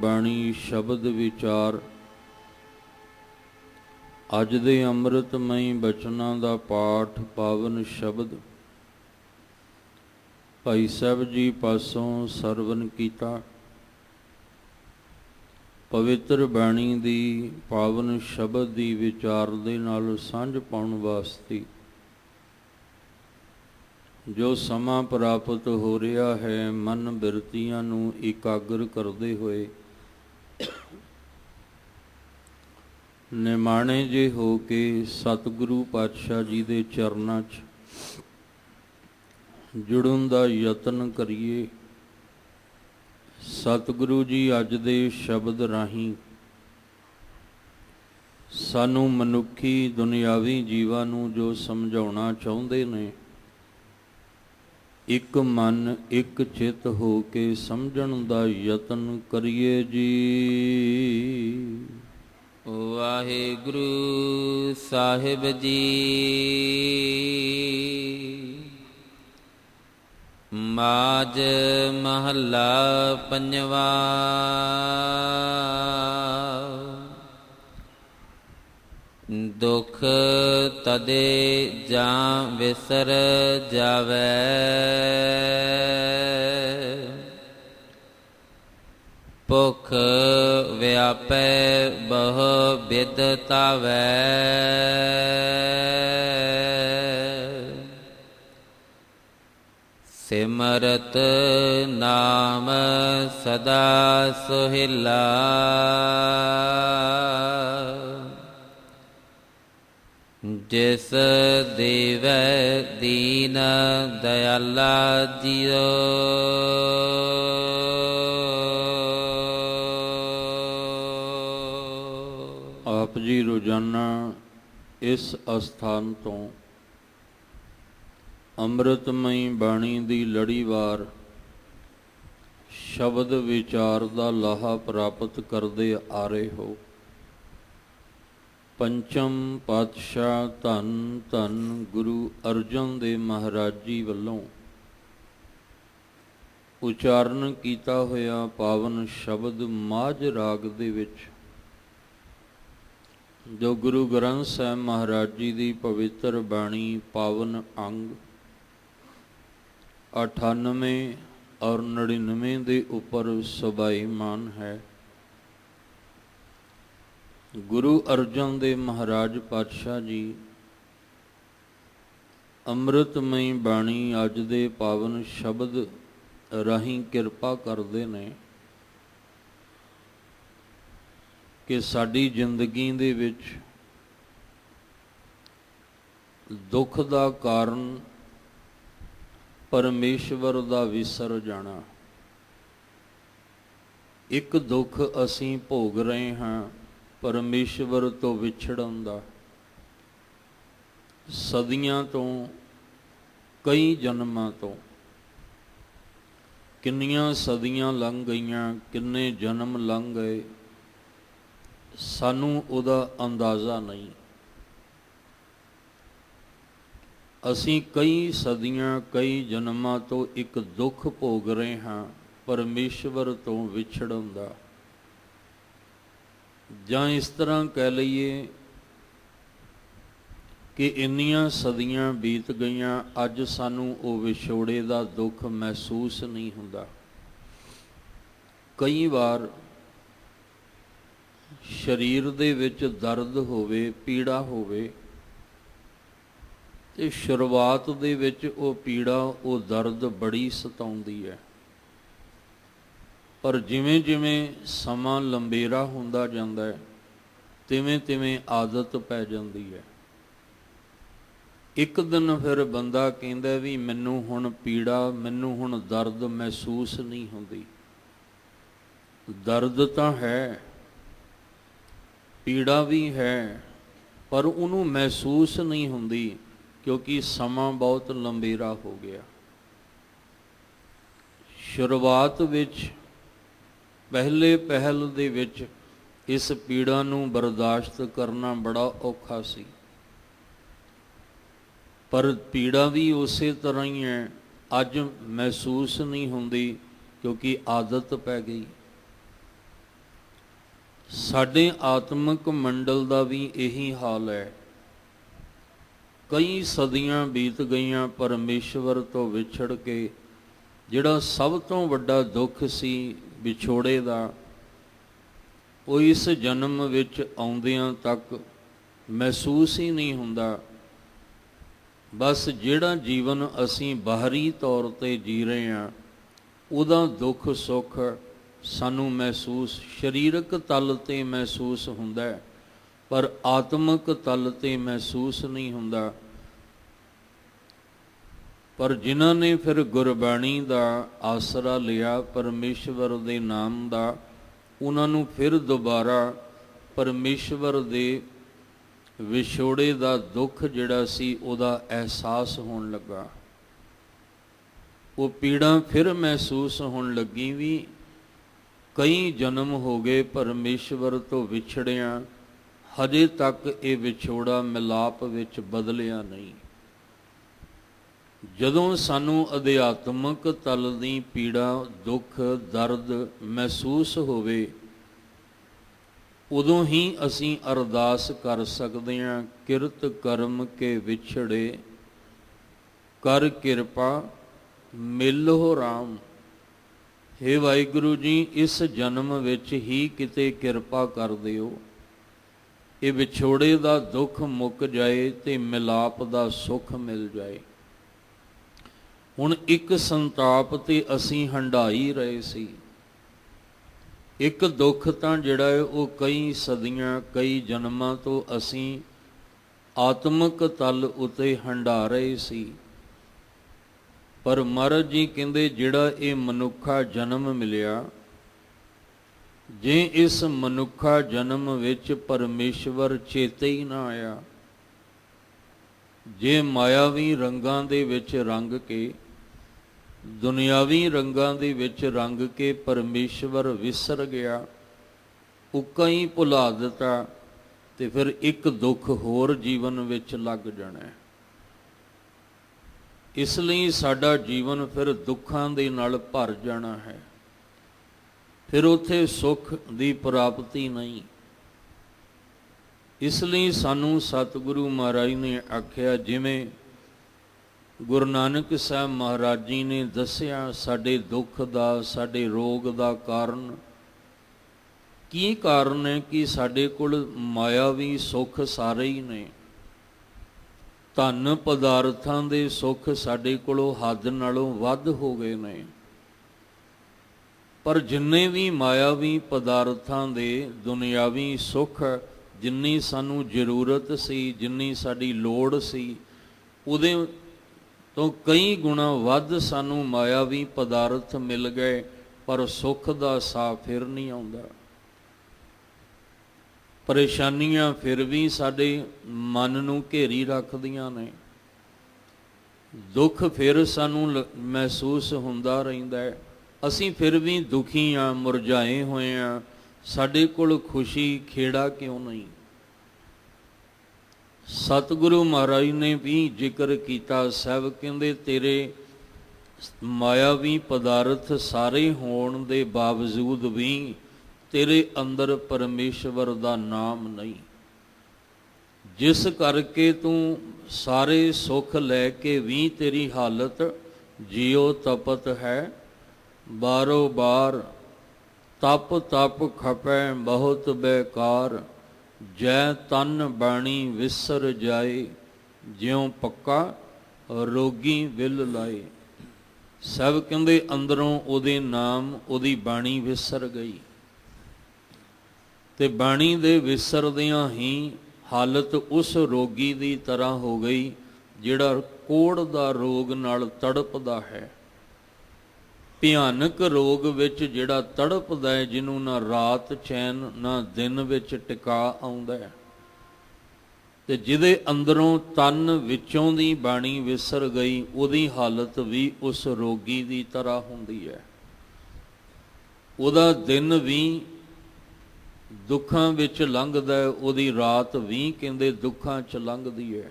ਬਾਣੀ ਸ਼ਬਦ ਵਿਚਾਰ। ਅੱਜ ਦੇ ਅੰਮ੍ਰਿਤਮਈ ਬਚਨਾਂ ਦਾ ਪਾਠ ਪਾਵਨ ਸ਼ਬਦ ਭਾਈ ਸਾਹਿਬ ਜੀ ਪਾਸੋਂ ਸਰਵਨ ਕੀਤਾ। ਪਵਿੱਤਰ ਬਾਣੀ ਦੀ ਪਾਵਨ ਸ਼ਬਦ ਦੀ ਵਿਚਾਰ ਦੇ ਨਾਲ ਸਾਂਝ ਪਾਉਣ ਵਾਸਤੇ ਜੋ ਸਮਾਂ ਪ੍ਰਾਪਤ ਹੋ ਰਿਹਾ ਹੈ, ਮਨ ਬਿਰਤੀਆਂ ਨੂੰ ਇਕਾਗਰ ਕਰਦੇ ਹੋਏ ਨਿਮਾਣੇ ਜੇ ਹੋ ਕੇ ਸਤਿਗੁਰੂ ਪਾਤਸ਼ਾਹ ਜੀ ਦੇ ਚਰਨਾਂ 'ਚ ਜੁੜਨ ਦਾ ਯਤਨ ਕਰੀਏ। ਸਤਿਗੁਰੂ ਜੀ ਅੱਜ ਦੇ ਸ਼ਬਦ ਰਾਹੀਂ ਸਾਨੂੰ ਮਨੁੱਖੀ ਦੁਨਿਆਵੀ ਜੀਵਾਂ ਨੂੰ ਜੋ ਸਮਝਾਉਣਾ ਚਾਹੁੰਦੇ ਨੇ, ਇੱਕ ਮਨ ਇੱਕ ਚਿੱਤ ਹੋ ਕੇ ਸਮਝਣ ਦਾ ਯਤਨ ਕਰੀਏ ਜੀ। ਵਾਹਿਗੁਰੂ ਸਾਹਿਬ ਜੀ। ਮਾਝ ਮਹੱਲਾ ਪੰਜਵਾ। ਦੁਖ ਤਦੇ ਜਾਂ ਵਿਸਰ ਜਾਵੈ, ਭੁਖ ਵਿਆਪੈ ਬਹੁ ਬਿਦ ਤਾਵੈ, ਸਿਮਰਤ ਨਾਮ ਸਦਾ ਸੁਹਿਲਾ, ਜਿਸ ਦੇਵੈ ਦੀਨ ਦਇਆਲਾ ਜੀਓ। ਆਪ ਜੀ ਰੋਜ਼ਾਨਾ ਇਸ ਅਸਥਾਨ ਤੋਂ ਅੰਮ੍ਰਿਤਮਈ ਬਾਣੀ ਦੀ ਲੜੀਵਾਰ ਸ਼ਬਦ ਵਿਚਾਰ ਦਾ ਲਾਹਾ ਪ੍ਰਾਪਤ ਕਰਦੇ ਆ ਰਹੇ ਹੋ। ਪੰਚਮ ਪਾਤਸ਼ਾਹ ਧੰਨ ਧੰਨ ਗੁਰੂ ਅਰਜਨ ਦੇਵ ਮਹਾਰਾਜ ਜੀ ਵੱਲੋਂ ਉਚਾਰਨ ਕੀਤਾ ਹੋਇਆ ਪਾਵਨ ਸ਼ਬਦ ਮਾਝ ਰਾਗ ਦੇ ਵਿੱਚ, ਜੋ ਗੁਰੂ ਗ੍ਰੰਥ ਸਾਹਿਬ ਮਹਾਰਾਜ ਜੀ ਦੀ ਪਵਿੱਤਰ ਬਾਣੀ ਪਾਵਨ ਅੰਗ 98 ਔਰ 99 ਦੇ ਉੱਪਰ ਸੋਭਾਈਮਾਨ ਹੈ। ਗੁਰੂ ਅਰਜਨ ਦੇਵ ਮਹਾਰਾਜ ਪਾਤਸ਼ਾਹ ਜੀ ਅੰਮ੍ਰਿਤਮਈ ਬਾਣੀ ਅੱਜ ਦੇ ਪਾਵਨ ਸ਼ਬਦ ਰਾਹੀਂ ਕਿਰਪਾ ਕਰਦੇ ਨੇ ਕਿ ਸਾਡੀ ਜ਼ਿੰਦਗੀ ਦੇ ਵਿੱਚ ਦੁੱਖ ਦਾ ਕਾਰਨ ਪਰਮੇਸ਼ਵਰ ਦਾ ਵਿਸਰ ਜਾਣਾ। ਇੱਕ ਦੁੱਖ ਅਸੀਂ ਭੋਗ ਰਹੇ ਹਾਂ ਪਰਮੇਸ਼ਵਰ ਤੋਂ ਵਿਛੜਨ ਦਾ। ਸਦੀਆਂ ਤੋਂ, ਕਈ ਜਨਮਾਂ ਤੋਂ, ਕਿੰਨੀਆਂ ਸਦੀਆਂ ਲੰਘ ਗਈਆਂ, ਕਿੰਨੇ ਜਨਮ ਲੰਘ ਗਏ, ਸਾਨੂੰ ਉਹਦਾ ਅੰਦਾਜ਼ਾ ਨਹੀਂ। ਅਸੀਂ ਕਈ ਸਦੀਆਂ, ਕਈ ਜਨਮਾਂ ਤੋਂ ਇੱਕ ਦੁੱਖ ਭੋਗ ਰਹੇ ਹਾਂ ਪਰਮੇਸ਼ਵਰ ਤੋਂ ਵਿਛੜਨ ਦਾ। ਜਾਂ ਇਸ ਤਰ੍ਹਾਂ ਕਹਿ ਲਈਏ ਕਿ ਇੰਨੀਆਂ ਸਦੀਆਂ ਬੀਤ ਗਈਆਂ, ਅੱਜ ਸਾਨੂੰ ਉਹ ਵਿਛੋੜੇ ਦਾ ਦੁੱਖ ਮਹਿਸੂਸ ਨਹੀਂ ਹੁੰਦਾ। ਕਈ ਵਾਰ ਸਰੀਰ ਦੇ ਵਿੱਚ ਦਰਦ ਹੋਵੇ, ਪੀੜਾ ਹੋਵੇ, ਤੇ ਸ਼ੁਰੂਆਤ ਦੇ ਵਿੱਚ ਉਹ ਪੀੜਾ, ਉਹ ਦਰਦ ਬੜੀ ਸਤਾਉਂਦੀ ਹੈ। ਪਰ ਜਿਵੇਂ ਜਿਵੇਂ ਸਮਾਂ ਲੰਬੇਰਾ ਹੁੰਦਾ ਜਾਂਦਾ ਹੈ, ਤਿਵੇਂ ਤਿਵੇਂ ਆਦਤ ਪੈ ਜਾਂਦੀ ਹੈ। ਇੱਕ ਦਿਨ ਫਿਰ ਬੰਦਾ ਕਹਿੰਦਾ ਵੀ ਮੈਨੂੰ ਹੁਣ ਪੀੜਾ, ਮੈਨੂੰ ਹੁਣ ਦਰਦ ਮਹਿਸੂਸ ਨਹੀਂ ਹੁੰਦੀ। ਦਰਦ ਤਾਂ ਹੈ, ਪੀੜਾ ਵੀ ਹੈ, ਪਰ ਉਹਨੂੰ ਮਹਿਸੂਸ ਨਹੀਂ ਹੁੰਦੀ ਕਿਉਂਕਿ ਸਮਾਂ ਬਹੁਤ ਲੰਬੇਰਾ ਹੋ ਗਿਆ। ਸ਼ੁਰੂਆਤ ਵਿੱਚ, ਪਹਿਲੇ ਪਹਿਲ ਦੇ ਵਿੱਚ ਇਸ ਪੀੜਾ ਨੂੰ ਬਰਦਾਸ਼ਤ ਕਰਨਾ ਬੜਾ ਔਖਾ ਸੀ, ਪਰ ਪੀੜਾ ਵੀ ਉਸੇ ਤਰ੍ਹਾਂ ਹੀ ਹੈ। ਅੱਜ ਮਹਿਸੂਸ ਨਹੀਂ ਹੁੰਦੀ ਕਿਉਂਕਿ ਆਦਤ ਪੈ ਗਈ। ਸਾਡੇ ਆਤਮਿਕ ਮੰਡਲ ਦਾ ਵੀ ਇਹੀ ਹਾਲ ਹੈ। ਕਈ ਸਦੀਆਂ ਬੀਤ ਗਈਆਂ ਪਰਮੇਸ਼ਵਰ ਤੋਂ ਵਿਛੜ ਕੇ। ਜਿਹੜਾ ਸਭ ਤੋਂ ਵੱਡਾ ਦੁੱਖ ਸੀ ਵਿਛੋੜੇ ਦਾ, ਉਹ ਇਸ ਜਨਮ ਵਿੱਚ ਆਉਂਦਿਆਂ ਤੱਕ ਮਹਿਸੂਸ ਹੀ ਨਹੀਂ ਹੁੰਦਾ। ਬਸ ਜਿਹੜਾ ਜੀਵਨ ਅਸੀਂ ਬਾਹਰੀ ਤੌਰ 'ਤੇ ਜੀ ਰਹੇ ਹਾਂ, ਉਹਦਾ ਦੁੱਖ ਸੁੱਖ ਸਾਨੂੰ ਮਹਿਸੂਸ ਸਰੀਰਕ ਤਲ 'ਤੇ ਮਹਿਸੂਸ ਹੁੰਦਾ ਹੈ, ਪਰ ਆਤਮਿਕ ਤਲ 'ਤੇ ਮਹਿਸੂਸ ਨਹੀਂ ਹੁੰਦਾ। ਪਰ ਜਿਨ੍ਹਾਂ ਨੇ ਫਿਰ ਗੁਰਬਾਣੀ ਦਾ ਆਸਰਾ ਲਿਆ, ਪਰਮੇਸ਼ਵਰ ਦੇ ਨਾਮ ਦਾ, ਉਹਨਾਂ ਨੂੰ ਫਿਰ ਦੁਬਾਰਾ ਪਰਮੇਸ਼ਵਰ ਦੇ ਵਿਛੋੜੇ ਦਾ ਦੁੱਖ ਜਿਹੜਾ ਸੀ ਉਹਦਾ ਅਹਿਸਾਸ ਹੋਣ ਲੱਗਾ। ਉਹ ਪੀੜਾ ਫਿਰ ਮਹਿਸੂਸ ਹੋਣ ਲੱਗੀ ਵੀ ਕਈ ਜਨਮ ਹੋ ਗਏ ਪਰਮੇਸ਼ਵਰ ਤੋਂ ਵਿਛੜਿਆਂ, ਹਜੇ ਤੱਕ ਇਹ ਵਿਛੋੜਾ ਮਿਲਾਪ ਵਿੱਚ ਬਦਲਿਆ ਨਹੀਂ। ਜਦੋਂ ਸਾਨੂੰ ਅਧਿਆਤਮਕ ਤਲ ਦੀ ਪੀੜਾ, ਦੁੱਖ, ਦਰਦ ਮਹਿਸੂਸ ਹੋਵੇ, ਉਦੋਂ ਹੀ ਅਸੀਂ ਅਰਦਾਸ ਕਰ ਸਕਦੇ ਹਾਂ, ਕਿਰਤ ਕਰਮ ਕੇ ਵਿਛੜੇ ਕਰ ਕਿਰਪਾ ਮਿਲੋ ਰਾਮ। ਹੇ ਵਾਹਿਗੁਰੂ ਜੀ, ਇਸ ਜਨਮ ਵਿੱਚ ਹੀ ਕਿਤੇ ਕਿਰਪਾ ਕਰ ਦਿਓ, ਇਹ ਵਿਛੋੜੇ ਦਾ ਦੁੱਖ ਮੁੱਕ ਜਾਏ ਤੇ ਮਿਲਾਪ ਦਾ ਸੁੱਖ ਮਿਲ ਜਾਏ। ਹੁਣ ਇੱਕ ਸੰਤਾਪ ਤੇ ਅਸੀਂ ਹੰਢਾਈ ਰਹੇ ਸੀ, ਇੱਕ ਦੁੱਖ ਤਾਂ ਜਿਹੜਾ ਹੈ ਉਹ ਕਈ ਸਦੀਆਂ ਕਈ ਜਨਮਾਂ ਤੋਂ ਅਸੀਂ ਆਤਮਿਕ ਤਲ ਉਤੇ ਹੰਢਾ ਰਹੇ ਸੀ। ਪਰ ਮਹਾਰਾਜ ਜੀ ਕਹਿੰਦੇ ਜਿਹੜਾ ਇਹ ਮਨੁੱਖਾ ਜਨਮ ਮਿਲਿਆ, ਜੇ ਇਸ ਮਨੁੱਖਾ ਜਨਮ ਵਿੱਚ ਪਰਮੇਸ਼ਵਰ ਚੇਤੇ ਹੀ ਨਾ ਆਇਆ, ਜੇ ਮਾਇਆਵੀ ਰੰਗਾਂ ਦੇ ਵਿੱਚ ਰੰਗ ਕੇ, ਦੁਨਿਆਵੀ ਰੰਗਾਂ ਦੇ ਵਿੱਚ ਰੰਗ ਕੇ ਪਰਮੇਸ਼ਵਰ ਵਿਸਰ ਗਿਆ, ਉੱਕਾ ਹੀ ਭੁਲਾ ਦਿੱਤਾ, ਤੇ ਫਿਰ ਇੱਕ ਦੁੱਖ ਹੋਰ ਜੀਵਨ ਵਿੱਚ ਲੱਗ ਜਾਣਾ। ਇਸ ਲਈ ਸਾਡਾ ਜੀਵਨ ਫਿਰ ਦੁੱਖਾਂ ਦੇ ਨਾਲ ਭਰ ਜਾਣਾ ਹੈ, ਫਿਰ ਉੱਥੇ ਸੁੱਖ ਦੀ ਪ੍ਰਾਪਤੀ ਨਹੀਂ। ਇਸ ਲਈ ਸਾਨੂੰ ਸਤਿਗੁਰੂ ਮਹਾਰਾਜ ਨੇ ਆਖਿਆ, ਜਿਵੇਂ ਗੁਰੂ ਨਾਨਕ ਸਾਹਿਬ ਮਹਾਰਾਜ ਜੀ ਨੇ ਦੱਸਿਆ ਸਾਡੇ ਦੁੱਖ ਦਾ, ਸਾਡੇ ਰੋਗ ਦਾ ਕਾਰਨ ਕੀ ਕਾਰਨ ਹੈ ਕਿ ਸਾਡੇ ਕੋਲ ਮਾਇਆਵੀ ਸੁੱਖ ਸਾਰੇ ਹੀ ਨੇ। ਧਨ ਪਦਾਰਥਾਂ ਦੇ ਸੁੱਖ ਸਾਡੇ ਕੋਲੋਂ ਹੱਦ ਨਾਲੋਂ ਵੱਧ ਹੋ ਗਏ ਨੇ। ਪਰ ਜਿੰਨੇ ਵੀ ਮਾਇਆਵੀ ਪਦਾਰਥਾਂ ਦੇ ਦੁਨਿਆਵੀ ਸੁੱਖ, ਜਿੰਨੀ ਸਾਨੂੰ ਜ਼ਰੂਰਤ ਸੀ, ਜਿੰਨੀ ਸਾਡੀ ਲੋੜ ਸੀ, ਉਹਦੇ ਤੋਂ ਕਈ ਗੁਣਾ ਵੱਧ ਸਾਨੂੰ ਮਾਇਆਵੀ ਪਦਾਰਥ ਮਿਲ ਗਏ, ਪਰ ਸੁੱਖ ਦਾ ਸਾਹ ਫਿਰ ਨਹੀਂ ਆਉਂਦਾ। ਪਰੇਸ਼ਾਨੀਆਂ ਫਿਰ ਵੀ ਸਾਡੇ ਮਨ ਨੂੰ ਘੇਰੀ ਰੱਖਦੀਆਂ ਨੇ, ਦੁੱਖ ਫਿਰ ਸਾਨੂੰ ਮਹਿਸੂਸ ਹੁੰਦਾ ਰਹਿੰਦਾ ਹੈ। ਅਸੀਂ ਫਿਰ ਵੀ ਦੁਖੀ ਹਾਂ, ਮੁਰਝਾਏ ਹੋਏ ਹਾਂ, ਸਾਡੇ ਕੋਲ ਖੁਸ਼ੀ ਖੇੜਾ ਕਿਉਂ ਨਹੀਂ। ਸਤਿਗੁਰੂ ਮਹਾਰਾਜ ਨੇ ਵੀ ਜ਼ਿਕਰ ਕੀਤਾ, ਸਾਹਿਬ ਕਹਿੰਦੇ ਤੇਰੇ ਮਾਇਆਵੀ ਪਦਾਰਥ ਸਾਰੇ ਹੋਣ ਦੇ ਬਾਵਜੂਦ ਵੀ ਤੇਰੇ ਅੰਦਰ ਪਰਮੇਸ਼ਵਰ ਦਾ ਨਾਮ ਨਹੀਂ, ਜਿਸ ਕਰਕੇ ਤੂੰ ਸਾਰੇ ਸੁੱਖ ਲੈ ਕੇ ਵੀ ਤੇਰੀ ਹਾਲਤ ਜਿਉ ਤਪਤ ਹੈ। ਬਾਰੋ ਬਾਰ ਤਪ ਤਪ ਖਪੈ ਬਹੁਤ ਬੇਕਾਰ, ਜੈ ਤਨ ਬਾਣੀ ਵਿਸਰ ਜਾਏ, ਜਿਉ ਪੱਕਾ ਰੋਗੀ ਵਿਲ ਲਾਏ। ਸਭ ਕਹਿੰਦੇ ਅੰਦਰੋਂ ਉਹਦੇ ਨਾਮ, ਉਹਦੀ ਬਾਣੀ ਵਿਸਰ ਗਈ, ਤੇ ਬਾਣੀ ਦੇ ਵਿਸਰਦਿਆਂ ਹੀ ਹਾਲਤ ਉਸ ਰੋਗੀ ਦੀ ਤਰ੍ਹਾਂ ਹੋ ਗਈ ਜਿਹੜਾ ਕੋੜ ਦਾ ਰੋਗ ਨਾਲ ਤੜਪਦਾ ਹੈ। ਭਿਆਨਕ ਰੋਗ ਵਿੱਚ ਜਿਹੜਾ ਤੜਪਦਾ ਹੈ, ਜਿਹਨੂੰ ਨਾ ਰਾਤ ਚੈਨ ਨਾ ਦਿਨ ਵਿੱਚ ਟਿਕਾ ਆਉਂਦਾ ਹੈ, ਤੇ ਜਿਹਦੇ ਅੰਦਰੋਂ ਤਨ ਵਿੱਚੋਂ ਦੀ ਬਾਣੀ ਵਿਸਰ ਗਈ, ਉਹਦੀ ਹਾਲਤ ਵੀ ਉਸ ਰੋਗੀ ਦੀ ਤਰ੍ਹਾਂ ਹੁੰਦੀ ਹੈ। ਉਹਦਾ ਦਿਨ ਵੀ ਦੁੱਖਾਂ ਵਿੱਚ ਲੰਘਦਾ ਹੈ, ਉਹਦੀ ਰਾਤ ਵੀ ਕਹਿੰਦੇ ਦੁੱਖਾਂ 'ਚ ਲੰਘਦੀ ਹੈ।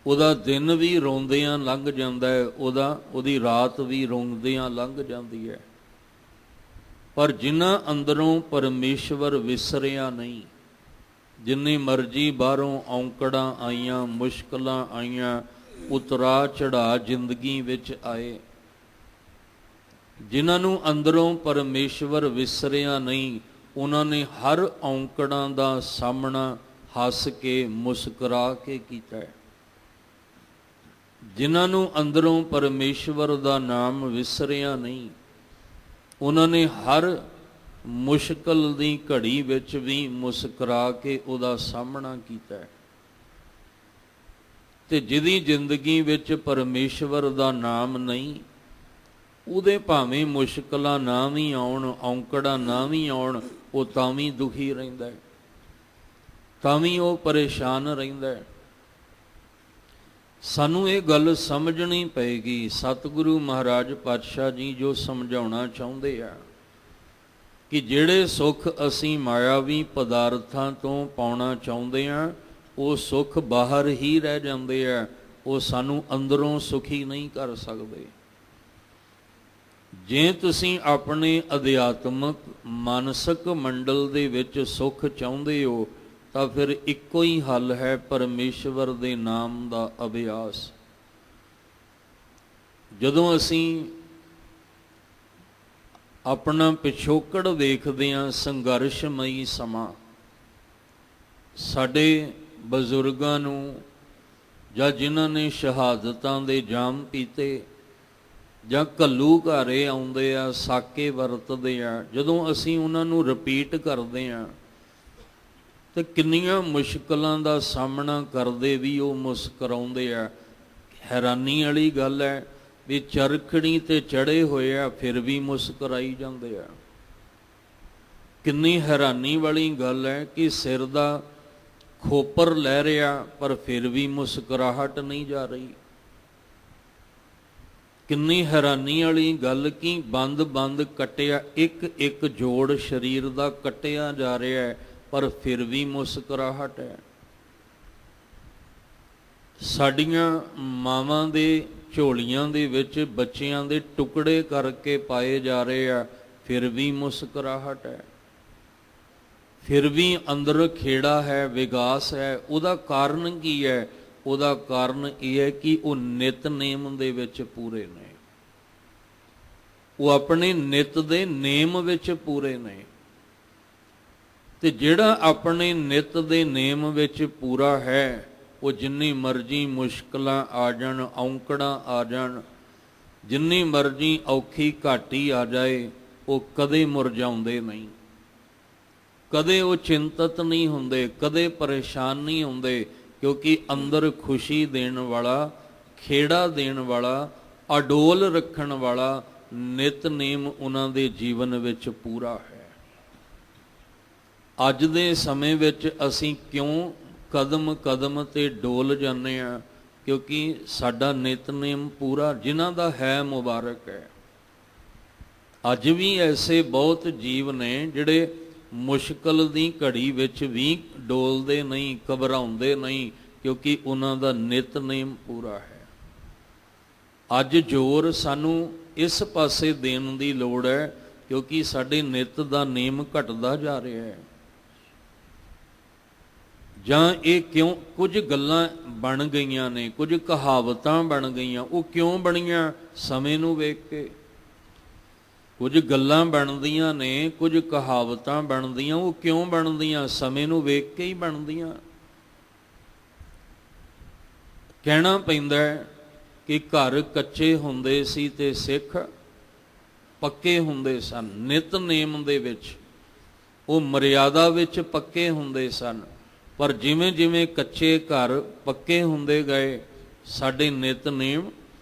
ਉਹਦਾ ਦਿਨ ਵੀ ਰੋਂਦਿਆਂ ਲੰਘ ਜਾਂਦਾ ਹੈ, ਉਹਦੀ ਰਾਤ ਵੀ ਰੋਂਦਿਆਂ ਲੰਘ ਜਾਂਦੀ ਹੈ। ਪਰ ਜਿਨ੍ਹਾਂ ਅੰਦਰੋਂ ਪਰਮੇਸ਼ਵਰ ਵਿਸਰਿਆ ਨਹੀਂ। ਜਿੰਨੀ ਮਰਜ਼ੀ ਬਾਹਰੋਂ ਔਂਕੜਾਂ ਆਈਆਂ, ਮੁਸ਼ਕਲਾਂ ਆਈਆਂ, ਉਤਰਾ ਚੜਾ ਜ਼ਿੰਦਗੀ ਵਿੱਚ ਆਏ, ਜਿਨ੍ਹਾਂ ਨੂੰ ਅੰਦਰੋਂ ਪਰਮੇਸ਼ਵਰ ਵਿਸਰਿਆ ਨਹੀਂ, ਉਹਨਾਂ ਨੇ ਹਰ ਔਂਕੜਾਂ ਦਾ ਸਾਹਮਣਾ ਹੱਸ ਕੇ ਮੁਸਕਰਾ ਕੇ ਕੀਤਾ ਹੈ। ਜਿਨ੍ਹਾਂ ਨੂੰ ਅੰਦਰੋਂ ਪਰਮੇਸ਼ਵਰ ਦਾ ਨਾਮ ਵਿਸਰਿਆ ਨਹੀਂ, ਉਹਨਾਂ ਨੇ ਹਰ ਮੁਸ਼ਕਲ ਦੀ ਘੜੀ ਵਿੱਚ ਵੀ ਮੁਸਕਰਾ ਕੇ ਉਹਦਾ ਸਾਹਮਣਾ ਕੀਤਾ ਹੈ। ਤੇ ਜਿਹਦੀ ਜ਼ਿੰਦਗੀ ਵਿੱਚ ਪਰਮੇਸ਼ਵਰ ਦਾ ਨਾਮ ਨਹੀਂ, ਉਹਦੇ ਭਾਵੇਂ ਮੁਸ਼ਕਲਾਂ ਨਾ ਵੀ ਆਉਣ, ਔਂਕੜਾਂ ਨਾ ਵੀ ਆਉਣ, ਉਹ ਤਾਂ ਵੀ ਦੁਖੀ ਰਹਿੰਦਾ ਹੈ, ਤਾਂ ਵੀ ਉਹ ਪਰੇਸ਼ਾਨ ਰਹਿੰਦਾ ਹੈ। ਸਾਨੂੰ ਇਹ ਗੱਲ ਸਮਝਣੀ ਪਏਗੀ। ਸਤਿਗੁਰੂ ਮਹਾਰਾਜ ਪਾਤਸ਼ਾਹ ਜੀ ਜੋ ਸਮਝਾਉਣਾ ਚਾਹੁੰਦੇ ਆ ਕਿ ਜਿਹੜੇ ਸੁੱਖ ਅਸੀਂ ਮਾਇਆਵੀ ਪਦਾਰਥਾਂ ਤੋਂ ਪਾਉਣਾ ਚਾਹੁੰਦੇ ਆ, ਉਹ ਸੁੱਖ ਬਾਹਰ ਹੀ ਰਹਿ ਜਾਂਦੇ ਆ, ਉਹ ਸਾਨੂੰ ਅੰਦਰੋਂ ਸੁਖੀ ਨਹੀਂ ਕਰ ਸਕਦੇ। ਜੇ ਤੁਸੀਂ ਆਪਣੇ ਅਧਿਆਤਮਕ ਮਾਨਸਿਕ ਮੰਡਲ ਦੇ ਵਿੱਚ ਸੁੱਖ ਚਾਹੁੰਦੇ ਹੋ, ਤਾਂ ਫਿਰ ਇੱਕੋ ਹੀ ਹੱਲ ਹੈ, ਪਰਮੇਸ਼ਵਰ ਦੇ ਨਾਮ ਦਾ ਅਭਿਆਸ। ਜਦੋਂ ਅਸੀਂ ਆਪਣਾ ਪਿਛੋਕੜ ਵੇਖਦੇ ਹਾਂ, ਸੰਘਰਸ਼ਮਈ ਸਮਾਂ, ਸਾਡੇ ਬਜ਼ੁਰਗਾਂ ਨੂੰ ਜਾਂ ਜਿਨ੍ਹਾਂ ਨੇ ਸ਼ਹਾਦਤਾਂ ਦੇ ਜਾਮ ਪੀਤੇ ਜਾਂ ਘੱਲੂਘਾਰੇ ਆਉਂਦੇ ਆ, ਸਾਕੇ ਵਰਤਦੇ ਆ, ਜਦੋਂ ਅਸੀਂ ਉਹਨਾਂ ਨੂੰ ਰਿਪੀਟ ਕਰਦੇ ਹਾਂ ਤੇ ਕਿੰਨੀਆਂ ਮੁਸ਼ਕਲਾਂ ਦਾ ਸਾਹਮਣਾ ਕਰਦੇ ਵੀ ਉਹ ਮੁਸਕਰਾਉਂਦੇ ਆ। ਹੈਰਾਨੀ ਵਾਲੀ ਗੱਲ ਹੈ ਵੀ ਚਰਖੜੀ ਤੇ ਚੜੇ ਹੋਏ ਆ, ਫਿਰ ਵੀ ਮੁਸਕਰਾਈ ਜਾਂਦੇ ਆ। ਕਿੰਨੀ ਹੈਰਾਨੀ ਵਾਲੀ ਗੱਲ ਹੈ ਕਿ ਸਿਰ ਦਾ ਖੋਪਰ ਲੈ ਰਿਹਾ, ਪਰ ਫਿਰ ਵੀ ਮੁਸਕਰਾਹਟ ਨਹੀਂ ਜਾ ਰਹੀ। ਕਿੰਨੀ ਹੈਰਾਨੀ ਵਾਲੀ ਗੱਲ ਕਿ ਬੰਦ ਕੱਟਿਆ, ਇੱਕ ਇੱਕ ਜੋੜ ਸਰੀਰ ਦਾ ਕੱਟਿਆ ਜਾ ਰਿਹਾ ਹੈ, ਪਰ ਫਿਰ ਵੀ ਮੁਸਕਰਾਹਟ ਹੈ। ਸਾਡੀਆਂ ਮਾਵਾਂ ਦੇ ਝੋਲੀਆਂ ਦੇ ਵਿੱਚ ਬੱਚਿਆਂ ਦੇ ਟੁਕੜੇ ਕਰਕੇ ਪਾਏ ਜਾ ਰਹੇ ਆ, ਫਿਰ ਵੀ ਮੁਸਕਰਾਹਟ ਹੈ, ਫਿਰ ਵੀ ਅੰਦਰ ਖੇੜਾ ਹੈ, ਵਿਗਾਸ ਹੈ। ਉਹਦਾ ਕਾਰਨ ਕੀ ਹੈ? ਉਹਦਾ ਕਾਰਨ ਇਹ ਹੈ ਕਿ ਉਹ ਨਿਤਨੇਮ ਦੇ ਵਿੱਚ ਪੂਰੇ ਨੇ, ਉਹ ਆਪਣੇ ਨਿਤ ਦੇ ਨੇਮ ਵਿੱਚ ਪੂਰੇ ਨੇ। ਤੇ ਜਿਹੜਾ ਆਪਣੇ ਨਿਤ ਦੇ ਨੇਮ ਵਿੱਚ ਪੂਰਾ ਹੈ, ਉਹ ਜਿੰਨੀ ਮਰਜ਼ੀ ਮੁਸ਼ਕਲਾਂ ਆ ਜਾਣ, ਔਂਕੜਾਂ ਆ ਜਾਣ, ਜਿੰਨੀ ਮਰਜ਼ੀ ਔਖੀ ਘਾਟੀ ਆ ਜਾਏ, ਉਹ ਕਦੇ ਮੁਰਝਾਉਂਦੇ ਨਹੀਂ, ਕਦੇ ਉਹ ਚਿੰਤਤ ਨਹੀਂ ਹੁੰਦੇ, ਕਦੇ ਪਰੇਸ਼ਾਨ ਨਹੀਂ ਹੁੰਦੇ, ਕਿਉਂਕਿ ਅੰਦਰ ਖੁਸ਼ੀ ਦੇਣ ਵਾਲਾ, ਖੇੜਾ ਦੇਣ ਵਾਲਾ, ਅਡੋਲ ਰੱਖਣ ਵਾਲਾ ਨਿਤਨੇਮ ਉਹਨਾਂ ਦੇ ਜੀਵਨ ਵਿੱਚ ਪੂਰਾ ਹੈ। ਅੱਜ ਦੇ ਸਮੇਂ ਵਿੱਚ ਅਸੀਂ ਕਿਉਂ ਕਦਮ ਕਦਮ ਤੇ ਡੋਲ ਜਾਂਦੇ ਹਾਂ? ਕਿਉਂਕਿ ਸਾਡਾ ਨਿਤਨੇਮ ਪੂਰਾ, ਜਿਨ੍ਹਾਂ ਦਾ ਹੈ ਮੁਬਾਰਕ ਹੈ। ਅੱਜ ਵੀ ਐਸੇ ਬਹੁਤ ਜੀਵ ਨੇ ਜਿਹੜੇ ਮੁਸ਼ਕਲ ਦੀ ਘੜੀ ਵਿੱਚ ਵੀ ਡੋਲਦੇ ਨਹੀਂ, ਘਬਰਾਉਂਦੇ ਨਹੀਂ, ਕਿਉਂਕਿ ਉਹਨਾਂ ਦਾ ਨਿਤਨੇਮ ਪੂਰਾ ਹੈ। ਅੱਜ ਜ਼ੋਰ ਸਾਨੂੰ ਇਸ ਪਾਸੇ ਦੇਣ ਦੀ ਲੋੜ ਹੈ, ਕਿਉਂਕਿ ਸਾਡੇ ਨਿਤ ਦਾ ਨੇਮ ਘਟਦਾ ਜਾ ਰਿਹਾ ਹੈ। ਜਾਂ ਇਹ ਕਿਉਂ ਕੁਝ ਗੱਲਾਂ ਬਣ ਗਈਆਂ ਨੇ, ਕੁਝ ਕਹਾਵਤਾਂ ਬਣ ਗਈਆਂ, ਉਹ ਕਿਉਂ ਬਣੀਆਂ? ਸਮੇਂ ਨੂੰ ਵੇਖ ਕੇ। ਕੁਝ ਗੱਲਾਂ ਬਣਦੀਆਂ ਨੇ, ਕੁਝ ਕਹਾਵਤਾਂ ਬਣਦੀਆਂ, ਉਹ ਕਿਉਂ ਬਣਦੀਆਂ? ਸਮੇਂ ਨੂੰ ਵੇਖ ਕੇ ਹੀ ਬਣਦੀਆਂ। ਕਹਿਣਾ ਪੈਂਦਾ ਕਿ ਘਰ ਕੱਚੇ ਹੁੰਦੇ ਸੀ ਤੇ ਸਿੱਖ ਪੱਕੇ ਹੁੰਦੇ ਸਨ। ਨਿਤਨੇਮ ਦੇ ਵਿੱਚ, ਉਹ ਮਰਿਆਦਾ ਵਿੱਚ ਪੱਕੇ ਹੁੰਦੇ ਸਨ। ਪਰ ਜਿਵੇਂ ਜਿਵੇਂ ਕੱਚੇ ਘਰ ਪੱਕੇ ਹੁੰਦੇ ਗਏ, ਸਾਡੇ ਨਿਤਨੇਮ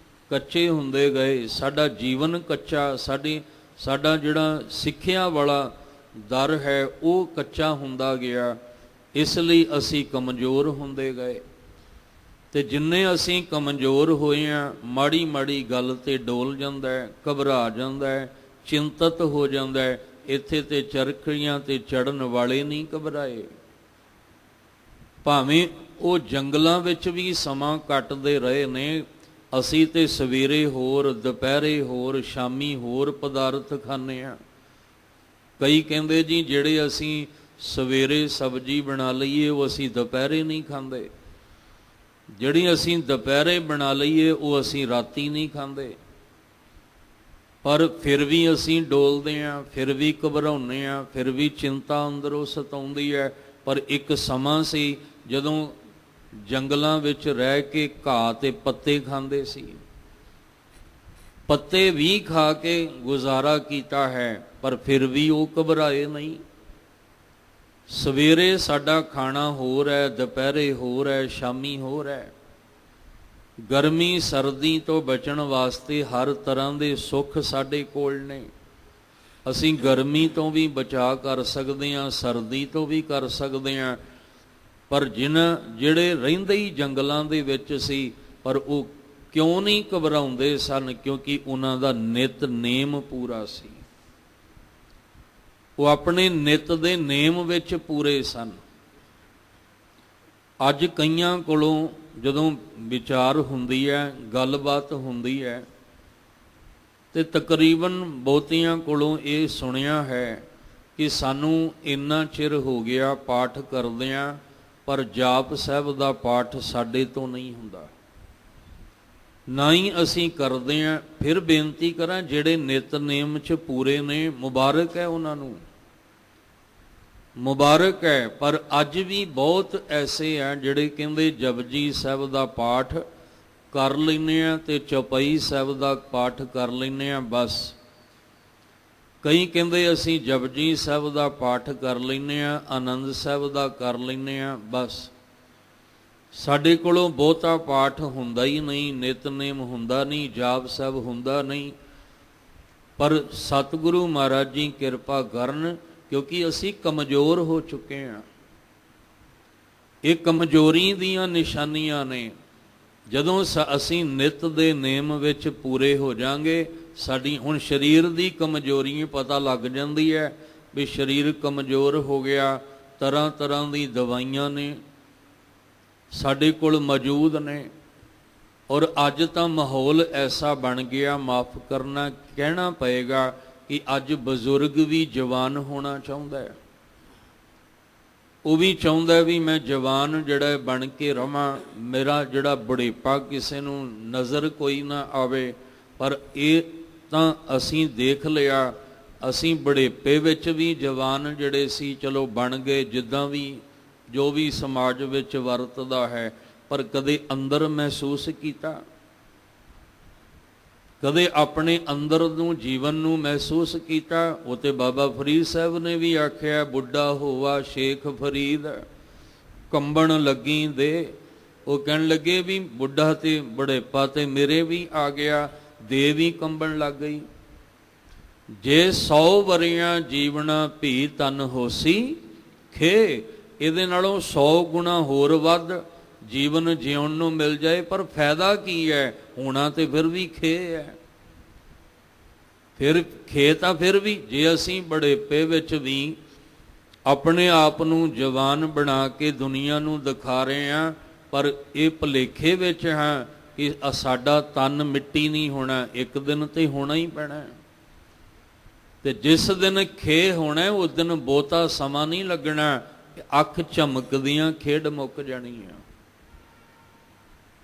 ਕੱਚੇ ਹੁੰਦੇ ਗਏ, ਸਾਡਾ ਜੀਵਨ ਕੱਚਾ, ਸਾਡਾ ਜਿਹੜਾ ਸਿੱਖਿਆ ਵਾਲਾ ਦਰ ਹੈ ਉਹ ਕੱਚਾ ਹੁੰਦਾ ਗਿਆ। ਇਸ ਲਈ ਅਸੀਂ ਕਮਜ਼ੋਰ ਹੁੰਦੇ ਗਏ। ਤੇ ਜਿੰਨੇ ਅਸੀਂ ਕਮਜ਼ੋਰ ਹੋਏ ਹਾਂ, ਮਾੜੀ ਮਾੜੀ ਗੱਲ ਤੇ ਡੋਲ ਜਾਂਦਾ ਹੈ, ਘਬਰਾ ਜਾਂਦਾ ਹੈ, ਚਿੰਤਤ ਹੋ ਜਾਂਦਾ ਹੈ। ਇੱਥੇ ਤੇ ਚਰਖੜੀਆਂ ਤੇ ਚੜ੍ਹਨ ਵਾਲੇ ਨਹੀਂ ਘਬਰਾਏ। ਭਾਵੇਂ ਉਹ ਜੰਗਲਾਂ ਵਿੱਚ ਵੀ ਸਮਾਂ ਕੱਟਦੇ ਰਹੇ ਨੇ, ਅਸੀਂ ਤੇ ਸਵੇਰੇ ਹੋਰ, ਦੁਪਹਿਰੇ ਹੋਰ, ਸ਼ਾਮੀ ਹੋਰ ਪਦਾਰਥ ਖਾਂਦੇ ਹਾਂ। ਕਈ ਕਹਿੰਦੇ ਜੀ ਜਿਹੜੇ ਅਸੀਂ ਸਵੇਰੇ ਸਬਜ਼ੀ ਬਣਾ ਲਈਏ ਉਹ ਅਸੀਂ ਦੁਪਹਿਰੇ ਨਹੀਂ ਖਾਂਦੇ, ਜਿਹੜੀ ਅਸੀਂ ਦੁਪਹਿਰੇ ਬਣਾ ਲਈਏ ਉਹ ਅਸੀਂ ਰਾਤੀ ਨਹੀਂ ਖਾਂਦੇ। ਪਰ ਫਿਰ ਵੀ ਅਸੀਂ ਡੋਲਦੇ ਹਾਂ, ਫਿਰ ਵੀ ਘਬਰਾਉਂਦੇ ਹਾਂ, ਫਿਰ ਵੀ ਚਿੰਤਾ ਅੰਦਰੋਂ ਸਤਾਉਂਦੀ ਹੈ। ਪਰ ਇੱਕ ਸਮਾਂ ਸੀ ਜਦੋਂ ਜੰਗਲਾਂ ਵਿੱਚ ਰਹਿ ਕੇ ਘਾਹ ਤੇ ਪੱਤੇ ਖਾਂਦੇ ਸੀ, ਪੱਤੇ ਵੀ ਖਾ ਕੇ ਗੁਜ਼ਾਰਾ ਕੀਤਾ ਹੈ, ਪਰ ਫਿਰ ਵੀ ਉਹ ਘਬਰਾਏ ਨਹੀਂ। ਸਵੇਰੇ ਸਾਡਾ ਖਾਣਾ ਹੋਰ ਹੈ, ਦੁਪਹਿਰੇ ਹੋਰ ਹੈ, ਸ਼ਾਮੀ ਹੋਰ ਹੈ। ਗਰਮੀ ਸਰਦੀ ਤੋਂ ਬਚਣ ਵਾਸਤੇ ਹਰ ਤਰ੍ਹਾਂ ਦੇ ਸੁੱਖ ਸਾਡੇ ਕੋਲ ਨੇ। ਅਸੀਂ ਗਰਮੀ ਤੋਂ ਵੀ ਬਚਾਅ ਕਰ ਸਕਦੇ ਹਾਂ, ਸਰਦੀ ਤੋਂ ਵੀ ਕਰ ਸਕਦੇ ਹਾਂ। ਪਰ ਜਿਹੜੇ ਰਹਿੰਦੇ ਹੀ ਜੰਗਲਾਂ ਦੇ ਵਿੱਚ ਸੀ, ਪਰ ਉਹ ਕਿਉਂ ਨਹੀਂ ਘਬਰਾਉਂਦੇ ਸਨ? ਕਿਉਂਕਿ ਉਹਨਾਂ ਦਾ ਨਿਤ ਨੇਮ ਪੂਰਾ ਸੀ, ਉਹ ਆਪਣੇ ਨਿਤ ਦੇ ਨੇਮ ਵਿੱਚ ਪੂਰੇ ਸਨ। ਅੱਜ ਕਈਆਂ ਕੋਲੋਂ ਜਦੋਂ ਵਿਚਾਰ ਹੁੰਦੀ ਹੈ, ਗੱਲਬਾਤ ਹੁੰਦੀ ਹੈ, ਤੇ ਤਕਰੀਬਨ ਬਹੁਤੀਆਂ ਕੋਲੋਂ ਇਹ ਸੁਣਿਆ ਹੈ ਕਿ ਸਾਨੂੰ ਇੰਨਾ ਚਿਰ ਹੋ ਗਿਆ ਪਾਠ ਕਰਦਿਆਂ, ਪਰ ਜਾਪ ਸਾਹਿਬ ਦਾ ਪਾਠ ਸਾਡੇ ਤੋਂ ਨਹੀਂ ਹੁੰਦਾ, ਨਾ ਹੀ ਅਸੀਂ ਕਰਦੇ ਹਾਂ। ਫਿਰ ਬੇਨਤੀ ਕਰਾਂ, ਜਿਹੜੇ ਨਿਤਨੇਮ 'ਚ ਪੂਰੇ ਨੇ, ਮੁਬਾਰਕ ਹੈ ਉਹਨਾਂ ਨੂੰ, ਮੁਬਾਰਕ ਹੈ। ਪਰ ਅੱਜ ਵੀ ਬਹੁਤ ਐਸੇ ਆ ਜਿਹੜੇ ਕਹਿੰਦੇ ਜਪਜੀ ਸਾਹਿਬ ਦਾ ਪਾਠ ਕਰ ਲੈਂਦੇ ਹਾਂ ਤੇ ਚੌਪਈ ਸਾਹਿਬ ਦਾ ਪਾਠ ਕਰ ਲੈਂਦੇ ਹਾਂ ਬਸ। ਕਈ ਕਹਿੰਦੇ ਅਸੀਂ ਜਪਜੀ ਸਾਹਿਬ ਦਾ ਪਾਠ ਕਰ ਲੈਂਦੇ ਹਾਂ, ਆਨੰਦ ਸਾਹਿਬ ਦਾ ਕਰ ਲੈਂਦੇ ਹਾਂ ਬਸ। ਸਾਡੇ ਕੋਲੋਂ ਬਹੁਤਾ ਪਾਠ ਹੁੰਦਾ ਹੀ ਨਹੀਂ, ਨਿਤਨੇਮ ਹੁੰਦਾ ਨਹੀਂ, ਜਾਪ ਸਾਹਿਬ ਹੁੰਦਾ ਨਹੀਂ। ਪਰ ਸਤਿਗੁਰੂ ਮਹਾਰਾਜ ਜੀ ਕਿਰਪਾ ਕਰਨ, ਕਿਉਂਕਿ ਅਸੀਂ ਕਮਜ਼ੋਰ ਹੋ ਚੁੱਕੇ ਹਾਂ। ਇਹ ਕਮਜ਼ੋਰੀ ਦੀਆਂ ਨਿਸ਼ਾਨੀਆਂ ਨੇ। ਜਦੋਂ ਅਸੀਂ ਨਿਤ ਦੇ ਨੇਮ ਵਿੱਚ ਪੂਰੇ ਹੋ ਜਾਾਂਗੇ, ਸਾਡੀ ਹੁਣ ਸਰੀਰ ਦੀ ਕਮਜ਼ੋਰੀ ਪਤਾ ਲੱਗ ਜਾਂਦੀ ਹੈ ਵੀ ਸਰੀਰ ਕਮਜ਼ੋਰ ਹੋ ਗਿਆ। ਤਰ੍ਹਾਂ ਤਰ੍ਹਾਂ ਦੀ ਦਵਾਈਆਂ ਨੇ ਸਾਡੇ ਕੋਲ ਮੌਜੂਦ ਨੇ। ਔਰ ਅੱਜ ਤਾਂ ਮਾਹੌਲ ਐਸਾ ਬਣ ਗਿਆ, ਮਾਫ ਕਰਨਾ ਕਹਿਣਾ ਪਏਗਾ, ਕਿ ਅੱਜ ਬਜ਼ੁਰਗ ਵੀ ਜਵਾਨ ਹੋਣਾ ਚਾਹੁੰਦਾ ਹੈ। ਉਹ ਵੀ ਚਾਹੁੰਦਾ ਵੀ ਮੈਂ ਜਵਾਨ ਜਿਹੜਾ ਬਣ ਕੇ ਰਵਾਂ, ਮੇਰਾ ਜਿਹੜਾ ਬੁਢੇਪਾ ਕਿਸੇ ਨੂੰ ਨਜ਼ਰ ਕੋਈ ਨਾ ਆਵੇ। ਪਰ ਇਹ ਤਾਂ ਅਸੀਂ ਦੇਖ ਲਿਆ, ਅਸੀਂ ਬੁਢੇਪੇ ਵਿੱਚ ਵੀ ਜਵਾਨ ਜਿਹੜੇ ਸੀ ਚਲੋ ਬਣ ਗਏ, ਜਿੱਦਾਂ ਵੀ ਜੋ ਵੀ ਸਮਾਜ ਵਿੱਚ ਵਰਤਦਾ ਹੈ। ਪਰ ਕਦੇ ਅੰਦਰ ਮਹਿਸੂਸ ਕੀਤਾ? ਕਦੇ ਆਪਣੇ ਅੰਦਰ ਨੂੰ, ਜੀਵਨ ਨੂੰ ਮਹਿਸੂਸ ਕੀਤਾ? ਉਹ ਤੇ ਬਾਬਾ ਫਰੀਦ ਸਾਹਿਬ ਨੇ ਵੀ ਆਖਿਆ, ਬੁੱਢਾ ਹੋਵਾ ਸ਼ੇਖ ਫਰੀਦ ਕੰਬਣ ਲੱਗੀ ਦੇ। ਉਹ ਕਹਿਣ ਲੱਗੇ ਵੀ ਬੁੱਢਾ ਤੇ ਬੁਢੇਪਾ ਤੇ ਮੇਰੇ ਵੀ ਆ ਗਿਆ, ਦੇ ਵੀ ਕੰਬਣ ਲੱਗ ਗਈ। ਜੇ 100 ਵਰਿਆਂ ਜੀਵਣਾ ਭੀ ਤਨ ਹੋਸੀ ਖੇ, ਇਹਦੇ ਨਾਲੋਂ 100 ਗੁਣਾ ਹੋਰ ਵੱਧ ਜੀਵਨ ਜਿਉਣ ਨੂੰ ਮਿਲ ਜਾਏ, ਪਰ ਫਾਇਦਾ ਕੀ ਹੈ? ਹੋਣਾ ਤੇ ਫਿਰ ਵੀ ਖੇ ਹੈ। ਫਿਰ ਖੇ ਤਾਂ ਫਿਰ ਵੀ, ਜੇ ਅਸੀਂ ਬੁਢੇਪੇ ਵਿੱਚ ਵੀ ਆਪਣੇ ਆਪ ਨੂੰ ਜਵਾਨ ਬਣਾ ਕੇ ਦੁਨੀਆ ਨੂੰ ਦਿਖਾ ਰਹੇ ਹਾਂ, ਪਰ ਇਹ ਭੁਲੇਖੇ ਵਿੱਚ ਹਾਂ ਕਿ ਸਾਡਾ ਤਨ ਮਿੱਟੀ ਨਹੀਂ ਹੋਣਾ, ਇੱਕ ਦਿਨ ਤੇ ਹੋਣਾ ਹੀ ਪੈਣਾ। ਤੇ ਜਿਸ ਦਿਨ ਖੇ ਹੋਣਾ, ਉਸ ਦਿਨ ਬਹੁਤਾ ਸਮਾਂ ਨਹੀਂ ਲੱਗਣਾ, ਅੱਖ ਝਮਕਦੀਆਂ ਖੇਡ ਮੁੱਕ ਜਾਣੀ ਆ।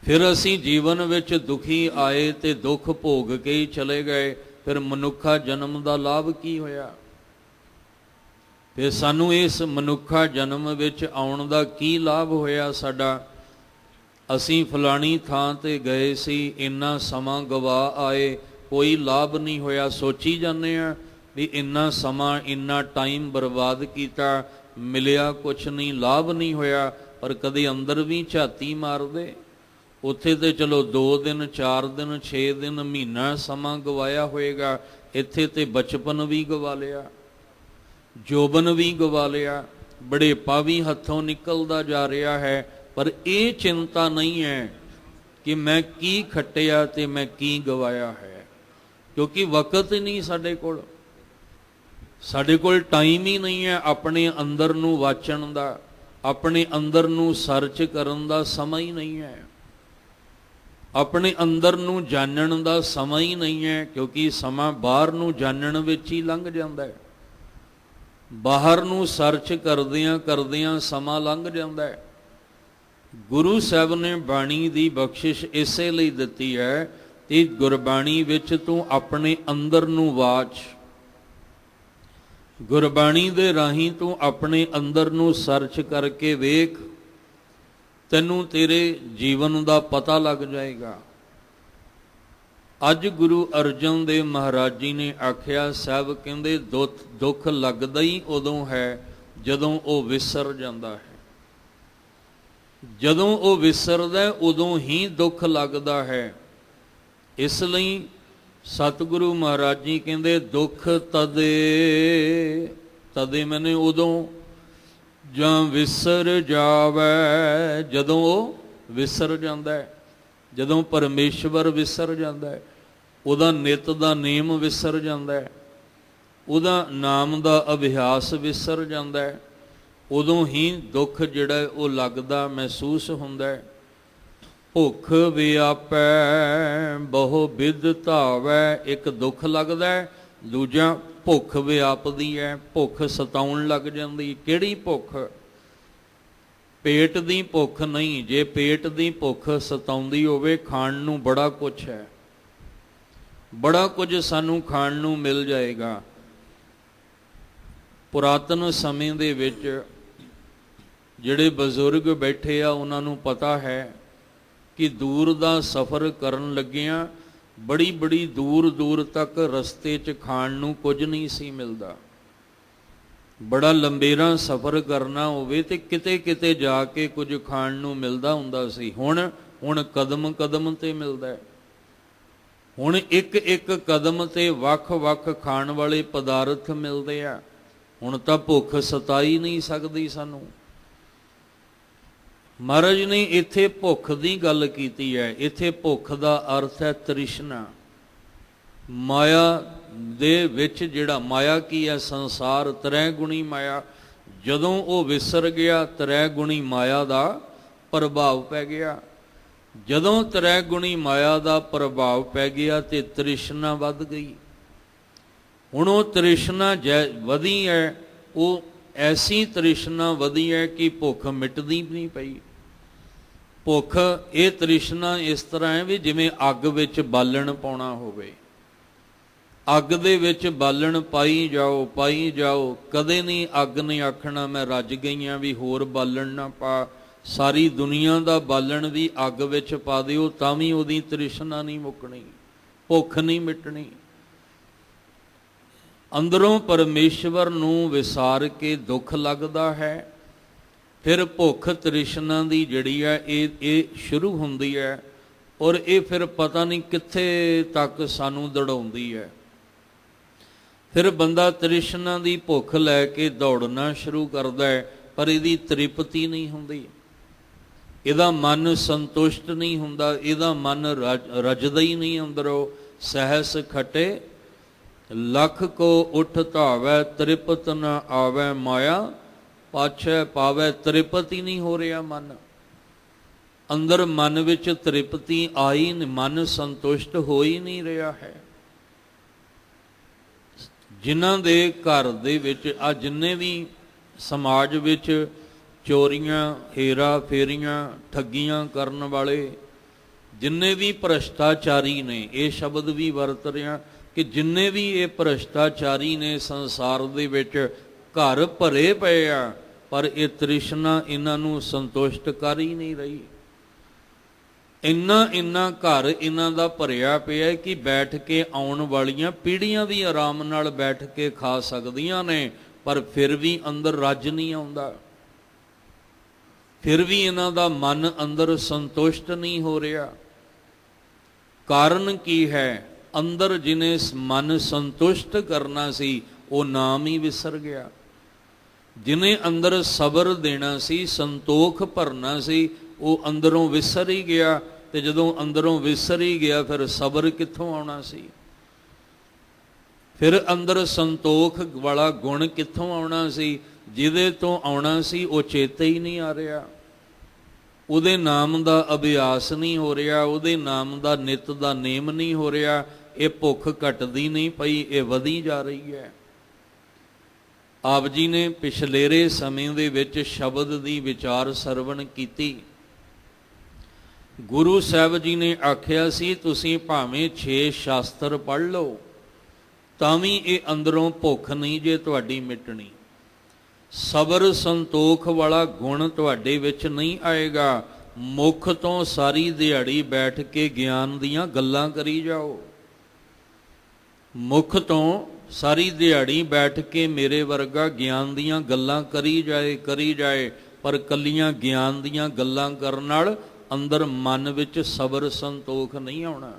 ਫਿਰ ਅਸੀਂ ਜੀਵਨ ਵਿੱਚ ਦੁਖੀ ਆਏ ਤੇ ਦੁੱਖ ਭੋਗ ਕੇ ਹੀ ਚਲੇ ਗਏ। ਫਿਰ ਮਨੁੱਖਾ ਜਨਮ ਦਾ ਲਾਭ ਕੀ ਹੋਇਆ? ਫਿਰ ਸਾਨੂੰ ਇਸ ਮਨੁੱਖਾ ਜਨਮ ਵਿੱਚ ਆਉਣ ਦਾ ਕੀ ਲਾਭ ਹੋਇਆ ਸਾਡਾ? ਅਸੀਂ ਫਲਾਣੀ ਥਾਂ ਤੇ ਗਏ ਸੀ, ਇੰਨਾ ਸਮਾਂ ਗਵਾ ਆਏ, ਕੋਈ ਲਾਭ ਨਹੀਂ ਹੋਇਆ। ਸੋਚੀ ਜਾਂਦੇ ਆ ਵੀ ਇੰਨਾ ਸਮਾਂ, ਇੰਨਾ ਟਾਈਮ ਬਰਬਾਦ ਕੀਤਾ, ਮਿਲਿਆ ਕੁਛ ਨਹੀਂ, ਲਾਭ ਨਹੀਂ ਹੋਇਆ। ਪਰ ਕਦੇ ਅੰਦਰ ਵੀ ਝਾਤੀ ਮਾਰਦੇ, ਉੱਥੇ ਤੇ ਚਲੋ 2 ਦਿਨ 4 ਦਿਨ 6 ਦਿਨ ਮਹੀਨਾ ਸਮਾਂ ਗਵਾਇਆ ਹੋਏਗਾ। ਇੱਥੇ ਤੇ ਬਚਪਨ ਵੀ ਗਵਾ ਲਿਆ, ਜੋਬਨ ਵੀ ਗਵਾ ਲਿਆ, ਬੁਢੇਪਾ ਵੀ ਹੱਥੋਂ ਨਿਕਲਦਾ ਜਾ ਰਿਹਾ ਹੈ। ਪਰ ਇਹ ਚਿੰਤਾ ਨਹੀਂ ਹੈ ਕਿ ਮੈਂ ਕੀ ਖੱਟਿਆ ਤੇ ਮੈਂ ਕੀ ਗਵਾਇਆ ਹੈ, ਕਿਉਂਕਿ ਵਕਤ ਹੀ ਨਹੀਂ ਸਾਡੇ ਕੋਲ। ਸਾਡੇ ਕੋਲ ਟਾਈਮ ਹੀ ਨਹੀਂ ਹੈ ਆਪਣੇ ਅੰਦਰ ਨੂੰ ਵਾਚਣ ਦਾ, ਆਪਣੇ ਅੰਦਰ ਨੂੰ ਸਰਚ ਕਰਨ ਦਾ ਸਮਾਂ ਹੀ ਨਹੀਂ ਹੈ, ਆਪਣੇ ਅੰਦਰ ਨੂੰ ਜਾਣਨ ਦਾ ਸਮਾਂ ਹੀ ਨਹੀਂ ਹੈ। ਕਿਉਂਕਿ ਸਮਾਂ ਬਾਹਰ ਨੂੰ ਜਾਣਨ ਵਿੱਚ ਹੀ ਲੰਘ ਜਾਂਦਾ ਹੈ। ਬਾਹਰ ਨੂੰ ਸਰਚ ਕਰਦਿਆਂ ਕਰਦਿਆਂ ਸਮਾਂ ਲੰਘ ਜਾਂਦਾ ਹੈ। ਗੁਰੂ ਸਾਹਿਬ ਨੇ ਬਾਣੀ ਦੀ ਬਖਸ਼ਿਸ਼ ਇਸੇ ਲਈ ਦਿੱਤੀ ਹੈ ਕਿ ਗੁਰਬਾਣੀ ਵਿੱਚ ਤੂੰ ਆਪਣੇ ਅੰਦਰ ਨੂੰ ਵਾਚ, ਗੁਰਬਾਣੀ ਦੇ ਰਾਹੀਂ ਤੂੰ ਆਪਣੇ ਅੰਦਰ ਨੂੰ ਸਰਚ ਕਰਕੇ ਵੇਖ, ਤੈਨੂੰ ਤੇਰੇ ਜੀਵਨ ਦਾ ਪਤਾ ਲੱਗ ਜਾਏਗਾ। ਅੱਜ ਗੁਰੂ ਅਰਜਨ ਦੇਵ ਮਹਾਰਾਜ ਜੀ ਨੇ ਆਖਿਆ, ਸਾਹਿਬ ਕਹਿੰਦੇ ਦੁੱਖ ਲੱਗਦਾ ਹੀ ਉਦੋਂ ਹੈ ਜਦੋਂ ਉਹ ਵਿਸਰ ਜਾਂਦਾ ਹੈ। ਜਦੋਂ ਉਹ ਵਿਸਰਦਾ ਉਦੋਂ ਹੀ ਦੁੱਖ ਲੱਗਦਾ ਹੈ। ਇਸ ਲਈ ਸਤਿਗੁਰੂ ਮਹਾਰਾਜ ਜੀ ਕਹਿੰਦੇ ਦੁੱਖ ਤਦੇ ਮੈਨੇ ਉਦੋਂ ਜਾਂ ਵਿਸਰ ਜਾਵੇ, ਜਦੋਂ ਉਹ ਵਿਸਰ ਜਾਂਦਾ ਹੈ, ਜਦੋਂ ਪਰਮੇਸ਼ਵਰ ਵਿਸਰ ਜਾਂਦਾ ਹੈ, ਉਹਦਾ ਨਿਤ ਦਾ ਨੇਮ ਵਿਸਰ ਜਾਂਦਾ ਹੈ, ਉਹਦਾ ਨਾਮ ਦਾ ਅਭਿਆਸ ਵਿਸਰ ਜਾਂਦਾ ਹੈ, ਉਦੋਂ ਹੀ ਦੁੱਖ ਜਿਹੜਾ ਉਹ ਲੱਗਦਾ ਮਹਿਸੂਸ ਹੁੰਦਾ ਹੈ। ਭੁੱਖ ਵਿਆਪੈ ਬਹੁ ਬਿਧ ਧਾਵੈ, ਇੱਕ ਦੁੱਖ ਲੱਗਦਾ ਹੈ, ਦੂਜਾ ਭੁੱਖ ਵਿਆਪਦੀ ਹੈ, ਭੁੱਖ ਸਤਾਉਣ ਲੱਗ ਜਾਂਦੀ। ਕਿਹੜੀ ਭੁੱਖ? ਪੇਟ ਦੀ ਭੁੱਖ ਨਹੀਂ। ਜੇ ਪੇਟ ਦੀ ਭੁੱਖ ਸਤਾਉਂਦੀ ਹੋਵੇ, ਖਾਣ ਨੂੰ ਬੜਾ ਕੁਛ ਹੈ, ਬੜਾ ਕੁਝ ਸਾਨੂੰ ਖਾਣ ਨੂੰ ਮਿਲ ਜਾਏਗਾ। ਪੁਰਾਤਨ ਸਮੇਂ ਦੇ ਵਿੱਚ ਜਿਹੜੇ ਬਜ਼ੁਰਗ ਬੈਠੇ ਆ, ਉਹਨਾਂ ਨੂੰ ਪਤਾ ਹੈ ਕਿ ਦੂਰ ਦਾ ਸਫ਼ਰ ਕਰਨ ਲੱਗਿਆਂ ਬੜੀ ਬੜੀ ਦੂਰ ਦੂਰ ਤੱਕ ਰਸਤੇ 'ਚ ਖਾਣ ਨੂੰ ਕੁਝ ਨਹੀਂ ਸੀ ਮਿਲਦਾ। ਬੜਾ ਲੰਬੇਰਾ ਸਫ਼ਰ ਕਰਨਾ ਹੋਵੇ ਤੇ ਕਿਤੇ ਕਿਤੇ ਜਾ ਕੇ ਕੁਝ ਖਾਣ ਨੂੰ ਮਿਲਦਾ ਹੁੰਦਾ ਸੀ। ਹੁਣ ਕਦਮ ਕਦਮ ਤੇ ਮਿਲਦਾ ਹੈ। ਹੁਣ ਇੱਕ ਇੱਕ ਕਦਮ ਤੇ ਵੱਖ ਵੱਖ ਖਾਣ ਵਾਲੇ ਪਦਾਰਥ ਮਿਲਦੇ ਆ। ਹੁਣ ਤਾਂ ਭੁੱਖ ਸਤਾਈ ਨਹੀਂ ਸਕਦੀ ਸਾਨੂੰ। ਮਹਾਰਾਜ ਨੇ ਇੱਥੇ ਭੁੱਖ ਦੀ ਗੱਲ ਕੀਤੀ ਹੈ। ਇੱਥੇ ਭੁੱਖ ਦਾ ਅਰਥ ਹੈ ਤ੍ਰਿਸ਼ਨਾ। ਮਾਇਆ ਦੇ ਵਿੱਚ ਜਿਹੜਾ, ਮਾਇਆ ਕੀ ਹੈ? ਸੰਸਾਰ, ਤ੍ਰੈ ਗੁਣੀ ਮਾਇਆ। ਜਦੋਂ ਉਹ ਵਿਸਰ ਗਿਆ, ਤ੍ਰੈ ਗੁਣੀ ਮਾਇਆ ਦਾ ਪ੍ਰਭਾਵ ਪੈ ਗਿਆ। ਜਦੋਂ ਤ੍ਰੈ ਗੁਣੀ ਮਾਇਆ ਦਾ ਪ੍ਰਭਾਵ ਪੈ ਗਿਆ ਤੇ ਤ੍ਰਿਸ਼ਨਾ ਵੱਧ ਗਈ। ਹੁਣ ਉਹ ਤ੍ਰਿਸ਼ਨਾ ਵਧੀ ਹੈ, ਉਹ ਐਸੀ ਤ੍ਰਿਸ਼ਨਾ ਵਧੀ ਹੈ ਕਿ ਭੁੱਖ ਮਿਟਦੀ ਨਹੀਂ ਪਈ। ਭੁੱਖ, ਇਹ ਤ੍ਰਿਸ਼ਨਾ ਇਸ ਤਰ੍ਹਾਂ ਹੈ ਵੀ ਜਿਵੇਂ ਅੱਗ ਵਿੱਚ ਬਾਲਣ ਪਾਉਣਾ ਹੋਵੇ। ਅੱਗ ਦੇ ਵਿੱਚ ਬਾਲਣ ਪਾਈ ਜਾਓ, ਕਦੇ ਨਹੀਂ ਅੱਗ ਨੇ ਆਖਣਾ ਮੈਂ ਰੱਜ ਗਈਆਂ ਵੀ ਹੋਰ ਬਾਲਣ ਨਾ ਪਾ। ਸਾਰੀ ਦੁਨੀਆ ਦਾ ਬਾਲਣ ਵੀ ਅੱਗ ਵਿੱਚ ਪਾ ਦਿਓ ਤਾਂ ਵੀ ਉਹਦੀ ਤ੍ਰਿਸ਼ਨਾ ਨਹੀਂ ਮੁੱਕਣੀ, ਭੁੱਖ ਨਹੀਂ ਮਿਟਣੀ। ਅੰਦਰੋਂ ਪਰਮੇਸ਼ਵਰ ਨੂੰ ਵਿਸਾਰ ਕੇ ਦੁੱਖ ਲੱਗਦਾ ਹੈ। ਫਿਰ ਭੁੱਖ ਤ੍ਰਿਸ਼ਨਾ ਦੀ ਜਿਹੜੀ ਹੈ ਇਹ ਸ਼ੁਰੂ ਹੁੰਦੀ ਹੈ, ਔਰ ਇਹ ਫਿਰ ਪਤਾ ਨਹੀਂ ਕਿੱਥੇ ਤੱਕ ਸਾਨੂੰ ਦੌੜਾਉਂਦੀ ਹੈ। ਫਿਰ ਬੰਦਾ ਤ੍ਰਿਸ਼ਨਾ ਦੀ ਭੁੱਖ ਲੈ ਕੇ ਦੌੜਨਾ ਸ਼ੁਰੂ ਕਰਦਾ ਹੈ, ਪਰ ਇਹਦੀ ਤ੍ਰਿਪਤੀ ਨਹੀਂ ਹੁੰਦੀ, ਇਹਦਾ ਮਨ ਸੰਤੁਸ਼ਟ ਨਹੀਂ ਹੁੰਦਾ, ਇਹਦਾ ਮਨ ਰਜਦਾ ਹੀ ਨਹੀਂ ਅੰਦਰੋਂ। ਸਹਿਸ ਖਟੇ ਲੱਖ ਕੋ ਉਠ ਧਾਵੈ, ਤ੍ਰਿਪਤ ਨ ਆਵੈ ਮਾਇਆ ਪਾਛੈ ਪਾਵੈ। ਤ੍ਰਿਪਤੀ ਨਹੀਂ ਹੋ ਰਿਹਾ ਮਨ ਅੰਦਰ, ਮਨ ਵਿੱਚ ਤ੍ਰਿਪਤੀ ਆਈ, ਮਨ ਸੰਤੁਸ਼ਟ ਹੋ ਹੀ ਨਹੀਂ ਰਿਹਾ ਹੈ। ਜਿਨ੍ਹਾਂ ਦੇ ਘਰ ਦੇ ਵਿੱਚ ਆ, ਜਿੰਨੇ ਵੀ ਸਮਾਜ ਵਿੱਚ ਚੋਰੀਆਂ, ਹੇਰਾ ਫੇਰੀਆਂ, ਠੱਗੀਆਂ ਕਰਨ ਵਾਲੇ, ਜਿੰਨੇ ਵੀ ਭ੍ਰਸ਼ਟਾਚਾਰੀ ਨੇ, ਇਹ ਸ਼ਬਦ ਵੀ ਵਰਤ ਰਿਹਾ ਕਿ ਜਿੰਨੇ ਵੀ ਇਹ ਭ੍ਰਸ਼ਟਾਚਾਰੀ ਨੇ ਸੰਸਾਰ ਦੇ ਵਿੱਚ, ਘਰ ਭਰੇ ਪਏ ਆ, ਪਰ ਇਹ ਤ੍ਰਿਸ਼ਨਾ ਇਹਨਾਂ ਨੂੰ ਸੰਤੁਸ਼ਟ ਕਰ ਹੀ ਨਹੀਂ ਰਹੀ। ਇੰਨਾ ਘਰ ਇਹਨਾਂ ਦਾ ਭਰਿਆ ਪਿਆ ਕਿ ਬੈਠ ਕੇ ਆਉਣ ਵਾਲੀਆਂ ਪੀੜ੍ਹੀਆਂ ਵੀ ਆਰਾਮ ਨਾਲ ਬੈਠ ਕੇ ਖਾ ਸਕਦੀਆਂ ਨੇ, ਪਰ ਫਿਰ ਵੀ ਅੰਦਰ ਰੱਜ ਨਹੀਂ ਆਉਂਦਾ। ਫਿਰ ਵੀ ਇਹਨਾਂ ਦਾ ਮਨ ਅੰਦਰ ਸੰਤੁਸ਼ਟ ਨਹੀਂ ਹੋ ਰਿਹਾ। ਕਾਰਨ ਕੀ ਹੈ? ਅੰਦਰ ਜਿਹਨੇ ਮਨ ਸੰਤੁਸ਼ਟ ਕਰਨਾ ਸੀ, ਉਹ ਨਾਮ ਹੀ ਵਿਸਰ ਗਿਆ। ਜਿਹਨੇ ਅੰਦਰ ਸਬਰ ਦੇਣਾ ਸੀ, ਸੰਤੋਖ ਭਰਨਾ ਸੀ, ਉਹ ਅੰਦਰੋਂ ਵਿਸਰ ਹੀ ਗਿਆ। ਤੇ ਜਦੋਂ ਅੰਦਰੋਂ ਵਿਸਰ ਹੀ ਗਿਆ, ਫਿਰ ਸਬਰ ਕਿੱਥੋਂ ਆਉਣਾ ਸੀ? ਫਿਰ ਅੰਦਰ ਸੰਤੋਖ ਵਾਲਾ ਗੁਣ ਕਿੱਥੋਂ ਆਉਣਾ ਸੀ? ਜਿਹਦੇ ਤੋਂ ਆਉਣਾ ਸੀ ਉਹ ਚੇਤੇ ਹੀ ਨਹੀਂ ਆ ਰਿਹਾ। ਉਹਦੇ ਨਾਮ ਦਾ ਅਭਿਆਸ ਨਹੀਂ ਹੋ ਰਿਹਾ, ਉਹਦੇ ਨਾਮ ਦਾ ਨਿਤ ਦਾ ਨੇਮ ਨਹੀਂ ਹੋ ਰਿਹਾ। ਇਹ ਭੁੱਖ ਘਟਦੀ ਨਹੀਂ ਪਈ, ਇਹ ਵਧੀ ਜਾ ਰਹੀ ਹੈ। ਆਪ ਜੀ ਨੇ ਪਿਛਲੇਰੇ ਸਮੇਂ ਦੇ ਵਿੱਚ ਸ਼ਬਦ ਦੀ ਵਿਚਾਰ ਸਰਵਣ ਕੀਤੀ। ਗੁਰੂ ਸਾਹਿਬ ਜੀ ਨੇ ਆਖਿਆ ਸੀ ਤੁਸੀਂ ਭਾਵੇਂ 6 ਸ਼ਾਸਤਰ ਪੜ੍ਹ ਲਓ ਤਾਂ ਵੀ ਇਹ ਅੰਦਰੋਂ ਭੁੱਖ ਨਹੀਂ ਜੇ ਤੁਹਾਡੀ ਮਿਟਣੀ। ਸਬਰ ਸੰਤੋਖ ਵਾਲਾ ਗੁਣ ਤੁਹਾਡੇ ਵਿੱਚ ਨਹੀਂ ਆਏਗਾ। ਮੁੱਖ ਤੋਂ ਸਾਰੀ ਦਿਹਾੜੀ ਬੈਠ ਕੇ ਗਿਆਨ ਦੀਆਂ ਗੱਲਾਂ ਕਰੀ ਜਾਓ। ਮੁੱਖ ਤੋਂ ਸਾਰੀ ਦਿਹਾੜੀ ਬੈਠ ਕੇ ਮੇਰੇ ਵਰਗਾ ਗਿਆਨ ਦੀਆਂ ਗੱਲਾਂ ਕਰੀ ਜਾਏ ਪਰ ਕੱਲੀਆਂ ਗਿਆਨ ਦੀਆਂ ਗੱਲਾਂ ਕਰਨ ਨਾਲ ਅੰਦਰ ਮਨ ਵਿੱਚ ਸਬਰ ਸੰਤੋਖ ਨਹੀਂ ਆਉਣਾ।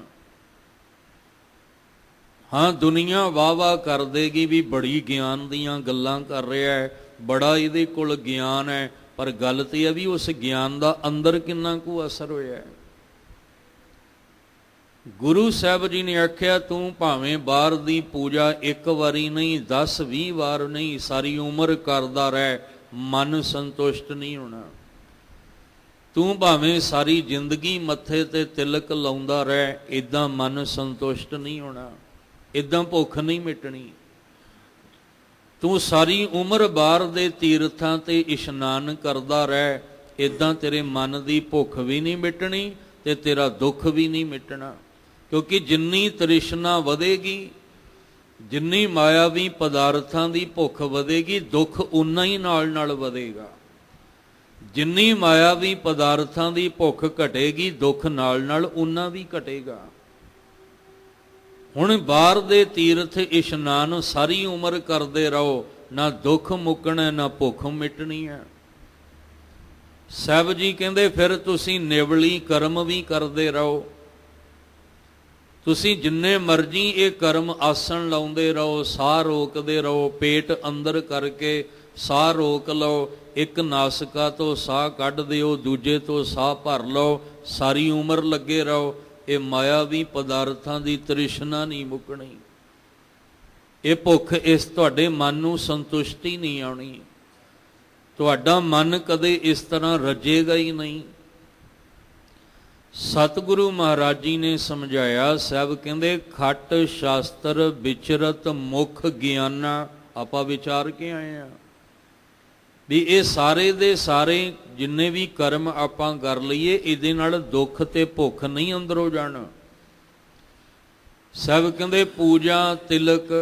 ਹਾਂ, ਦੁਨੀਆ ਵਾਹ ਕਰ ਦੇਗੀ ਵੀ ਬੜੀ ਗਿਆਨ ਦੀਆਂ ਗੱਲਾਂ ਕਰ ਰਿਹਾ ਹੈ, ਬੜਾ ਇਹਦੇ ਕੋਲ ਗਿਆਨ ਹੈ, ਪਰ ਗੱਲ ਤੇ ਹੈ ਵੀ ਉਸ ਗਿਆਨ ਦਾ ਅੰਦਰ ਕਿੰਨਾ ਕੁ ਅਸਰ ਹੋਇਆ ਹੈ। ਗੁਰੂ ਸਾਹਿਬ ਜੀ ਨੇ ਆਖਿਆ ਤੂੰ ਭਾਵੇਂ ਬਾਹਰ ਦੀ ਪੂਜਾ ਇੱਕ ਵਾਰੀ ਨਹੀਂ 10-20 ਵਾਰ ਨਹੀਂ ਸਾਰੀ ਉਮਰ ਕਰਦਾ ਰਹਿ, ਮਨ ਸੰਤੁਸ਼ਟ ਨਹੀਂ ਹੋਣਾ। ਤੂੰ ਭਾਵੇਂ ਸਾਰੀ ਜ਼ਿੰਦਗੀ ਮੱਥੇ ਤੇ ਤਿਲਕ ਲਾਉਂਦਾ ਰਹਿ, ਇੱਦਾਂ ਮਨ ਸੰਤੁਸ਼ਟ ਨਹੀਂ ਹੋਣਾ, ਇੱਦਾਂ ਭੁੱਖ ਨਹੀਂ ਮਿਟਣੀ। ਤੂੰ ਸਾਰੀ ਉਮਰ ਬਾਹਰ ਦੇ ਤੀਰਥਾਂ ਤੇ ਇਸ਼ਨਾਨ ਕਰਦਾ ਰਹਿ, ਇੱਦਾਂ ਤੇਰੇ ਮਨ ਦੀ ਭੁੱਖ ਵੀ ਨਹੀਂ ਮਿਟਣੀ ਤੇ ਤੇਰਾ ਦੁੱਖ ਵੀ ਨਹੀਂ ਮਿਟਣਾ। ਕਿਉਂਕਿ ਜਿੰਨੀ ਤ੍ਰਿਸ਼ਨਾ ਵਧੇਗੀ, ਜਿੰਨੀ ਮਾਇਆਵੀ ਪਦਾਰਥਾਂ ਦੀ ਭੁੱਖ ਵਧੇਗੀ, ਦੁੱਖ ਉਨਾ ਹੀ ਨਾਲ ਵਧੇਗਾ। ਜਿੰਨੀ ਮਾਇਆਵੀ ਪਦਾਰਥਾਂ ਦੀ ਭੁੱਖ ਘਟੇਗੀ, ਦੁੱਖ ਨਾਲ ਉਨਾ ਵੀ ਘਟੇਗਾ। ਹੁਣ ਬਾਹਰ ਦੇ ਤੀਰਥ ਇਸ਼ਨਾਨ ਸਾਰੀ ਉਮਰ ਕਰਦੇ ਰਹੋ, ਨਾ ਦੁੱਖ ਮੁੱਕਣਾ ਨਾ ਭੁੱਖ ਮਿਟਣੀ ਹੈ। ਸਾਹਿਬ ਜੀ ਕਹਿੰਦੇ ਫਿਰ ਤੁਸੀਂ ਨਿਵਲੀ ਕਰਮ ਵੀ ਕਰਦੇ ਰਹੋ। ਤੁਸੀਂ ਜਿੰਨੇ ਮਰਜ਼ੀ ਇਹ ਕਰਮ ਆਸਣ ਲਾਉਂਦੇ ਰਹੋ, ਸਾਹ ਰੋਕਦੇ ਰਹੋ, ਪੇਟ ਅੰਦਰ ਕਰਕੇ ਸਾਹ ਰੋਕ ਲਓ, ਇੱਕ ਨਾਸਿਕਾ ਤੋਂ ਸਾਹ ਕੱਢ ਦਿਓ, ਦੂਜੇ ਤੋਂ ਸਾਹ ਭਰ ਲਓ, ਸਾਰੀ ਉਮਰ ਲੱਗੇ ਰਹੋ। ਇਹ ਮਾਇਆਵੀ ਪਦਾਰਥਾਂ ਦੀ ਤ੍ਰਿਸ਼ਨਾ ਨਹੀਂ ਮੁੱਕਣੀ। ਇਹ ਭੁੱਖ ਇਸ ਤੁਹਾਡੇ ਮਨ ਨੂੰ ਸੰਤੁਸ਼ਟੀ ਨਹੀਂ ਆਉਣੀ। ਤੁਹਾਡਾ ਮਨ ਕਦੇ ਇਸ ਤਰ੍ਹਾਂ ਰੱਜੇਗਾ ਹੀ ਨਹੀਂ। ਸਤਿਗੁਰੂ ਮਹਾਰਾਜ ਜੀ ਨੇ ਸਮਝਾਇਆ, ਸਾਹਿਬ ਕਹਿੰਦੇ ਖੱਟ ਸ਼ਾਸਤਰ ਵਿਚਰਤ ਮੁਖ ਗਿਆਨਾ। ਆਪਾਂ ਵਿਚਾਰ ਕੇ ਆਏ ਆ ਵੀ ਇਹ ਸਾਰੇ ਦੇ ਸਾਰੇ ਜਿੰਨੇ ਵੀ ਕਰਮ ਆਪਾਂ ਕਰ ਲਈਏ, ਇਹਦੇ ਨਾਲ ਦੁੱਖ ਤੇ ਭੁੱਖ ਨਹੀਂ ਅੰਦਰੋਂ ਜਾਣਾ। ਸਾਹਿਬ ਕਹਿੰਦੇ ਪੂਜਾ ਤਿਲਕ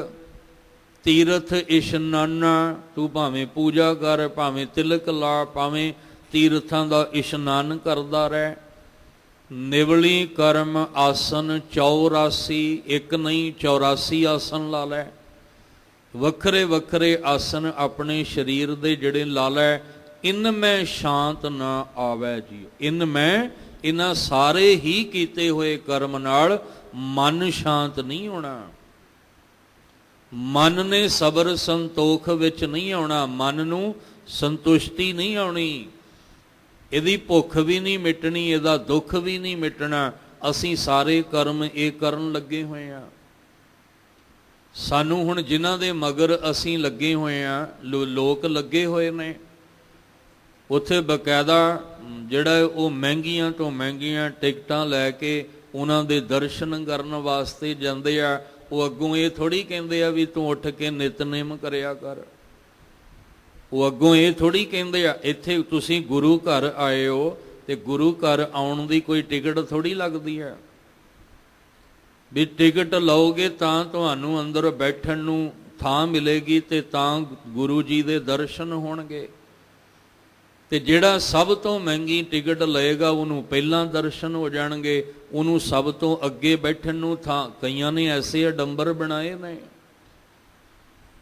ਤੀਰਥ ਇਸ਼ਨਾਨਾ। ਤੂੰ ਭਾਵੇਂ ਪੂਜਾ ਕਰ, ਭਾਵੇਂ ਤਿਲਕ ਲਾ, ਭਾਵੇਂ ਤੀਰਥਾਂ ਦਾ ਇਸ਼ਨਾਨ ਕਰਦਾ ਰਹਿ। ਨਿਵਲੀ ਕਰਮ ਆਸਨ 84, ਇੱਕ ਨਹੀਂ 84 ਆਸਨ ਲਾ ਲੈ। ਵੱਖਰੇ ਵੱਖਰੇ ਆਸਨ ਆਪਣੇ ਸਰੀਰ ਦੇ ਜਿਹੜੇ ਲਾ ਲੈ। ਇਨ ਮੈਂ ਸ਼ਾਂਤ ਨਾ ਆਵੈ ਜੀ। ਇਨ ਮੈਂ ਇਹਨਾਂ ਸਾਰੇ ਹੀ ਕੀਤੇ ਹੋਏ ਕਰਮ ਨਾਲ ਮਨ ਸ਼ਾਂਤ ਨਹੀਂ ਹੋਣਾ। ਮਨ ਨੇ ਸਬਰ ਸੰਤੋਖ ਵਿੱਚ ਨਹੀਂ ਆਉਣਾ, ਮਨ ਨੂੰ ਸੰਤੁਸ਼ਟੀ ਨਹੀਂ ਆਉਣੀ, ਇਹਦੀ ਭੁੱਖ ਵੀ ਨਹੀਂ ਮਿਟਣੀ, ਇਹਦਾ ਦੁੱਖ ਵੀ ਨਹੀਂ ਮਿਟਣਾ। ਅਸੀਂ ਸਾਰੇ ਕਰਮ ਇਹ ਕਰਨ ਲੱਗੇ ਹੋਏ ਹਾਂ। ਸਾਨੂੰ ਹੁਣ ਜਿਨ੍ਹਾਂ ਦੇ ਮਗਰ ਅਸੀਂ ਲੱਗੇ ਹੋਏ ਹਾਂ, ਲੋਕ ਲੱਗੇ ਹੋਏ ਨੇ, ਉੱਥੇ ਬਕਾਇਦਾ ਜਿਹੜਾ ਉਹ ਮਹਿੰਗੀਆਂ ਤੋਂ ਮਹਿੰਗੀਆਂ ਟਿਕਟਾਂ ਲੈ ਕੇ ਉਹਨਾਂ ਦੇ ਦਰਸ਼ਨ ਕਰਨ ਵਾਸਤੇ ਜਾਂਦੇ ਆ। ਉਹ ਅੱਗੋਂ ਇਹ ਥੋੜ੍ਹੀ ਕਹਿੰਦੇ ਆ ਵੀ ਤੂੰ ਉੱਠ ਕੇ ਨਿਤਨੇਮ ਕਰਿਆ ਕਰ। ਉਹ ਅੱਗੋਂ ਇਹ ਥੋੜ੍ਹੀ ਕਹਿੰਦੇ ਆ, ਇੱਥੇ ਤੁਸੀਂ ਗੁਰੂ ਘਰ ਆਏ ਹੋ ਤੇ ਗੁਰੂ ਘਰ ਆਉਣ ਦੀ ਕੋਈ ਟਿਕਟ ਥੋੜ੍ਹੀ ਲੱਗਦੀ ਹੈ ਵੀ ਟਿਕਟ ਲਓਗੇ ਤਾਂ ਤੁਹਾਨੂੰ ਅੰਦਰ ਬੈਠਣ ਨੂੰ ਥਾਂ ਮਿਲੇਗੀ ਤੇ ਤਾਂ ਗੁਰੂ ਜੀ ਦੇ ਦਰਸ਼ਨ ਹੋਣਗੇ। ਤੇ ਜਿਹੜਾ ਸਭ ਤੋਂ ਮਹਿੰਗੀ ਟਿਕਟ ਲਏਗਾ ਉਹਨੂੰ ਪਹਿਲਾਂ ਦਰਸ਼ਨ ਹੋ ਜਾਣਗੇ, ਉਹਨੂੰ ਸਭ ਤੋਂ ਅੱਗੇ ਬੈਠਣ ਨੂੰ ਥਾਂ। ਕਈਆਂ ਨੇ ਐਸੇ ਅਡੰਬਰ ਬਣਾਏ ਨੇ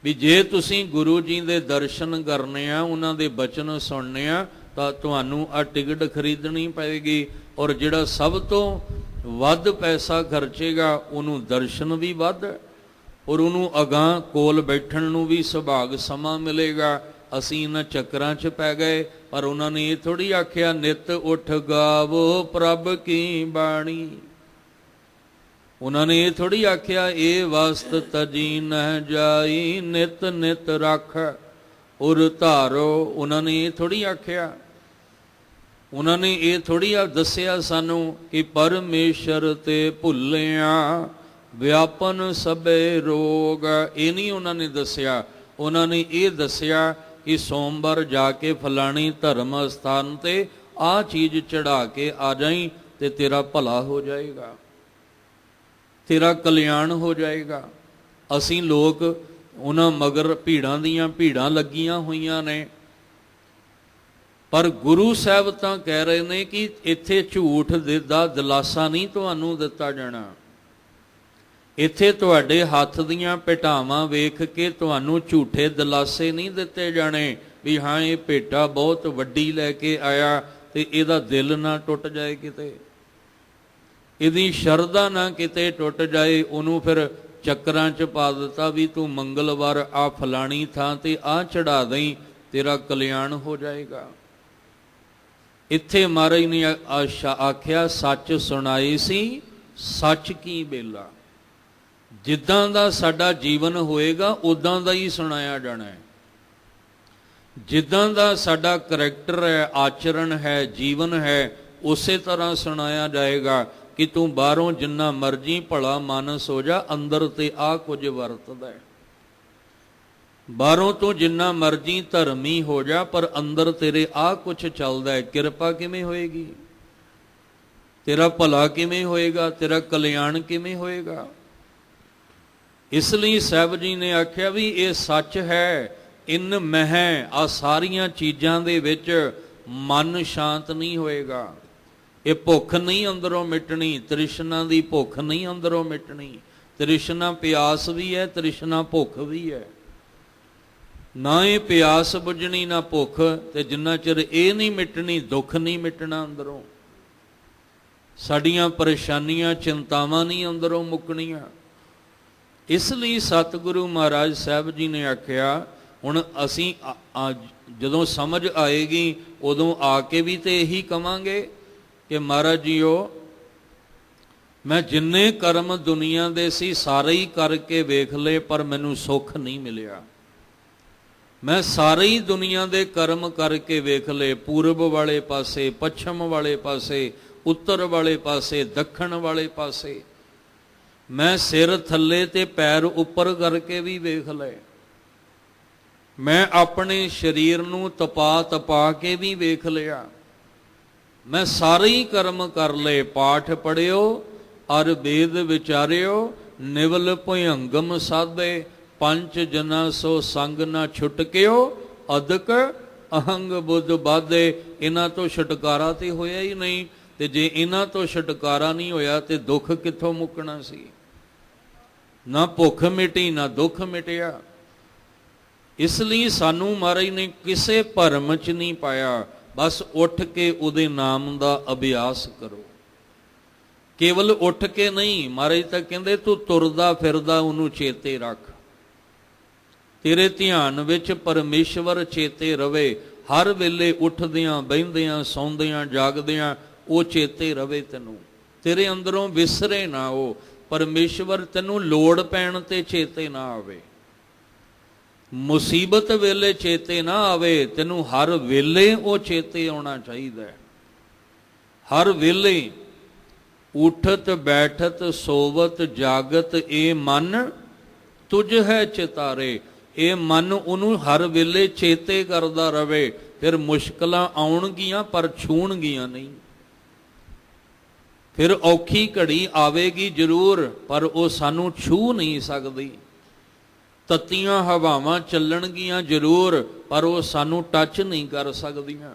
ਵੀ ਜੇ ਤੁਸੀਂ ਗੁਰੂ ਜੀ ਦੇ ਦਰਸ਼ਨ ਕਰਨੇ ਆ, ਉਹਨਾਂ ਦੇ ਬਚਨ ਸੁਣਨੇ ਆ, ਤਾਂ ਤੁਹਾਨੂੰ ਆਹ ਟਿਕਟ ਖਰੀਦਣੀ ਪਏਗੀ। ਔਰ ਜਿਹੜਾ ਸਭ ਤੋਂ ਵੱਧ ਪੈਸਾ ਖਰਚੇਗਾ ਉਹਨੂੰ ਦਰਸ਼ਨ ਵੀ ਵੱਧ, ਔਰ ਉਹਨੂੰ ਅਗਾਂਹ ਕੋਲ ਬੈਠਣ ਨੂੰ ਵੀ ਸੁਭਾਗ ਸਮਾਂ ਮਿਲੇਗਾ। ਅਸੀਂ ਇਹਨਾਂ ਚੱਕਰਾਂ 'ਚ ਪੈ ਗਏ, ਪਰ ਉਹਨਾਂ ਨੇ ਇਹ ਥੋੜ੍ਹੀ ਆਖਿਆ ਨਿਤ ਉੱਠ ਗਾਵੋ ਪ੍ਰਭ ਕੀ ਬਾਣੀ। ਉਹਨਾਂ ਨੇ ਇਹ ਥੋੜ੍ਹੀ ਆਖਿਆ ਇਹ ਵਸਤ ਤਜੀ ਨਹਿ ਜਾਈ ਨਿਤ ਨਿਤ ਰੱਖ ਉਰ ਧਾਰੋ। ਉਹਨਾਂ ਨੇ ਇਹ ਥੋੜ੍ਹੀ ਆਖਿਆ, ਉਹਨਾਂ ਨੇ ਇਹ ਥੋੜ੍ਹੀ ਦੱਸਿਆ ਸਾਨੂੰ ਕਿ ਪਰਮੇਸ਼ਰ ਤੇ ਭੁੱਲਿਆ ਵਿਆਪਨ ਸਭੇ ਰੋਗ। ਇਹ ਨਹੀਂ ਉਹਨਾਂ ਨੇ ਦੱਸਿਆ। ਉਹਨਾਂ ਨੇ ਇਹ ਦੱਸਿਆ ਕਿ ਸੋਮਵਾਰ ਜਾ ਕੇ ਫਲਾਣੀ ਧਰਮ ਸਥਾਨ ਤੇ ਆਹ ਚੀਜ਼ ਚੜਾ ਕੇ ਆ ਜਾਈਂ ਤੇ ਤੇਰਾ ਭਲਾ ਹੋ ਜਾਏਗਾ, ਤੇਰਾ ਕਲਿਆਣ ਹੋ ਜਾਏਗਾ। ਅਸੀਂ ਲੋਕ ਉਹਨਾਂ ਮਗਰ ਭੀੜਾਂ ਦੀਆਂ ਭੀੜਾਂ ਲੱਗੀਆਂ ਹੋਈਆਂ ਨੇ, ਪਰ ਗੁਰੂ ਸਾਹਿਬ ਤਾਂ ਕਹਿ ਰਹੇ ਨੇ ਕਿ ਇੱਥੇ ਝੂਠ ਦਾ ਦਿਲਾਸਾ ਨਹੀਂ ਤੁਹਾਨੂੰ ਦਿੱਤਾ ਜਾਣਾ। ਇੱਥੇ ਤੁਹਾਡੇ ਹੱਥ ਦੀਆਂ ਭੇਟਾਵਾਂ ਵੇਖ ਕੇ ਤੁਹਾਨੂੰ ਝੂਠੇ ਦਿਲਾਸੇ ਨਹੀਂ ਦਿੱਤੇ ਜਾਣੇ ਵੀ ਹਾਂ ਇਹ ਭੇਟਾ ਬਹੁਤ ਵੱਡੀ ਲੈ ਕੇ ਆਇਆ ਤੇ ਇਹਦਾ ਦਿਲ ਨਾ ਟੁੱਟ ਜਾਏ, ਕਿਤੇ ਇਹਦੀ ਸ਼ਰਧਾ ਨਾ ਕਿਤੇ ਟੁੱਟ ਜਾਏ। ਉਹਨੂੰ ਫਿਰ ਚੱਕਰਾਂ 'ਚ ਪਾ ਦਿੱਤਾ ਵੀ ਤੂੰ ਮੰਗਲਵਾਰ ਆ ਫਲਾਣੀ ਥਾਂ ਤੇ ਆ ਚੜਾ ਦੇਈਂ, ਤੇਰਾ ਕਲਿਆਣ ਹੋ ਜਾਏਗਾ। ਇੱਥੇ ਮਹਾਰਾਜ ਨੇ ਆਖਿਆ ਸੱਚ ਸੁਣਾਈ ਸੀ ਸੱਚ ਕੀ ਬੇਲਾ। ਜਿੱਦਾਂ ਦਾ ਸਾਡਾ ਜੀਵਨ ਹੋਏਗਾ ਉੱਦਾਂ ਦਾ ਹੀ ਸੁਣਾਇਆ ਜਾਣਾ ਹੈ। ਜਿੱਦਾਂ ਦਾ ਸਾਡਾ ਕਰੈਕਟਰ ਹੈ, ਆਚਰਣ ਹੈ, ਜੀਵਨ ਹੈ, ਉਸੇ ਤਰ੍ਹਾਂ ਸੁਣਾਇਆ ਜਾਏਗਾ ਕਿ ਤੂੰ ਬਾਹਰੋਂ ਜਿੰਨਾ ਮਰਜ਼ੀ ਭਲਾ ਮਾਨਸ ਹੋ ਜਾ, ਅੰਦਰ ਤੇ ਆ ਕੁਝ ਵਰਤਦਾ ਹੈ। ਬਾਹਰੋਂ ਤੋਂ ਜਿੰਨਾ ਮਰਜ਼ੀ ਧਰਮੀ ਹੋ ਜਾ, ਪਰ ਅੰਦਰ ਤੇਰੇ ਆ ਕੁਝ ਚੱਲਦਾ ਹੈ। ਕਿਰਪਾ ਕਿਵੇਂ ਹੋਏਗੀ? ਤੇਰਾ ਭਲਾ ਕਿਵੇਂ ਹੋਏਗਾ? ਤੇਰਾ ਕਲਿਆਣ ਕਿਵੇਂ ਹੋਏਗਾ? ਇਸ ਲਈ ਸਾਹਿਬ ਜੀ ਨੇ ਆਖਿਆ ਵੀ ਇਹ ਸੱਚ ਹੈ। ਇਨ ਮਹਿ, ਆ ਸਾਰੀਆਂ ਚੀਜ਼ਾਂ ਦੇ ਵਿੱਚ ਮਨ ਸ਼ਾਂਤ ਨਹੀਂ ਹੋਏਗਾ। ਇਹ ਭੁੱਖ ਨਹੀਂ ਅੰਦਰੋਂ ਮਿਟਣੀ, ਤ੍ਰਿਸ਼ਨਾ ਦੀ ਭੁੱਖ ਨਹੀਂ ਅੰਦਰੋਂ ਮਿਟਣੀ। ਤ੍ਰਿਸ਼ਨਾ ਪਿਆਸ ਵੀ ਹੈ, ਤ੍ਰਿਸ਼ਨਾ ਭੁੱਖ ਵੀ ਹੈ। ਨਾ ਇਹ ਪਿਆਸ ਬੁੱਝਣੀ ਨਾ ਭੁੱਖ, ਤੇ ਜਿੰਨਾ ਚਿਰ ਇਹ ਨਹੀਂ ਮਿਟਣੀ ਦੁੱਖ ਨਹੀਂ ਮਿਟਣਾ ਅੰਦਰੋਂ। ਸਾਡੀਆਂ ਪਰੇਸ਼ਾਨੀਆਂ ਚਿੰਤਾਵਾਂ ਨਹੀਂ ਅੰਦਰੋਂ ਮੁੱਕਣੀਆਂ। ਇਸ ਲਈ ਸਤਿਗੁਰੂ ਮਹਾਰਾਜ ਸਾਹਿਬ ਜੀ ਨੇ ਆਖਿਆ ਹੁਣ ਅਸੀਂ ਜਦੋਂ ਸਮਝ ਆਏਗੀ ਉਦੋਂ ਆ ਕੇ ਵੀ ਤੇ ਇਹੀ ਕਵਾਂਗੇ ਕਿ ਮਹਾਰਾਜ ਜੀਓ ਮੈਂ ਜਿੰਨੇ ਕਰਮ ਦੁਨੀਆ ਦੇ ਸੀ ਸਾਰੇ ਹੀ ਕਰਕੇ ਵੇਖ ਲਏ, ਪਰ ਮੈਨੂੰ ਸੁੱਖ ਨਹੀਂ ਮਿਲਿਆ। ਮੈਂ ਸਾਰੇ ਹੀ ਦੁਨੀਆ ਦੇ ਕਰਮ ਕਰਕੇ ਵੇਖ ਲਏ, ਪੂਰਬ ਵਾਲੇ ਪਾਸੇ, ਪੱਛਮ ਵਾਲੇ ਪਾਸੇ, ਉੱਤਰ ਵਾਲੇ ਪਾਸੇ, ਦੱਖਣ ਵਾਲੇ ਪਾਸੇ। ਮੈਂ ਸਿਰ ਥੱਲੇ ਤੇ ਪੈਰ ਉੱਪਰ ਕਰਕੇ ਵੀ ਵੇਖ ਲਏ। ਮੈਂ ਆਪਣੇ ਸਰੀਰ ਨੂੰ ਤਪਾ ਕੇ ਵੀ ਵੇਖ ਲਿਆ। ਮੈਂ ਸਾਰੇ ਹੀ ਕਰਮ ਕਰ ਲਏ। ਪਾਠ ਪੜਿਓ ਅਰ ਵੇਦ ਵਿਚਾਰਿਓ, ਨਿਵਲ ਭੁਯੰਗਮ ਸਾਧੇ, ਪੰਜ ਜਨਾ ਸੋ ਸੰਗ ਨਾ ਛੁਟਕਿਓ, ਅਦਕ ਅਹੰਗ ਬੁੱਧ ਬਾਧੇ। ਇਹਨਾਂ ਤੋਂ ਛੁਟਕਾਰਾ ਤੇ ਹੋਇਆ ਹੀ ਨਹੀਂ, ਤੇ ਜੇ ਇਹਨਾਂ ਤੋਂ ਛੁਟਕਾਰਾ ਨਹੀਂ ਹੋਇਆ ਤੇ ਦੁੱਖ ਕਿੱਥੋਂ ਮੁੱਕਣਾ ਸੀ? ਨਾ ਭੁੱਖ ਮਿਟੀ ਨਾ ਦੁੱਖ ਮਿਟਿਆ। ਇਸ ਲਈ ਸਾਨੂੰ ਮਹਾਰਾਜ ਨੇ ਕਿਸੇ ਭਰਮ 'ਚ ਨਹੀਂ ਪਾਇਆ। ਬਸ ਉੱਠ ਕੇ ਉਹਦੇ ਨਾਮ ਦਾ ਅਭਿਆਸ ਕਰੋ। ਕੇਵਲ ਉੱਠ ਕੇ ਨਹੀਂ, ਮਹਾਰਾਜ ਤਾਂ ਕਹਿੰਦੇ ਤੂੰ ਤੁਰਦਾ ਫਿਰਦਾ ਉਹਨੂੰ ਚੇਤੇ ਰੱਖ। ਤੇਰੇ ਧਿਆਨ ਵਿੱਚ ਪਰਮੇਸ਼ਵਰ ਚੇਤੇ ਰਵੇ। ਹਰ ਵੇਲੇ ਉੱਠਦਿਆਂ ਬਹਿੰਦਿਆਂ ਸੌਂਦਿਆਂ ਜਾਗਦਿਆਂ ਉਹ ਚੇਤੇ ਰਵੇ ਤੈਨੂੰ। ਤੇਰੇ ਅੰਦਰੋਂ ਵਿਸਰੇ ਨਾ ਉਹ ਪਰਮੇਸ਼ਵਰ। ਤੈਨੂੰ ਲੋੜ ਪੈਣ ਤੇ ਚੇਤੇ ਨਾ ਆਵੇ, ਮੁਸੀਬਤ ਵੇਲੇ ਚੇਤੇ ਨਾ ਆਵੇ, ਤੈਨੂੰ ਹਰ ਵੇਲੇ ਉਹ ਚੇਤੇ ਆਉਣਾ ਚਾਹੀਦਾ ਹੈ। ਹਰ ਵੇਲੇ ਉਠਤ ਬੈਠਤ ਸੋਵਤ ਜਾਗਤ ਇਹ ਮਨ ਤੁਝ ਹੈ ਚਿਤਾਰੇ। ਇਹ ਮਨ ਉਹਨੂੰ ਹਰ ਵੇਲੇ ਚੇਤੇ ਕਰਦਾ ਰਵੇ। ਫਿਰ ਮੁਸ਼ਕਲਾਂ ਆਉਣਗੀਆਂ ਪਰ ਛੂਣਗੀਆਂ ਨਹੀਂ। ਫਿਰ ਔਖੀ ਘੜੀ ਆਵੇਗੀ ਜ਼ਰੂਰ, ਪਰ ਉਹ ਸਾਨੂੰ ਛੂਹ ਨਹੀਂ ਸਕਦੀ। ਤੱਤੀਆਂ ਹਵਾਵਾਂ ਚੱਲਣਗੀਆਂ ਜ਼ਰੂਰ, ਪਰ ਉਹ ਸਾਨੂੰ ਟੱਚ ਨਹੀਂ ਕਰ ਸਕਦੀਆਂ।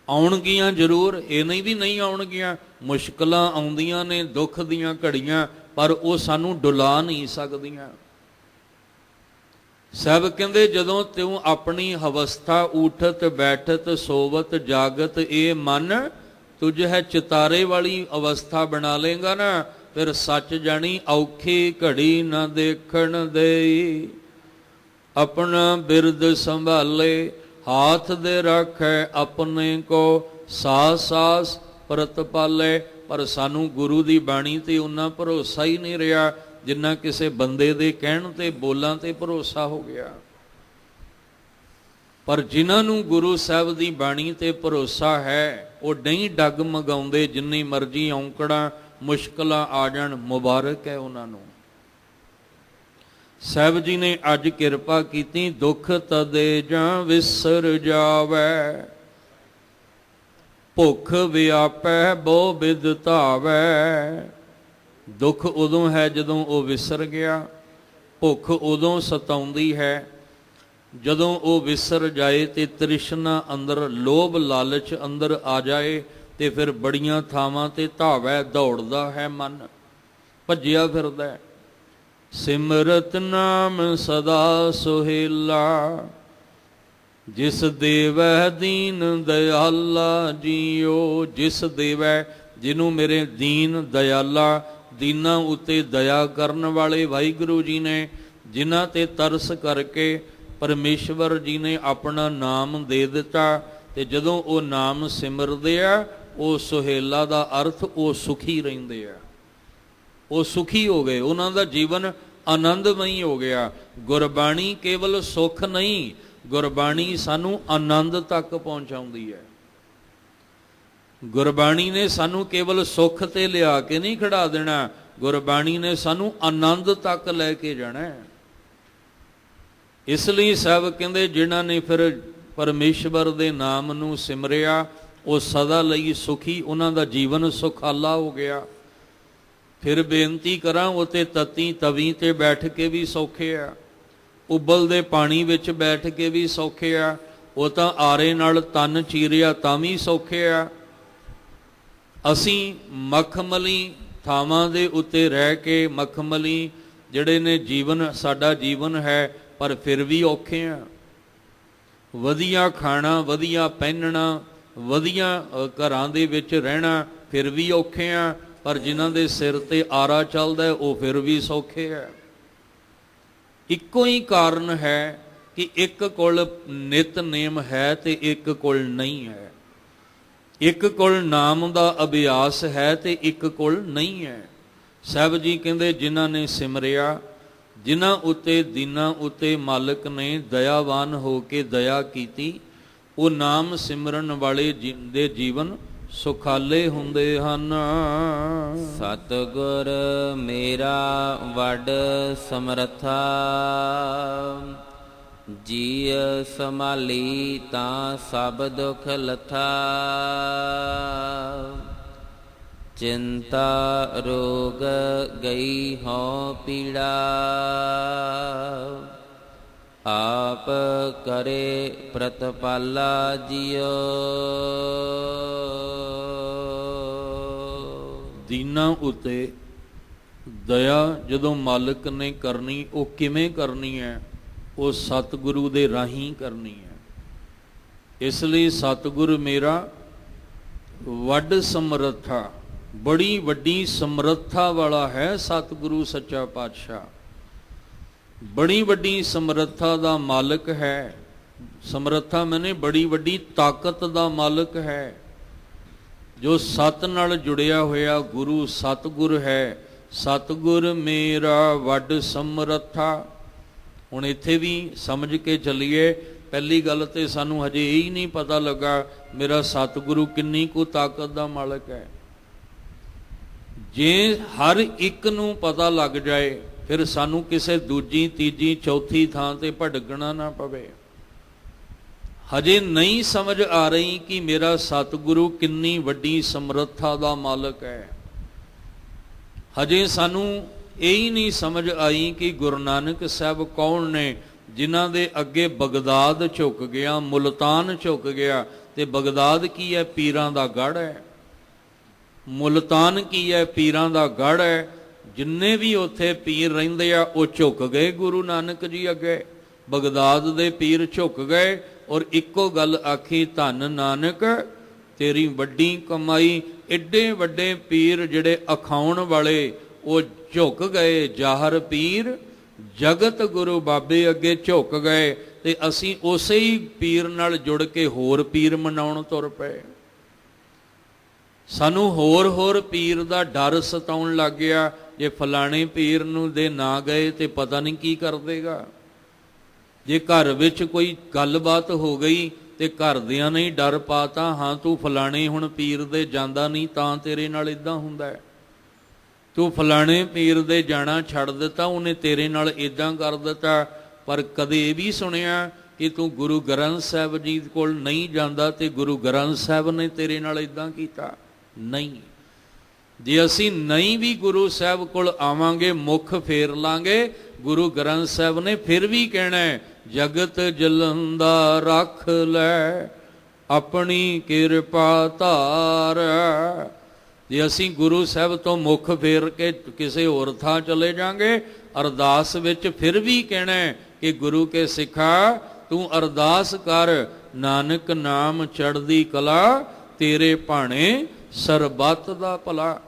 ਆਉਣਗੀਆਂ ਜ਼ਰੂਰ, ਇਹ ਨਹੀਂ ਵੀ ਨਹੀਂ ਆਉਣਗੀਆਂ। ਮੁਸ਼ਕਲਾਂ ਆਉਂਦੀਆਂ ਨੇ, ਦੁੱਖ ਦੀਆਂ ਘੜੀਆਂ, ਪਰ ਉਹ ਸਾਨੂੰ ਡੁਲਾ ਨਹੀਂ ਸਕਦੀਆਂ। ਸਾਹਿਬ ਕਹਿੰਦੇ ਜਦੋਂ ਤੂੰ ਆਪਣੀ ਅਵਸਥਾ ਉਠਤ ਬੈਠਤ ਸੋਵਤ ਜਾਗਤ ਇਹ ਮਨ ਤੁਝ ਹੈ ਚਿਤਾਰੇ ਵਾਲੀ ਅਵਸਥਾ ਬਣਾ ਲੇਗਾ ਨਾ, ਫਿਰ ਸੱਚ ਜਾਣੀ ਔਖੀ ਘੜੀ ਨਾ ਦੇਖਣ ਦੇਈ। ਆਪਣਾ ਬਿਰਦ ਸੰਭਾਲੇ ਹਾਥ ਦੇ ਰੱਖੈ ਆਪਣੇ ਕੋ, ਸਾਸ ਸਾਸ ਪ੍ਰਤਪਾਲੇ। ਪਰ ਸਾਨੂੰ ਗੁਰੂ ਦੀ ਬਾਣੀ ਤੇ ਉਹਨਾਂ ਭਰੋਸਾ ਹੀ ਨਹੀਂ ਰਿਹਾ ਜਿੰਨਾ ਕਿਸੇ ਬੰਦੇ ਦੇ ਕਹਿਣ ਤੇ ਬੋਲਾਂ ਤੇ ਭਰੋਸਾ ਹੋ ਗਿਆ। ਪਰ ਜਿਨ੍ਹਾਂ ਨੂੰ ਗੁਰੂ ਸਾਹਿਬ ਦੀ ਬਾਣੀ ਤੇ ਭਰੋਸਾ ਹੈ ਉਹ ਨਹੀਂ ਡਗਮਗਾਉਂਦੇ। ਜਿੰਨੀ ਮਰਜ਼ੀ ਔਂਕੜਾਂ ਮੁਸ਼ਕਲਾਂ ਆ ਜਾਣ, ਮੁਬਾਰਕ ਹੈ ਉਹਨਾਂ ਨੂੰ। ਸਾਹਿਬ ਜੀ ਨੇ ਅੱਜ ਕਿਰਪਾ ਕੀਤੀ, ਦੁੱਖ ਤਦੇ ਜਾਂ ਵਿਸਰ ਜਾਵੈ, ਭੁੱਖ ਵਿਆਪੈ ਬਹੁ ਬਿਦ ਧਾਵੈ। ਦੁੱਖ ਉਦੋਂ ਹੈ ਜਦੋਂ ਉਹ ਵਿਸਰ ਗਿਆ, ਭੁੱਖ ਉਦੋਂ ਸਤਾਉਂਦੀ ਹੈ ਜਦੋਂ ਉਹ ਵਿਸਰ ਜਾਏ ਤੇ ਤ੍ਰਿਸ਼ਨਾ ਅੰਦਰ, ਲੋਭ ਲਾਲਚ ਅੰਦਰ ਆ ਜਾਏ ਤੇ ਫਿਰ ਬੜੀਆਂ ਥਾਵਾਂ ਤੇ ਧਾਵੈ, ਦੌੜਦਾ ਹੈ ਮਨ, ਭੱਜਿਆ ਫਿਰਦਾ ਹੈ। ਸਿਮਰਤ ਨਾਮ ਸਦਾ ਸੁਹੇਲਾ, ਜਿਸ ਦੇਵੈ ਦੀਨ ਦਇਆਲਾ ਜੀਓ। ਜਿਸ ਦੇਵੈ, ਜਿਹਨੂੰ ਮੇਰੇ ਦੀਨ ਦਇਆਲਾ, ਦੀਨਾਂ ਉੱਤੇ ਦਇਆ ਕਰਨ ਵਾਲੇ ਵਾਹਿਗੁਰੂ ਜੀ ਨੇ, ਜਿਨ੍ਹਾਂ ਤੇ ਤਰਸ ਕਰਕੇ ਪਰਮੇਸ਼ਵਰ ਜੀ ਨੇ ਆਪਣਾ ਨਾਮ ਦੇ ਦਿੱਤਾ। ਤੇ ਜਦੋਂ ਉਹ ਨਾਮ ਸਿਮਰਦੇ ਆ, ਉਹ ਸੁਹੇਲਾ ਦਾ ਅਰਥ ਉਹ ਸੁਖੀ ਰਹਿੰਦੇ ਆ, ਉਹ ਸੁਖੀ ਹੋ ਗਏ, ਉਹਨਾਂ ਦਾ ਜੀਵਨ ਆਨੰਦਮਈ ਹੋ ਗਿਆ। ਗੁਰਬਾਣੀ ਕੇਵਲ ਸੁੱਖ ਨਹੀਂ, ਗੁਰਬਾਣੀ ਸਾਨੂੰ ਆਨੰਦ ਤੱਕ ਪਹੁੰਚਾਉਂਦੀ ਹੈ। ਗੁਰਬਾਣੀ ਨੇ ਸਾਨੂੰ ਕੇਵਲ ਸੁੱਖ ਤੇ ਲਿਆ ਕੇ ਨਹੀਂ ਖੜਾ ਦੇਣਾ, ਗੁਰਬਾਣੀ ਨੇ ਸਾਨੂੰ ਆਨੰਦ ਤੱਕ ਲੈ ਕੇ ਜਾਣਾ। ਇਸ ਲਈ ਸਾਹਿਬ ਕਹਿੰਦੇ, ਜਿਨ੍ਹਾਂ ਨੇ ਫਿਰ ਪਰਮੇਸ਼ਵਰ ਦੇ ਨਾਮ ਨੂੰ ਸਿਮਰਿਆ, ਉਹ ਸਦਾ ਲਈ ਸੁਖੀ, ਉਹਨਾਂ ਦਾ ਜੀਵਨ ਸੁਖਾਲਾ ਹੋ ਗਿਆ। ਫਿਰ ਬੇਨਤੀ ਕਰਾਂ, ਉਹ ਤੇ ਤਤੀ ਤਵੀ ਤੇ ਬੈਠ ਕੇ ਵੀ ਸੌਖੇ ਆ, ਉਬਲਦੇ ਪਾਣੀ ਵਿੱਚ ਬੈਠ ਕੇ ਵੀ ਸੌਖੇ ਆ, ਉਹ ਤਾਂ ਆਰੇ ਨਾਲ ਤਨ ਚੀਰਿਆ ਤਾਂ ਵੀ ਸੌਖੇ ਆ। ਅਸੀਂ ਮਖਮਲੀ ਥਾਵਾਂ ਦੇ ਉੱਤੇ ਰਹਿ ਕੇ, ਮਖਮਲੀ ਜਿਹੜੇ ਨੇ ਜੀਵਨ, ਸਾਡਾ ਜੀਵਨ ਹੈ, ਪਰ ਫਿਰ ਵੀ ਔਖੇ ਆ। ਵਧੀਆ ਖਾਣਾ, ਵਧੀਆ ਪਹਿਨਣਾ, ਵਧੀਆ ਘਰਾਂ ਦੇ ਵਿੱਚ ਰਹਿਣਾ, ਫਿਰ ਵੀ ਔਖੇ ਆ। ਪਰ ਜਿਨ੍ਹਾਂ ਦੇ ਸਿਰ ਤੇ ਆਰਾ ਚੱਲਦਾ, ਉਹ ਫਿਰ ਵੀ ਸੌਖੇ ਆ। ਇੱਕੋ ਹੀ ਕਾਰਨ ਹੈ ਕਿ ਇੱਕ ਕੋਲ ਨਿਤਨੇਮ ਹੈ ਤੇ ਇੱਕ ਕੋਲ ਨਹੀਂ ਹੈ, ਇੱਕ ਕੋਲ ਨਾਮ ਦਾ ਅਭਿਆਸ ਹੈ ਤੇ ਇੱਕ ਕੋਲ ਨਹੀਂ ਹੈ। ਸਾਹਿਬ ਜੀ ਕਹਿੰਦੇ, ਜਿਨ੍ਹਾਂ ਨੇ ਸਿਮਰਿਆ, ਜਿਨ੍ਹਾਂ ਉੱਤੇ ਦੀਨਾਂ ਉੱਤੇ ਮਾਲਕ ਨੇ ਦਇਆਵਾਨ ਹੋ ਕੇ ਦਇਆ ਕੀਤੀ, ਉਹ ਨਾਮ ਸਿਮਰਨ ਵਾਲੇ ਦੇ ਜੀਵਨ ਸੁਖਾਲੇ ਹੁੰਦੇ ਹਨ। ਸਤਿਗੁਰ ਮੇਰਾ ਵੱਡ ਸਮਰਥਾ, ਜੀਅ ਸੰਭਾਲੀ ਤਾਂ ਸਭ ਦੁੱਖ ਲੱਥਾ। ਚਿੰਤਾ ਰੋਗ ਗਈ ਹਉ ਪੀੜਾ, ਆਪ ਕਰੇ ਪ੍ਰਤਪਾਲਾ ਜੀਓ। ਦੀਨਾਂ ਉੱਤੇ ਦਇਆ ਜਦੋਂ ਮਾਲਕ ਨੇ ਕਰਨੀ, ਉਹ ਕਿਵੇਂ ਕਰਨੀ ਹੈ? ਉਹ ਸਤਿਗੁਰੂ ਦੇ ਰਾਹੀਂ ਕਰਨੀ ਹੈ। ਇਸ ਲਈ ਸਤਿਗੁਰ ਮੇਰਾ ਵੱਡ ਸਮਰੱਥਾ, ਬੜੀ ਵੱਡੀ ਸਮਰੱਥਾ ਵਾਲਾ ਹੈ ਸਤਿਗੁਰੂ ਸੱਚਾ ਪਾਤਸ਼ਾਹ, ਬੜੀ ਵੱਡੀ ਸਮਰੱਥਾ ਦਾ ਮਾਲਕ ਹੈ। ਸਮਰੱਥਾ ਮੈਨੇ ਬੜੀ ਵੱਡੀ ਤਾਕਤ ਦਾ ਮਾਲਕ ਹੈ। ਜੋ ਸਤ ਨਾਲ ਜੁੜਿਆ ਹੋਇਆ ਗੁਰੂ ਸਤਿਗੁਰ ਹੈ। ਸਤਿਗੁਰ ਮੇਰਾ ਵੱਡ ਸਮਰੱਥਾ। ਹੁਣ ਇੱਥੇ ਵੀ ਸਮਝ ਕੇ ਚੱਲੀਏ, ਪਹਿਲੀ ਗੱਲ ਤੇ ਸਾਨੂੰ ਹਜੇ ਇਹ ਹੀ ਨਹੀਂ ਪਤਾ ਲੱਗਾ ਮੇਰਾ ਸਤਿਗੁਰੂ ਕਿੰਨੀ ਕੁ ਤਾਕਤ ਦਾ ਮਾਲਕ ਹੈ। ਜੇ ਹਰ ਇੱਕ ਨੂੰ ਪਤਾ ਲੱਗ ਜਾਏ, ਫਿਰ ਸਾਨੂੰ ਕਿਸੇ ਦੂਜੀ ਤੀਜੀ ਚੌਥੀ ਥਾਂ ਤੇ ਭਟਕਣਾ ਨਾ ਪਵੇ। ਹਜੇ ਨਹੀਂ ਸਮਝ ਆ ਰਹੀ ਕਿ ਮੇਰਾ ਸਤਿਗੁਰੂ ਕਿੰਨੀ ਵੱਡੀ ਸਮਰੱਥਾ ਦਾ ਮਾਲਕ ਹੈ। ਹਜੇ ਸਾਨੂੰ ਇਹ ਹੀ ਨਹੀਂ ਸਮਝ ਆਈ ਕਿ ਗੁਰੂ ਨਾਨਕ ਸਾਹਿਬ ਕੌਣ ਨੇ, ਜਿਨ੍ਹਾਂ ਦੇ ਅੱਗੇ ਬਗਦਾਦ ਝੁਕ ਗਿਆ, ਮੁਲਤਾਨ ਝੁਕ ਗਿਆ। ਤੇ ਬਗਦਾਦ ਕੀ ਹੈ? ਪੀਰਾਂ ਦਾ ਗੜ੍ਹ ਹੈ। ਮੁਲਤਾਨ ਕੀ ਹੈ? ਪੀਰਾਂ ਦਾ ਗੜ੍ਹ ਹੈ। ਜਿੰਨੇ ਵੀ ਉੱਥੇ ਪੀਰ ਰਹਿੰਦੇ ਆ, ਉਹ ਝੁਕ ਗਏ ਗੁਰੂ ਨਾਨਕ ਜੀ ਅੱਗੇ। ਬਗਦਾਦ ਦੇ ਪੀਰ ਝੁਕ ਗਏ ਔਰ ਇੱਕੋ ਗੱਲ ਆਖੀ, ਧੰਨ ਨਾਨਕ ਤੇਰੀ ਵੱਡੀ ਕਮਾਈ। ਐਡੇ ਵੱਡੇ ਪੀਰ ਜਿਹੜੇ ਅਖਾਉਣ ਵਾਲੇ, ਉਹ ਝੁਕ ਗਏ। ਜਾਹਰ ਪੀਰ ਜਗਤ ਗੁਰੂ ਬਾਬੇ ਅੱਗੇ ਝੁਕ ਗਏ। ਤੇ ਅਸੀਂ ਉਸੇ ਹੀ ਪੀਰ ਨਾਲ ਜੁੜ ਕੇ ਹੋਰ ਪੀਰ ਮਨਾਉਣ ਤੁਰ ਪਏ। ਸਾਨੂੰ ਹੋਰ ਹੋਰ ਪੀਰ ਦਾ ਡਰ ਸਤਾਉਣ ਲੱਗ ਗਿਆ। ਜੇ ਫਲਾਣੇ ਪੀਰ ਨੂੰ ਦੇ ਨਾ ਗਏ ਤੇ ਪਤਾ ਨਹੀਂ ਕੀ ਕਰ ਦੇਗਾ। ਜੇ ਘਰ ਵਿੱਚ ਕੋਈ ਗੱਲਬਾਤ ਹੋ ਗਈ ਤੇ ਘਰਦਿਆਂ ਨੇ ਡਰ ਪਾਤਾ, ਹਾਂ ਤੂੰ ਫਲਾਣੇ ਹੁਣ ਪੀਰ ਦੇ ਜਾਂਦਾ ਨਹੀਂ ਤਾਂ ਤੇਰੇ ਨਾਲ ਇਦਾਂ ਹੁੰਦਾ ਹੈ। ਤੂੰ ਫਲਾਣੇ ਪੀਰ ਦੇ ਜਾਣਾ ਛੱਡ ਦਿੱਤਾ, ਉਹਨੇ ਤੇਰੇ ਨਾਲ ਇਦਾਂ ਕਰ ਦਿੱਤਾ। ਪਰ ਕਦੇ ਇਹ ਵੀ ਸੁਣਿਆ ਕਿ ਤੂੰ ਗੁਰੂ ਗ੍ਰੰਥ ਸਾਹਿਬ ਜੀ ਕੋਲ ਨਹੀਂ ਜਾਂਦਾ ਤੇ ਗੁਰੂ ਗ੍ਰੰਥ ਸਾਹਿਬ ਨੇ ਤੇਰੇ ਨਾਲ ਇਦਾਂ ਕੀਤਾ? ਨਹੀਂ। ਜੇ ਅਸੀਂ ਨਹੀਂ ਵੀ ਗੁਰੂ ਸਾਹਿਬ ਕੋਲ ਆਵਾਂਗੇ, ਮੁੱਖ ਫੇਰ ਲਾਂਗੇ, ਗੁਰੂ ਗ੍ਰੰਥ ਸਾਹਿਬ ਨੇ ਫਿਰ ਵੀ ਕਹਿਣਾ ਜਗਤ ਜਲੰਦਾ ਰੱਖ ਲੈ ਆਪਣੀ ਕਿਰਪਾ ਧਾਰ। ਜੇ ਅਸੀਂ ਗੁਰੂ ਸਾਹਿਬ ਤੋਂ ਮੁੱਖ ਫੇਰ ਕੇ ਕਿਸੇ ਹੋਰ ਥਾਂ ਚਲੇ ਜਾਵਾਂਗੇ, ਅਰਦਾਸ ਵਿੱਚ ਫਿਰ ਵੀ ਕਹਿਣਾ ਕਿ ਗੁਰੂ ਕੇ ਸਿੱਖਾ ਤੂੰ ਅਰਦਾਸ ਕਰ, ਨਾਨਕ ਨਾਮ ਚੜ੍ਹਦੀ ਕਲਾ ਤੇਰੇ ਭਾਣੇ ਸਰਬੱਤ ਦਾ ਭਲਾ।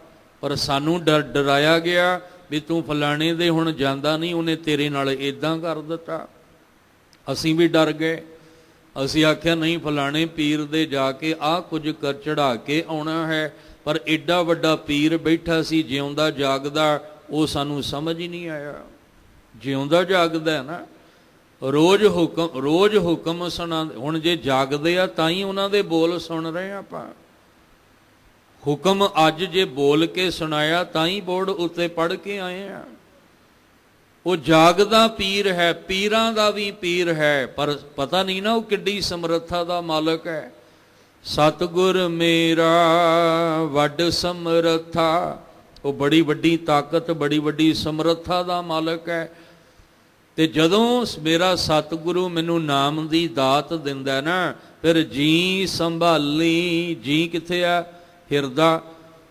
ਪਰ ਸਾਨੂੰ ਡਰਾਇਆ ਗਿਆ ਵੀ ਤੂੰ ਫਲਾਣੇ ਦੇ ਹੁਣ ਜਾਂਦਾ ਨਹੀਂ, ਉਹਨੇ ਤੇਰੇ ਨਾਲ ਇਦਾਂ ਕਰ ਦਿੱਤਾ। ਅਸੀਂ ਵੀ ਡਰ ਗਏ। ਅਸੀਂ ਆਖਿਆ ਨਹੀਂ, ਫਲਾਣੇ ਪੀਰ ਦੇ ਜਾ ਕੇ ਆਹ ਕੁਝ ਕਰ ਚੜਾ ਕੇ ਆਉਣਾ ਹੈ। ਪਰ ਐਡਾ ਵੱਡਾ ਪੀਰ ਬੈਠਾ ਸੀ ਜਿਉਂਦਾ ਜਾਗਦਾ, ਉਹ ਸਾਨੂੰ ਸਮਝ ਹੀ ਨਹੀਂ ਆਇਆ। ਜਿਉਂਦਾ ਜਾਗਦਾ ਨਾ, ਰੋਜ਼ ਹੁਕਮ ਸੁਣਾ। ਹੁਣ ਜੇ ਜਾਗਦੇ ਆ ਤਾਂ ਹੀ ਉਹਨਾਂ ਦੇ ਬੋਲ ਸੁਣ ਰਹੇ ਆਪਾਂ। ਹੁਕਮ ਅੱਜ ਜੇ ਬੋਲ ਕੇ ਸੁਣਾਇਆ ਤਾਂ ਹੀ ਬੋਰਡ ਉੱਤੇ ਪੜ੍ਹ ਕੇ ਆਏ ਆ। ਉਹ ਜਾਗਦਾ ਪੀਰ ਹੈ, ਪੀਰਾਂ ਦਾ ਵੀ ਪੀਰ ਹੈ, ਪਰ ਪਤਾ ਨਹੀਂ ਨਾ ਉਹ ਕਿੱਡੀ ਸਮਰੱਥਾ ਦਾ ਮਾਲਕ ਹੈ। ਸਤਿਗੁਰ ਮੇਰਾ ਵੱਡ ਸਮਰੱਥਾ, ਉਹ ਬੜੀ ਵੱਡੀ ਤਾਕਤ, ਬੜੀ ਵੱਡੀ ਸਮਰੱਥਾ ਦਾ ਮਾਲਕ ਹੈ। ਤੇ ਜਦੋਂ ਮੇਰਾ ਸਤਿਗੁਰੂ ਮੈਨੂੰ ਨਾਮ ਦੀ ਦਾਤ ਦਿੰਦਾ ਨਾ, ਫਿਰ ਜੀ ਸੰਭਾਲੀ। ਜੀ ਕਿੱਥੇ ਆ? ਹਿਰਦਾ।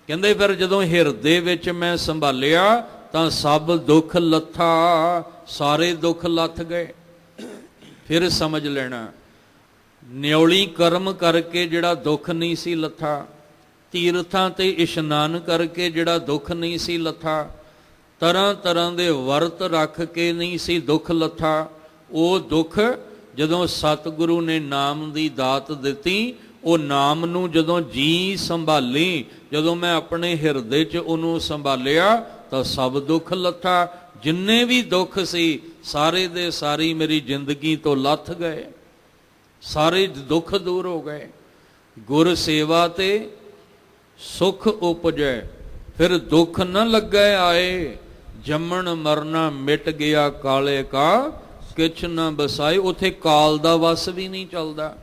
ਕਹਿੰਦੇ ਫਿਰ ਜਦੋਂ ਹਿਰਦੇ ਵਿੱਚ ਮੈਂ ਸੰਭਾਲਿਆ ਤਾਂ ਸਭ ਦੁੱਖ ਲੱਥਾ, ਸਾਰੇ ਦੁੱਖ ਲੱਥ ਗਏ। ਫਿਰ ਸਮਝ ਲੈਣਾ, ਨਿਉਲੀ ਕਰਮ ਕਰਕੇ ਜਿਹੜਾ ਦੁੱਖ ਨਹੀਂ ਸੀ ਲੱਥਾ, ਤੀਰਥਾਂ ਤੇ ਇਸ਼ਨਾਨ ਕਰਕੇ ਜਿਹੜਾ ਦੁੱਖ ਨਹੀਂ ਸੀ ਲੱਥਾ, ਤਰ੍ਹਾਂ ਤਰ੍ਹਾਂ ਦੇ ਵਰਤ ਰੱਖ ਕੇ ਨਹੀਂ ਸੀ ਦੁੱਖ ਲੱਥਾ, ਉਹ ਦੁੱਖ ਜਦੋਂ ਸਤਿਗੁਰੂ ਨੇ ਨਾਮ ਦੀ ਦਾਤ ਦਿੱਤੀ, ਉਹ ਨਾਮ ਨੂੰ ਜਦੋਂ ਜੀ ਸੰਭਾਲੀ, ਜਦੋਂ ਮੈਂ ਆਪਣੇ ਹਿਰਦੇ 'ਚ ਉਹਨੂੰ ਸੰਭਾਲਿਆ ਤਾਂ ਸਭ ਦੁੱਖ ਲੱਥਾ। ਜਿੰਨੇ ਵੀ ਦੁੱਖ ਸੀ ਸਾਰੇ ਦੇ ਸਾਰੀ ਮੇਰੀ ਜ਼ਿੰਦਗੀ ਤੋਂ ਲੱਥ ਗਏ, ਸਾਰੇ ਦੁੱਖ ਦੂਰ ਹੋ ਗਏ। ਗੁਰ ਸੇਵਾ ਤੇ ਸੁਖ ਉਪਜੈ, ਫਿਰ ਦੁੱਖ ਨ ਲੱਗੈ ਆਏ, ਜੰਮਣ ਮਰਨਾ ਮਿਟ ਗਿਆ ਕਾਲੇ ਕਾ ਕਿਛ ਨ ਬਸਾਏ। ਉੱਥੇ ਕਾਲ ਦਾ ਵਸ ਵੀ ਨਹੀਂ ਚੱਲਦਾ,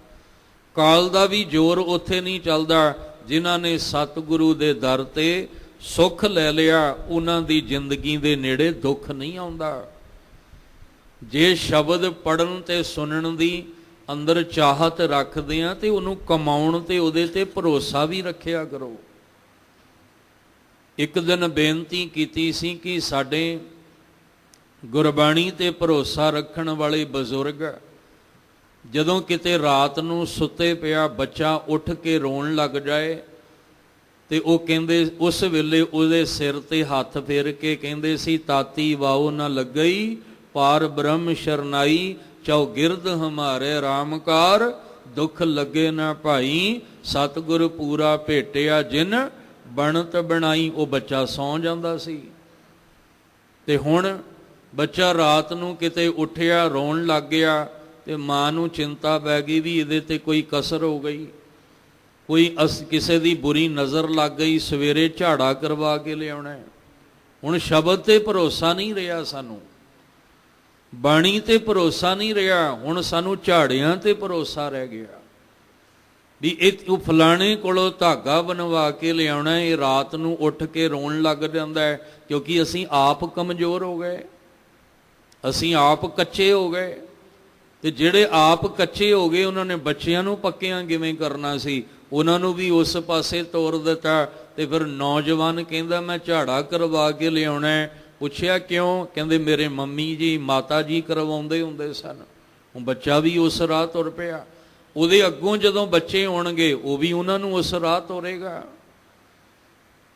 ਕਾਲ ਦਾ ਵੀ ਜ਼ੋਰ ਉੱਥੇ ਨਹੀਂ ਚੱਲਦਾ। ਜਿਨ੍ਹਾਂ ਨੇ ਸਤਿਗੁਰੂ ਦੇ ਦਰ ਤੇ ਸੁੱਖ ਲੈ ਲਿਆ, ਉਹਨਾਂ ਦੀ ਜ਼ਿੰਦਗੀ ਦੇ ਨੇੜੇ ਦੁੱਖ ਨਹੀਂ ਆਉਂਦਾ। ਜੇ ਸ਼ਬਦ ਪੜ੍ਹਨ ਤੇ ਸੁਣਨ ਦੀ ਅੰਦਰ ਚਾਹਤ ਰੱਖਦੇ ਆ ਤੇ ਉਹਨੂੰ ਕਮਾਉਣ ਤੇ ਉਹਦੇ ਤੇ ਭਰੋਸਾ ਵੀ ਰੱਖਿਆ ਕਰੋ। ਇੱਕ ਦਿਨ ਬੇਨਤੀ ਕੀਤੀ ਸੀ ਕਿ ਸਾਡੇ ਗੁਰਬਾਣੀ ਤੇ ਭਰੋਸਾ ਰੱਖਣ ਵਾਲੇ ਬਜ਼ੁਰਗ, ਜਦੋਂ ਕਿਤੇ ਰਾਤ ਨੂੰ ਸੁੱਤੇ ਪਿਆ ਬੱਚਾ ਉੱਠ ਕੇ ਰੋਣ ਲੱਗ ਜਾਏ ਤੇ ਉਹ ਕਹਿੰਦੇ, ਉਸ ਵੇਲੇ ਉਹਦੇ ਸਿਰ ਤੇ ਹੱਥ ਫੇਰ ਕੇ ਕਹਿੰਦੇ ਸੀ, ਤਾਤੀ ਵਾਓ ਨਾ ਲੱਗਈ ਪਾਰ ਬ੍ਰਹਮ ਸ਼ਰਨਾਈ, ਚੌਗਿਰਦ ਹਮਾਰੇ ਰਾਮਕਾਰ ਦੁੱਖ ਲੱਗੇ ਨਾ ਭਾਈ, ਸਤਿਗੁਰ ਪੂਰਾ ਭੇਟਿਆ ਜਿਨ ਬਣਤ ਬਣਾਈ। ਉਹ ਬੱਚਾ ਸੌਂ ਜਾਂਦਾ ਸੀ ਤੇ ਹੁਣ ਬੱਚਾ ਰਾਤ ਨੂੰ ਕਿਤੇ ਉੱਠਿਆ ਰੋਣ ਲੱਗ ਗਿਆ ਤੇ ਮਾਂ ਨੂੰ ਚਿੰਤਾ ਪੈ ਗਈ ਵੀ ਇਹਦੇ ਤੇ ਕੋਈ ਕਸਰ ਹੋ ਗਈ, ਕੋਈ ਕਿਸੇ ਦੀ ਬੁਰੀ ਨਜ਼ਰ ਲੱਗ ਗਈ, ਸਵੇਰੇ ਝਾੜਾ ਕਰਵਾ ਕੇ ਲਿਆਉਣਾ। ਹੁਣ ਸ਼ਬਦ ਤੇ ਭਰੋਸਾ ਨਹੀਂ ਰਿਹਾ, ਸਾਨੂੰ ਬਾਣੀ ਤੇ ਭਰੋਸਾ ਨਹੀਂ ਰਿਹਾ, ਹੁਣ ਸਾਨੂੰ ਝਾੜਿਆਂ ਤੇ ਭਰੋਸਾ ਰਹਿ ਗਿਆ ਵੀ ਇਹ ਫਲਾਣੇ ਕੋਲੋਂ ਧਾਗਾ ਬਣਵਾ ਕੇ ਲਿਆਉਣਾ। ਇਹ ਰਾਤ ਨੂੰ ਉੱਠ ਕੇ ਰੋਣ ਲੱਗ ਜਾਂਦਾ ਹੈ ਕਿਉਂਕਿ ਅਸੀਂ ਆਪ ਕਮਜ਼ੋਰ ਹੋ ਗਏ, ਅਸੀਂ ਆਪ ਕੱਚੇ ਹੋ ਗਏ। ਤੇ ਜਿਹੜੇ ਆਪ ਕੱਚੇ ਹੋ ਗਏ ਉਹਨਾਂ ਨੇ ਬੱਚਿਆਂ ਨੂੰ ਪੱਕਿਆਂ ਕਿਵੇਂ ਕਰਨਾ ਸੀ, ਉਹਨਾਂ ਨੂੰ ਵੀ ਉਸ ਪਾਸੇ ਤੋਰ ਦਿੱਤਾ। ਤੇ ਫਿਰ ਨੌਜਵਾਨ ਕਹਿੰਦਾ ਮੈਂ ਝਾੜਾ ਕਰਵਾ ਕੇ ਲਿਆਉਣਾ। ਪੁੱਛਿਆ ਕਿਉਂ? ਕਹਿੰਦੇ ਮੇਰੇ ਮੰਮੀ ਜੀ ਮਾਤਾ ਜੀ ਕਰਵਾਉਂਦੇ ਹੁੰਦੇ ਸਨ। ਹੁਣ ਬੱਚਾ ਵੀ ਉਸ ਰਾਹ ਤੁਰ ਪਿਆ। ਉਹਦੇ ਅੱਗੋਂ ਜਦੋਂ ਬੱਚੇ ਆਉਣਗੇ ਉਹ ਵੀ ਉਹਨਾਂ ਨੂੰ ਉਸ ਰਾਹ ਤੋਰੇਗਾ।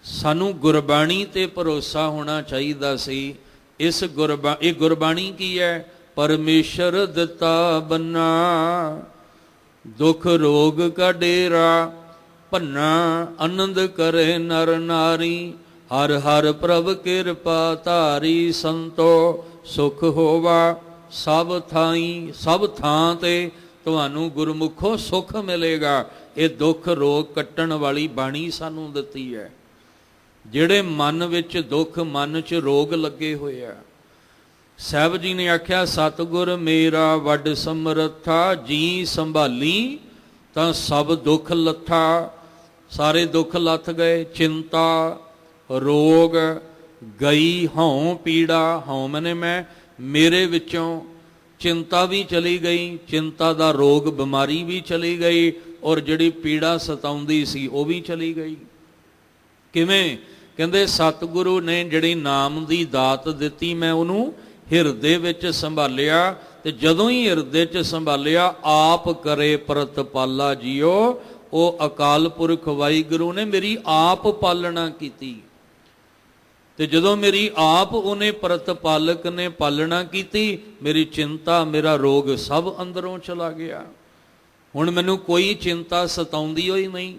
ਸਾਨੂੰ ਗੁਰਬਾਣੀ ਤੇ ਭਰੋਸਾ ਹੋਣਾ ਚਾਹੀਦਾ ਸੀ। ਇਹ ਗੁਰਬਾਣੀ ਕੀ ਹੈ? ਪਰਮੇਸ਼ਰ ਦਿੱਤਾ ਬੰਨਾ, ਦੁੱਖ ਰੋਗ ਕਾ ਡੇਰਾ, ਭੰਨਾ ਆਨੰਦ ਕਰੇ ਨਰ ਨਾਰੀ, ਹਰ ਹਰ ਪ੍ਰਭ ਕਿਰਪਾ ਧਾਰੀ, ਸੰਤੋ ਸੁਖ ਹੋਵਾ ਸਭ ਥਾਈ। ਸਭ ਥਾਂ ਤੇ ਤੁਹਾਨੂੰ ਗੁਰਮੁਖੋ ਸੁੱਖ ਮਿਲੇਗਾ। ਇਹ ਦੁੱਖ ਰੋਗ ਕੱਟਣ ਵਾਲੀ ਬਾਣੀ ਸਾਨੂੰ ਦਿੱਤੀ ਹੈ। ਜਿਹੜੇ ਮਨ ਵਿੱਚ ਦੁੱਖ, ਮਨ 'ਚ ਰੋਗ ਲੱਗੇ ਹੋਏ ਆ। ਸਾਹਿਬ ਜੀ ਨੇ ਆਖਿਆ ਸਤਿਗੁਰ ਮੇਰਾ ਵੱਡ ਸਮਰੱਥਾ, ਜੀ ਸੰਭਾਲੀ ਤਾਂ ਸਭ ਦੁੱਖ ਲੱਥਾ। ਸਾਰੇ ਦੁੱਖ ਲੱਥ ਗਏ। ਚਿੰਤਾ, ਰੋਗ ਗਈ, ਹਉ ਪੀੜਾ, ਹਉ ਮਨੇ ਮੈਂ, ਮੇਰੇ ਵਿੱਚੋਂ ਚਿੰਤਾ ਵੀ ਚਲੀ ਗਈ, ਚਿੰਤਾ ਦਾ ਰੋਗ ਬਿਮਾਰੀ ਵੀ ਚਲੀ ਗਈ, ਔਰ ਜਿਹੜੀ ਪੀੜਾ ਸਤਾਉਂਦੀ ਸੀ ਉਹ ਵੀ ਚਲੀ ਗਈ। ਕਿਵੇਂ? ਕਹਿੰਦੇ ਸਤਿਗੁਰੂ ਨੇ ਜਿਹੜੀ ਨਾਮ ਦੀ ਦਾਤ ਦਿੱਤੀ, ਮੈਂ ਉਹਨੂੰ ਹਿਰਦੇ ਵਿੱਚ ਸੰਭਾਲਿਆ, ਤੇ ਜਦੋਂ ਹੀ ਹਿਰਦੇ 'ਚ ਸੰਭਾਲਿਆ, ਆਪ ਕਰੇ ਪ੍ਰਤਪਾਲਾ ਜੀਓ। ਉਹ ਅਕਾਲ ਪੁਰਖ ਵਾਹਿਗੁਰੂ ਨੇ ਮੇਰੀ ਆਪ ਪਾਲਣਾ ਕੀਤੀ, ਤੇ ਜਦੋਂ ਮੇਰੀ ਆਪ ਉਹਨੇ ਪ੍ਰਤਪਾਲਕ ਨੇ ਪਾਲਣਾ ਕੀਤੀ, ਮੇਰੀ ਚਿੰਤਾ, ਮੇਰਾ ਰੋਗ ਸਭ ਅੰਦਰੋਂ ਚਲਾ ਗਿਆ। ਹੁਣ ਮੈਨੂੰ ਕੋਈ ਚਿੰਤਾ ਸਤਾਉਂਦੀ ਹੋਈ ਨਹੀਂ।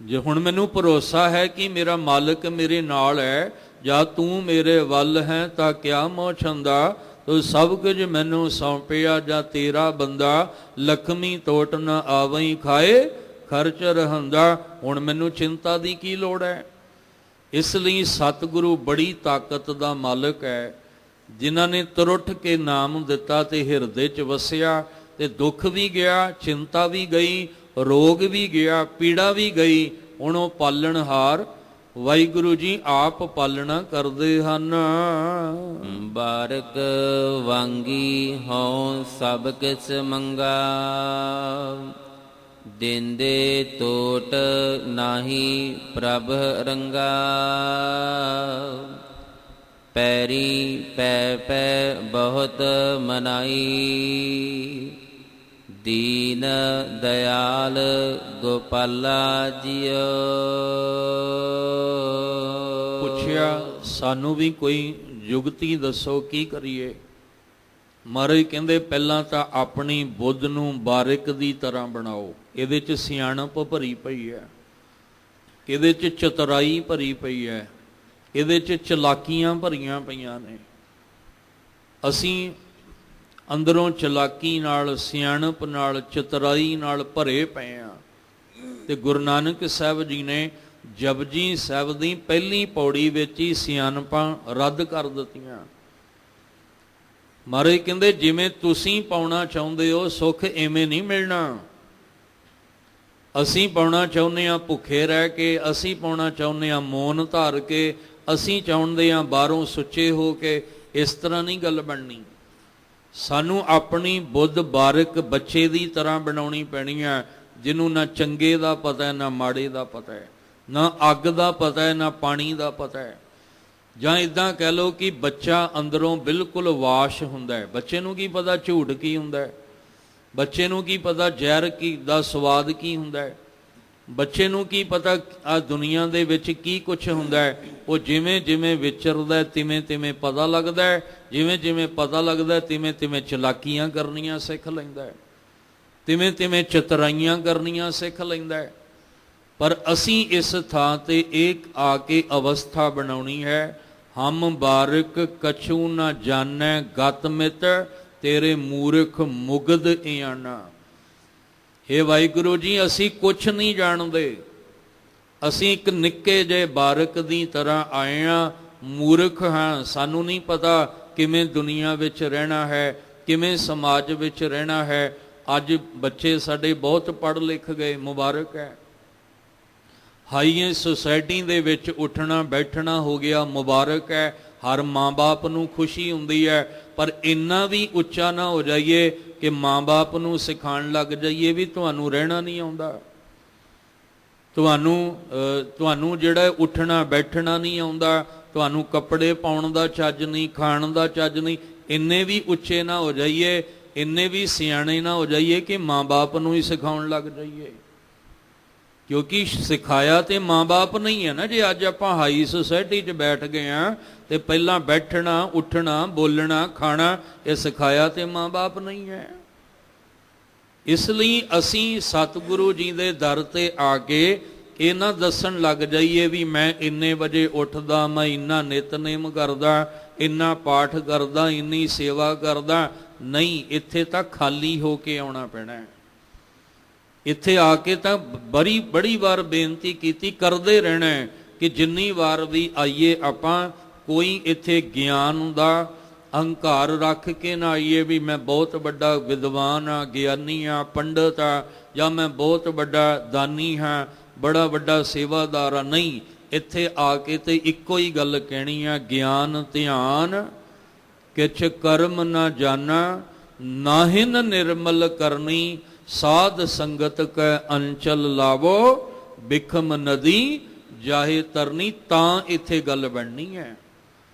ਜੇ ਹੁਣ ਮੈਨੂੰ ਭਰੋਸਾ ਹੈ ਕਿ ਮੇਰਾ ਮਾਲਕ ਮੇਰੇ ਨਾਲ ਹੈ, ਜਾਂ ਤੂੰ ਮੇਰੇ ਵੱਲ ਹੈ ਤਾਂ ਕਿਆ ਮੋਹ ਛੰਦਾ, ਤੂੰ ਸਭ ਕੁਝ ਮੈਨੂੰ ਸੌਂਪਿਆ, ਜਾਂ ਤੇਰਾ ਬੰਦਾ ਲਖਮੀ ਟੋਟ ਨਾ ਆਵਈ ਖਾਏ ਖਰਚ ਰਹੰਦਾ। ਹੁਣ ਮੈਨੂੰ ਚਿੰਤਾ ਦੀ ਕੀ ਲੋੜ ਹੈ? ਇਸ ਲਈ ਸਤਿਗੁਰੂ ਬੜੀ ਤਾਕਤ ਦਾ ਮਾਲਕ ਹੈ, ਜਿਨ੍ਹਾਂ ਨੇ ਤੁਰੁੱਠ ਕੇ ਨਾਮ ਦਿੱਤਾ ਤੇ ਹਿਰਦੇ 'ਚ ਵਸਿਆ, ਤੇ ਦੁੱਖ ਵੀ ਗਿਆ, ਚਿੰਤਾ ਵੀ ਗਈ, ਰੋਗ ਵੀ ਗਿਆ, ਪੀੜਾ ਵੀ ਗਈ। ਹੁਣ ਉਹ ਪਾਲਣਹਾਰ ਵਾਹਿਗੁਰੂ ਜੀ ਆਪ ਪਾਲਣਾ ਕਰਦੇ ਹਨ। ਬਾਰਕ ਵਾਂਗੀ ਹਉ ਸਭ ਕਿਛ ਮੰਗਾ, ਦਿੰਦੇ ਟੋਟ ਨਾਹੀ ਪ੍ਰਭ ਰੰਗਾ। ਪੈਰੀ ਪੈ ਪੈ ਬਹੁਤ ਮਨਾਈ, ਦੀਨ ਦਇਆਲ ਗੋਪਾਲਾ ਜੀਓ। ਪੁੱਛਿਆ ਸਾਨੂੰ ਵੀ ਕੋਈ ਜੁਗਤੀ ਦੱਸੋ, ਕੀ ਕਰੀਏ? ਮਹਾਰਾਜ ਕਹਿੰਦੇ ਪਹਿਲਾਂ ਤਾਂ ਆਪਣੀ ਬੁੱਧ ਨੂੰ ਬਾਰਿਕ ਦੀ ਤਰ੍ਹਾਂ ਬਣਾਓ। ਇਹਦੇ 'ਚ ਸਿਆਣਪ ਭਰੀ ਪਈ ਹੈ, ਇਹਦੇ 'ਚ ਚਤੁਰਾਈ ਭਰੀ ਪਈ ਹੈ, ਇਹਦੇ 'ਚ ਚਲਾਕੀਆਂ ਭਰੀਆਂ ਪਈਆਂ ਨੇ। ਅਸੀਂ ਅੰਦਰੋਂ ਚਲਾਕੀ ਨਾਲ, ਸਿਆਣਪ ਨਾਲ, ਚਤੁਰਾਈ ਨਾਲ ਭਰੇ ਪਏ ਆ। ਤੇ ਗੁਰੂ ਨਾਨਕ ਸਾਹਿਬ ਜੀ ਨੇ ਜਪਜੀ ਸਾਹਿਬ ਦੀ ਪਹਿਲੀ ਪੌੜੀ ਵਿੱਚ ਹੀ ਸਿਆਣਪਾਂ ਰੱਦ ਕਰ ਦਿੱਤੀਆਂ। ਮਹਾਰਾਜ ਕਹਿੰਦੇ ਜਿਵੇਂ ਤੁਸੀਂ ਪਾਉਣਾ ਚਾਹੁੰਦੇ ਹੋ ਸੁੱਖ, ਐਵੇਂ ਨਹੀਂ ਮਿਲਣਾ। ਅਸੀਂ ਪਾਉਣਾ ਚਾਹੁੰਦੇ ਹਾਂ ਭੁੱਖੇ ਰਹਿ ਕੇ, ਅਸੀਂ ਪਾਉਣਾ ਚਾਹੁੰਦੇ ਹਾਂ ਮੌਨ ਧਾਰ ਕੇ, ਅਸੀਂ ਚਾਹੁੰਦੇ ਹਾਂ ਬਾਹਰੋਂ ਸੁੱਚੇ ਹੋ ਕੇ। ਇਸ ਤਰ੍ਹਾਂ ਨਹੀਂ ਗੱਲ ਬਣਨੀ। ਸਾਨੂੰ ਆਪਣੀ ਬੁੱਧ ਬਾਰਕ ਬੱਚੇ ਦੀ ਤਰ੍ਹਾਂ ਬਣਾਉਣੀ ਪੈਣੀ ਹੈ, ਜਿਹਨੂੰ ਨਾ ਚੰਗੇ ਦਾ ਪਤਾ ਹੈ, ਨਾ ਮਾੜੇ ਦਾ ਪਤਾ ਹੈ, ਨਾ ਅੱਗ ਦਾ ਪਤਾ ਹੈ, ਨਾ ਪਾਣੀ ਦਾ ਪਤਾ ਹੈ। ਜਾਂ ਇੱਦਾਂ ਕਹਿ ਲਓ ਕਿ ਬੱਚਾ ਅੰਦਰੋਂ ਬਿਲਕੁਲ ਵਾਸ਼ ਹੁੰਦਾ ਹੈ। ਬੱਚੇ ਨੂੰ ਕੀ ਪਤਾ ਝੂਠ ਕੀ ਹੁੰਦਾ ਹੈ, ਬੱਚੇ ਨੂੰ ਕੀ ਪਤਾ ਜ਼ਹਿਰ ਕੀ ਦਾ ਸਵਾਦ ਕੀ ਹੁੰਦਾ ਹੈ, ਬੱਚੇ ਨੂੰ ਕੀ ਪਤਾ ਆ ਦੁਨੀਆ ਦੇ ਵਿੱਚ ਕੀ ਕੁਛ ਹੁੰਦਾ ਹੈ। ਉਹ ਜਿਵੇਂ ਜਿਵੇਂ ਵਿਚਰਦਾ ਤਿਵੇਂ ਤਿਵੇਂ ਪਤਾ ਲੱਗਦਾ ਹੈ, ਜਿਵੇਂ ਜਿਵੇਂ ਪਤਾ ਲੱਗਦਾ ਤਿਵੇਂ ਤਿਵੇਂ ਚਲਾਕੀਆਂ ਕਰਨੀਆਂ ਸਿੱਖ ਲੈਂਦਾ ਹੈ, ਤਿਵੇਂ ਤਿਵੇਂ ਚਤੁਰਾਈਆਂ ਕਰਨੀਆਂ ਸਿੱਖ ਲੈਂਦਾ ਹੈ। ਪਰ ਅਸੀਂ ਇਸ ਥਾਂ ਤੇ ਇੱਕ ਆ ਕੇ ਅਵਸਥਾ ਬਣਾਉਣੀ ਹੈ, ਹਮ ਬਾਰਿਕ ਕਛੂ ਨਾ ਜਾਣੈ ਗਤ ਮਿਤ, ਤੇਰੇ ਮੂਰਖ ਮੁਗਧ ਇਆਣਾ। ਹੇ ਵਾਹਿਗੁਰੂ ਜੀ, ਅਸੀਂ ਕੁਛ ਨਹੀਂ ਜਾਣਦੇ। ਅਸੀਂ ਇੱਕ ਨਿੱਕੇ ਜਿਹੇ ਬਾਰਕ ਦੀ ਤਰ੍ਹਾਂ ਆਏ ਹਾਂ, ਮੂਰਖ ਹਾਂ। ਸਾਨੂੰ ਨਹੀਂ ਪਤਾ ਕਿਵੇਂ ਦੁਨੀਆ ਵਿੱਚ ਰਹਿਣਾ ਹੈ, ਕਿਵੇਂ ਸਮਾਜ ਵਿੱਚ ਰਹਿਣਾ ਹੈ। ਅੱਜ ਬੱਚੇ ਸਾਡੇ ਬਹੁਤ ਪੜ੍ਹ ਲਿਖ ਗਏ, ਮੁਬਾਰਕ ਹੈ। ਹਾਈ ਸੁਸਾਇਟੀ ਦੇ ਵਿੱਚ ਉੱਠਣਾ ਬੈਠਣਾ ਹੋ ਗਿਆ, ਮੁਬਾਰਕ ਹੈ। ਹਰ ਮਾਂ-ਬਾਪ ਨੂੰ ਖੁਸ਼ੀ ਹੁੰਦੀ ਹੈ, ਪਰ ਇੰਨਾ ਵੀ ਉੱਚਾ ਨਾ ਹੋ ਜਾਈਏ ਕਿ ਮਾਂ-ਬਾਪ ਨੂੰ ਸਿਖਾਉਣ ਲੱਗ ਜਾਈਏ ਵੀ ਤੁਹਾਨੂੰ ਰਹਿਣਾ ਨਹੀਂ ਆਉਂਦਾ, ਤੁਹਾਨੂੰ ਜਿਹੜਾ ਉੱਠਣਾ ਬੈਠਣਾ ਨਹੀਂ ਆਉਂਦਾ, ਤੁਹਾਨੂੰ ਕੱਪੜੇ ਪਾਉਣ ਦਾ ਚੱਜ ਨਹੀਂ, ਖਾਣ ਦਾ ਚੱਜ ਨਹੀਂ। ਇੰਨੇ ਵੀ ਉੱਚੇ ਨਾ ਹੋ ਜਾਈਏ, ਇੰਨੇ ਵੀ ਸਿਆਣੇ ਨਾ ਹੋ ਜਾਈਏ ਕਿ ਮਾਂ-ਬਾਪ ਨੂੰ ਹੀ ਸਿਖਾਉਣ ਲੱਗ ਜਾਈਏ। ਕਿਉਂਕਿ ਸਿਖਾਇਆ ਤੇ ਮਾਂ-ਬਾਪ ਨਹੀਂ ਹੈ ਨਾ। ਜੇ ਅੱਜ ਆਪਾਂ ਹਾਈ ਸੁਸਾਇਟੀ 'ਚ ਬੈਠ ਗਏ ਹਾਂ ਤੇ ਪਹਿਲਾਂ ਬੈਠਣਾ, ਉੱਠਣਾ, ਬੋਲਣਾ, ਖਾਣਾ ਇਹ ਸਿਖਾਇਆ ਤੇ ਮਾਂ-ਬਾਪ ਨਹੀਂ ਹੈ। ਇਸ ਲਈ ਅਸੀਂ ਸਤਿਗੁਰੂ ਜੀ ਦੇ ਦਰ ਤੇ ਆ ਕੇ ਇਹ ਨਾ ਦੱਸਣ ਲੱਗ ਜਾਈਏ ਵੀ ਮੈਂ ਇੰਨੇ ਵਜੇ ਉੱਠਦਾ, ਮੈਂ ਇੰਨਾ ਨਿਤਨੇਮ ਕਰਦਾ, ਇੰਨਾ ਪਾਠ ਕਰਦਾ, ਇੰਨੀ ਸੇਵਾ ਕਰਦਾ। ਨਹੀਂ, ਇੱਥੇ ਤਾਂ ਖਾਲੀ ਹੋ ਕੇ ਆਉਣਾ ਪੈਣਾ ਹੈ। ਇੱਥੇ ਆ ਕੇ ਤਾਂ ਬੜੀ ਵਾਰ ਬੇਨਤੀ ਕੀਤੀ, ਕਰਦੇ ਰਹਿਣਾ ਹੈ। ਕਿ ਜਿੰਨੀ ਵਾਰ ਵੀ ਆਈਏ ਆਪਾਂ ਕੋਈ ਇੱਥੇ ਗਿਆਨ ਦਾ ਅਹੰਕਾਰ ਰੱਖ ਕੇ ਨਾ ਆਈਏ ਵੀ ਮੈਂ ਬਹੁਤ ਵੱਡਾ ਵਿਦਵਾਨ ਹਾਂ, ਗਿਆਨੀ ਹਾਂ, ਪੰਡਤ ਹਾਂ, ਜਾਂ ਮੈਂ ਬਹੁਤ ਵੱਡਾ ਦਾਨੀ ਹਾਂ, ਬੜਾ ਵੱਡਾ ਸੇਵਾਦਾਰ ਹਾਂ। ਨਹੀਂ, ਇੱਥੇ ਆ ਕੇ ਤੇ ਇੱਕੋ ਹੀ ਗੱਲ ਕਹਿਣੀ ਆ, ਗਿਆਨ ਧਿਆਨ ਕਿਛ ਕਰਮ ਨਾ ਜਾਣਾ, ਨਾਹਿਨ ਨਿਰਮਲ ਕਰਨੀ, ਸਾਧ ਸੰਗਤ ਕੈ ਅੰਚਲ ਲਾਵੋ, ਬਿਖਮ ਨਦੀ ਜਾਹੇ ਤਰਨੀ। ਤਾਂ ਇੱਥੇ ਗੱਲ ਬਣਨੀ ਹੈ।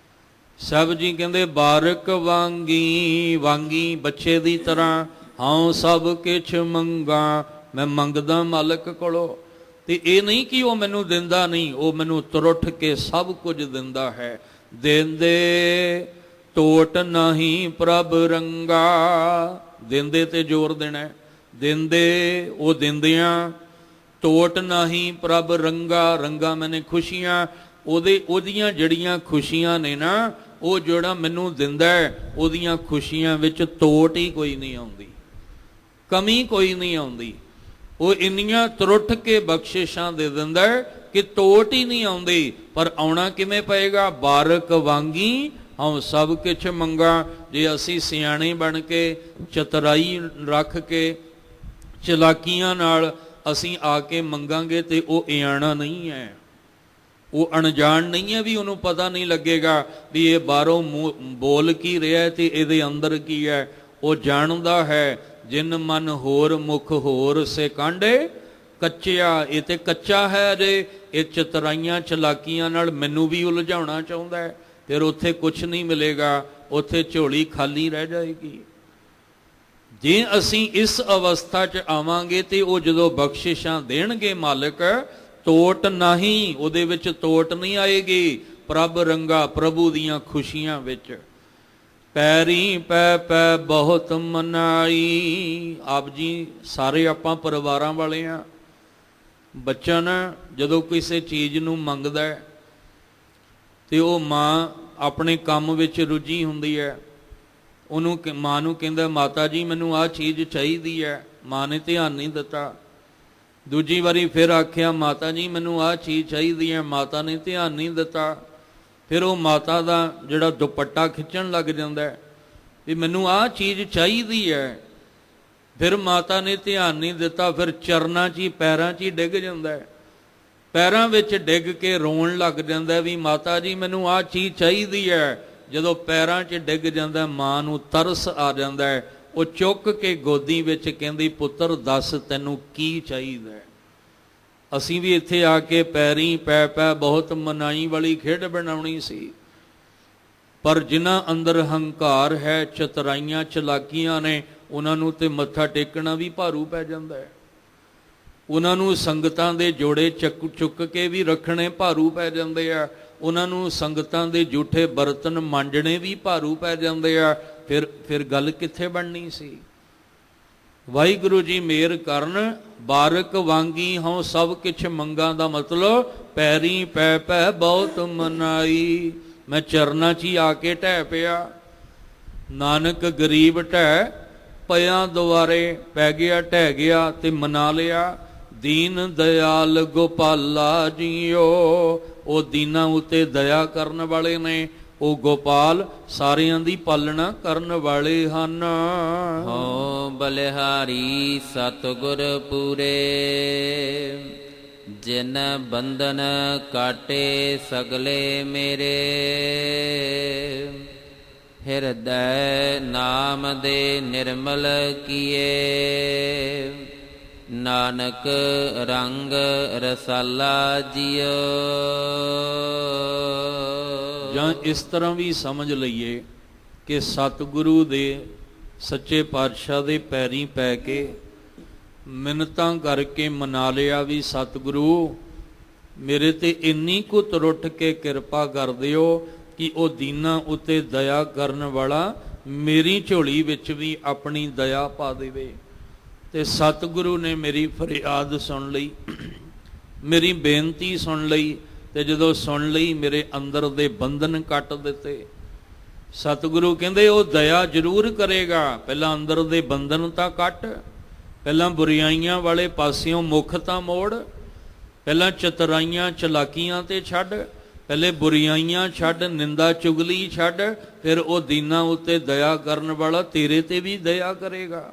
ਸਾਹਿਬ ਜੀ ਕਹਿੰਦੇ ਬਾਰਕ ਵਾਂਗੀ, ਵਾਂਗੀ ਬੱਚੇ ਦੀ ਤਰ੍ਹਾਂ, ਹਾਂ ਸਭ ਕਿਛ ਮੰਗਾ, ਮੈਂ ਮੰਗਦਾ ਮਾਲਕ ਕੋਲੋਂ। ਤੇ ਇਹ ਨਹੀਂ ਕਿ ਉਹ ਮੈਨੂੰ ਦਿੰਦਾ ਨਹੀਂ, ਉਹ ਮੈਨੂੰ ਤੁਰੁੱਠ ਕੇ ਸਭ ਕੁਝ ਦਿੰਦਾ ਹੈ। ਦਿੰਦੇ ਟੋਟ ਨਹੀਂ ਪ੍ਰਭ ਰੰਗਾ, ਦਿੰਦੇ ਤੇ ਜ਼ੋਰ ਦੇਣਾ, ਦਿੰਦੇ ਉਹ ਦਿੰਦਿਆਂ, ਟੋਟ ਨਹੀਂ ਪ੍ਰਭ ਰੰਗਾ, ਰੰਗਾ ਮੈਨੇ ਖੁਸ਼ੀਆਂ, ਉਹਦੀਆਂ ਜਿਹੜੀਆਂ ਖੁਸ਼ੀਆਂ ਨੇ ਨਾ, ਉਹ ਜਿਹੜਾ ਮੈਨੂੰ ਦਿੰਦਾ ਉਹਦੀਆਂ ਖੁਸ਼ੀਆਂ ਵਿੱਚ ਤੋਟ ਹੀ ਕੋਈ ਨਹੀਂ ਆਉਂਦੀ, ਕਮੀ ਕੋਈ ਨਹੀਂ ਆਉਂਦੀ। ਉਹ ਇੰਨੀਆਂ ਤੁਰੁੱਠ ਕੇ ਬਖਸ਼ਿਸ਼ਾਂ ਦੇ ਦਿੰਦਾ ਕਿ ਤੋਟ ਹੀ ਨਹੀਂ ਆਉਂਦੀ। ਪਰ ਆਉਣਾ ਕਿਵੇਂ ਪਏਗਾ? ਬਾਰਕ ਵਾਂਗੀ ਹਉ ਸਭ ਕੁਛ ਮੰਗਾ। ਜੇ ਅਸੀਂ ਸਿਆਣੇ ਬਣ ਕੇ, ਚਤਰਾਈ ਰੱਖ ਕੇ, ਚਲਾਕੀਆਂ ਨਾਲ ਅਸੀਂ ਆ ਕੇ ਮੰਗਾਂਗੇ ਤੇ ਉਹ ਇਆਣਾ ਨਹੀਂ ਹੈ, ਉਹ ਅਣਜਾਣ ਨਹੀਂ ਹੈ ਵੀ ਉਹਨੂੰ ਪਤਾ ਨਹੀਂ ਲੱਗੇਗਾ ਵੀ ਇਹ ਬਾਹਰੋਂ ਬੋਲ ਕੀ ਰਿਹਾ ਤੇ ਇਹਦੇ ਅੰਦਰ ਕੀ ਹੈ। ਉਹ ਜਾਣਦਾ ਹੈ। ਜਿਨ ਮਨ ਹੋਰ ਮੁਖ ਹੋਰ ਸੇ ਕਾਂਢੇ ਕੱਚਿਆ, ਇਹ ਤੇ ਕੱਚਾ ਹੈ ਜੇ ਇਹ ਚਤਰਾਈਆਂ ਚਲਾਕੀਆਂ ਨਾਲ ਮੈਨੂੰ ਵੀ ਉਲਝਾਉਣਾ ਚਾਹੁੰਦਾ ਹੈ, ਫਿਰ ਉੱਥੇ ਕੁਛ ਨਹੀਂ ਮਿਲੇਗਾ, ਉੱਥੇ ਝੋਲੀ ਖਾਲੀ ਰਹਿ ਜਾਏਗੀ। ਜੇ ਅਸੀਂ ਇਸ ਅਵਸਥਾ 'ਚ ਆਵਾਂਗੇ ਤੇ ਉਹ ਜਦੋਂ ਬਖਸ਼ਿਸ਼ਾਂ ਦੇਣਗੇ ਮਾਲਕ, ਤੋਟ ਨਹੀਂ, ਉਹਦੇ ਵਿੱਚ ਤੋਟ ਨਹੀਂ ਆਏਗੀ। ਪ੍ਰਭ ਰੰਗਾ, ਪ੍ਰਭੂ ਦੀਆਂ ਖੁਸ਼ੀਆਂ ਵਿੱਚ। ਪੈਰੀ ਪੈ ਪੈ ਬਹੁਤ ਮਨਾਈ। ਆਪ ਜੀ ਸਾਰੇ ਆਪਾਂ ਪਰਿਵਾਰਾਂ ਵਾਲੇ ਆ। ਬੱਚਾ ਨਾ ਜਦੋਂ ਕਿਸੇ ਚੀਜ਼ ਨੂੰ ਮੰਗਦਾ ਤੇ ਉਹ ਮਾਂ ਆਪਣੇ ਕੰਮ ਵਿੱਚ ਰੁੱਝੀ ਹੁੰਦੀ ਹੈ, ਉਹਨੂੰ ਮਾਂ ਨੂੰ ਕਹਿੰਦਾ ਮਾਤਾ ਜੀ ਮੈਨੂੰ ਆਹ ਚੀਜ਼ ਚਾਹੀਦੀ ਹੈ, ਮਾਂ ਨੇ ਧਿਆਨ ਨਹੀਂ ਦਿੱਤਾ। ਦੂਜੀ ਵਾਰੀ ਫਿਰ ਆਖਿਆ ਮਾਤਾ ਜੀ ਮੈਨੂੰ ਆਹ ਚੀਜ਼ ਚਾਹੀਦੀ ਹੈ, ਮਾਤਾ ਨੇ ਧਿਆਨ ਨਹੀਂ ਦਿੱਤਾ। ਫਿਰ ਉਹ ਮਾਤਾ ਦਾ ਜਿਹੜਾ ਦੁਪੱਟਾ ਖਿੱਚਣ ਲੱਗ ਜਾਂਦਾ ਵੀ ਮੈਨੂੰ ਆਹ ਚੀਜ਼ ਚਾਹੀਦੀ ਹੈ, ਫਿਰ ਮਾਤਾ ਨੇ ਧਿਆਨ ਨਹੀਂ ਦਿੱਤਾ। ਫਿਰ ਚਰਨਾਂ 'ਚ ਹੀ, ਪੈਰਾਂ 'ਚ ਹੀ ਡਿੱਗ ਜਾਂਦਾ, ਪੈਰਾਂ ਵਿੱਚ ਡਿੱਗ ਕੇ ਰੋਣ ਲੱਗ ਜਾਂਦਾ ਵੀ ਮਾਤਾ ਜੀ ਮੈਨੂੰ ਆਹ ਚੀਜ਼ ਚਾਹੀਦੀ ਹੈ। ਜਦੋਂ ਪੈਰਾਂ 'ਚ ਡਿੱਗ ਜਾਂਦਾ, ਮਾਂ ਨੂੰ ਤਰਸ ਆ ਜਾਂਦਾ ਹੈ। ਉਹ ਚੁੱਕ ਕੇ ਗੋਦੀ ਵਿੱਚ ਕਹਿੰਦੀ ਪੁੱਤਰ ਦੱਸ ਤੈਨੂੰ ਕੀ ਚਾਹੀਦਾ। ਅਸੀਂ ਵੀ ਇੱਥੇ ਆ ਕੇ ਪੈਰੀ ਪੈ ਪੈ ਬਹੁਤ ਮਨਾਈ ਵਾਲੀ ਖੇਡ ਬਣਾਉਣੀ ਸੀ, ਪਰ ਜਿਨ੍ਹਾਂ ਅੰਦਰ ਹੰਕਾਰ ਹੈ, ਚਤਰਾਈਆਂ ਚਲਾਕੀਆਂ ਨੇ, ਉਹਨਾਂ ਨੂੰ ਤੇ ਮੱਥਾ ਟੇਕਣਾ ਵੀ ਭਾਰੂ ਪੈ ਜਾਂਦਾ ਹੈ। ਉਹਨਾਂ ਨੂੰ ਸੰਗਤਾਂ ਦੇ ਜੋੜੇ ਚੁੱਕ ਕੇ ਵੀ ਰੱਖਣੇ ਭਾਰੂ ਪੈ ਜਾਂਦੇ ਆ। ਉਹਨਾਂ ਨੂੰ ਸੰਗਤਾਂ ਦੇ ਝੂਠੇ ਬਰਤਨ ਮਾਂਜਣੇ ਵੀ ਭਾਰੂ ਪੈ ਜਾਂਦੇ ਆ। ਫਿਰ ਗੱਲ ਕਿੱਥੇ ਬਣਨੀ ਸੀ? ਵਾਹਿਗੁਰੂ ਜੀ ਮਿਹਰ ਕਰਨ। ਬਾਰਕ ਵਾਂਗੀ ਹਉ ਸਭ ਕਿਛ ਮੰਗਾਂ ਦਾ ਮਤਲਬ ਪੈਰੀ ਪੈ ਪੈ ਬਹੁਤ ਮਨਾਈ। ਮੈਂ ਚਰਨਾਂ 'ਚ ਹੀ ਆ ਕੇ ਢਹਿ ਪਿਆ। ਨਾਨਕ ਗਰੀਬ ਢਹਿ ਪਿਆ ਦੁਆਰੇ, ਪੈ ਗਿਆ, ਢਹਿ ਗਿਆ ਤੇ ਮਨਾ ਲਿਆ। ਦੀਨ ਦਿਆਲ ਗੋਪਾਲਾ ਜੀਓ, ਉਹ ਦੀਨਾਂ ਉਤੇ ਦਇਆ ਕਰਨ ਵਾਲੇ ਨੇ। ਉਹ ਗੋਪਾਲ ਸਾਰਿਆਂ ਦੀ ਪਾਲਣਾ ਕਰਨ ਵਾਲੇ ਹਨ। ਹੋ ਬਲਿਹਾਰੀ ਸਤਿਗੁਰ ਪੂਰੇ, ਜਿਨ ਬੰਧਨ ਕਾਟੇ ਸਗਲੇ ਮੇਰੇ। ਹਿਰਦੈ ਨਾਮ ਦੇ ਨਿਰਮਲ ਕੀਏ, ਨਾਨਕ ਰੰਗ ਰਸਾਲਾ ਜੀਓ। ਜਾਂ ਇਸ ਤਰ੍ਹਾਂ ਵੀ ਸਮਝ ਲਈਏ ਕਿ ਸਤਿਗੁਰੂ ਦੇ ਸੱਚੇ ਪਾਤਸ਼ਾਹ ਦੇ ਪੈਰੀਂ ਪੈ ਕੇ ਮਿੰਨਤਾਂ ਕਰਕੇ ਮਨਾ ਲਿਆ ਵੀ ਸਤਿਗੁਰੂ ਮੇਰੇ ਤੇ ਇੰਨੀ ਕੁ ਤਰੁੱਠ ਕੇ ਕਿਰਪਾ ਕਰ ਦਿਓ ਕਿ ਉਹ ਦੀਨਾਂ ਉੱਤੇ ਦਇਆ ਕਰਨ ਵਾਲਾ ਮੇਰੀ ਝੋਲੀ ਵਿੱਚ ਵੀ ਆਪਣੀ ਦਇਆ ਪਾ ਦੇਵੇ। ਤੇ ਸਤਿਗੁਰੂ ਨੇ ਮੇਰੀ ਫਰਿਆਦ ਸੁਣ ਲਈ, ਮੇਰੀ ਬੇਨਤੀ ਸੁਣ ਲਈ, ਤੇ ਜਦੋਂ ਸੁਣ ਲਈ ਮੇਰੇ ਅੰਦਰ ਦੇ ਬੰਧਨ ਕੱਟ ਦਿੱਤੇ। ਸਤਿਗੁਰੂ ਕਹਿੰਦੇ ਉਹ ਦਇਆ ਜ਼ਰੂਰ ਕਰੇਗਾ, ਪਹਿਲਾਂ ਅੰਦਰ ਦੇ ਬੰਧਨ ਤਾਂ ਕੱਟ, ਪਹਿਲਾਂ ਬੁਰਾਈਆਂ ਵਾਲੇ ਪਾਸਿਓਂ ਮੁੱਖ ਤਾਂ ਮੋੜ। ਪਹਿਲਾਂ ਚਤਰਾਈਆਂ ਚਲਾਕੀਆਂ ਤੇ ਛੱਡ, ਪਹਿਲੇ ਬੁਰੀਆਈਆਂ ਛੱਡ, ਨਿੰਦਾ ਚੁਗਲੀ ਛੱਡ, ਫਿਰ ਉਹ ਦੀਨਾਂ ਉੱਤੇ ਦਇਆ ਕਰਨ ਵਾਲਾ ਤੇਰੇ ਤੇ ਵੀ ਦਇਆ ਕਰੇਗਾ।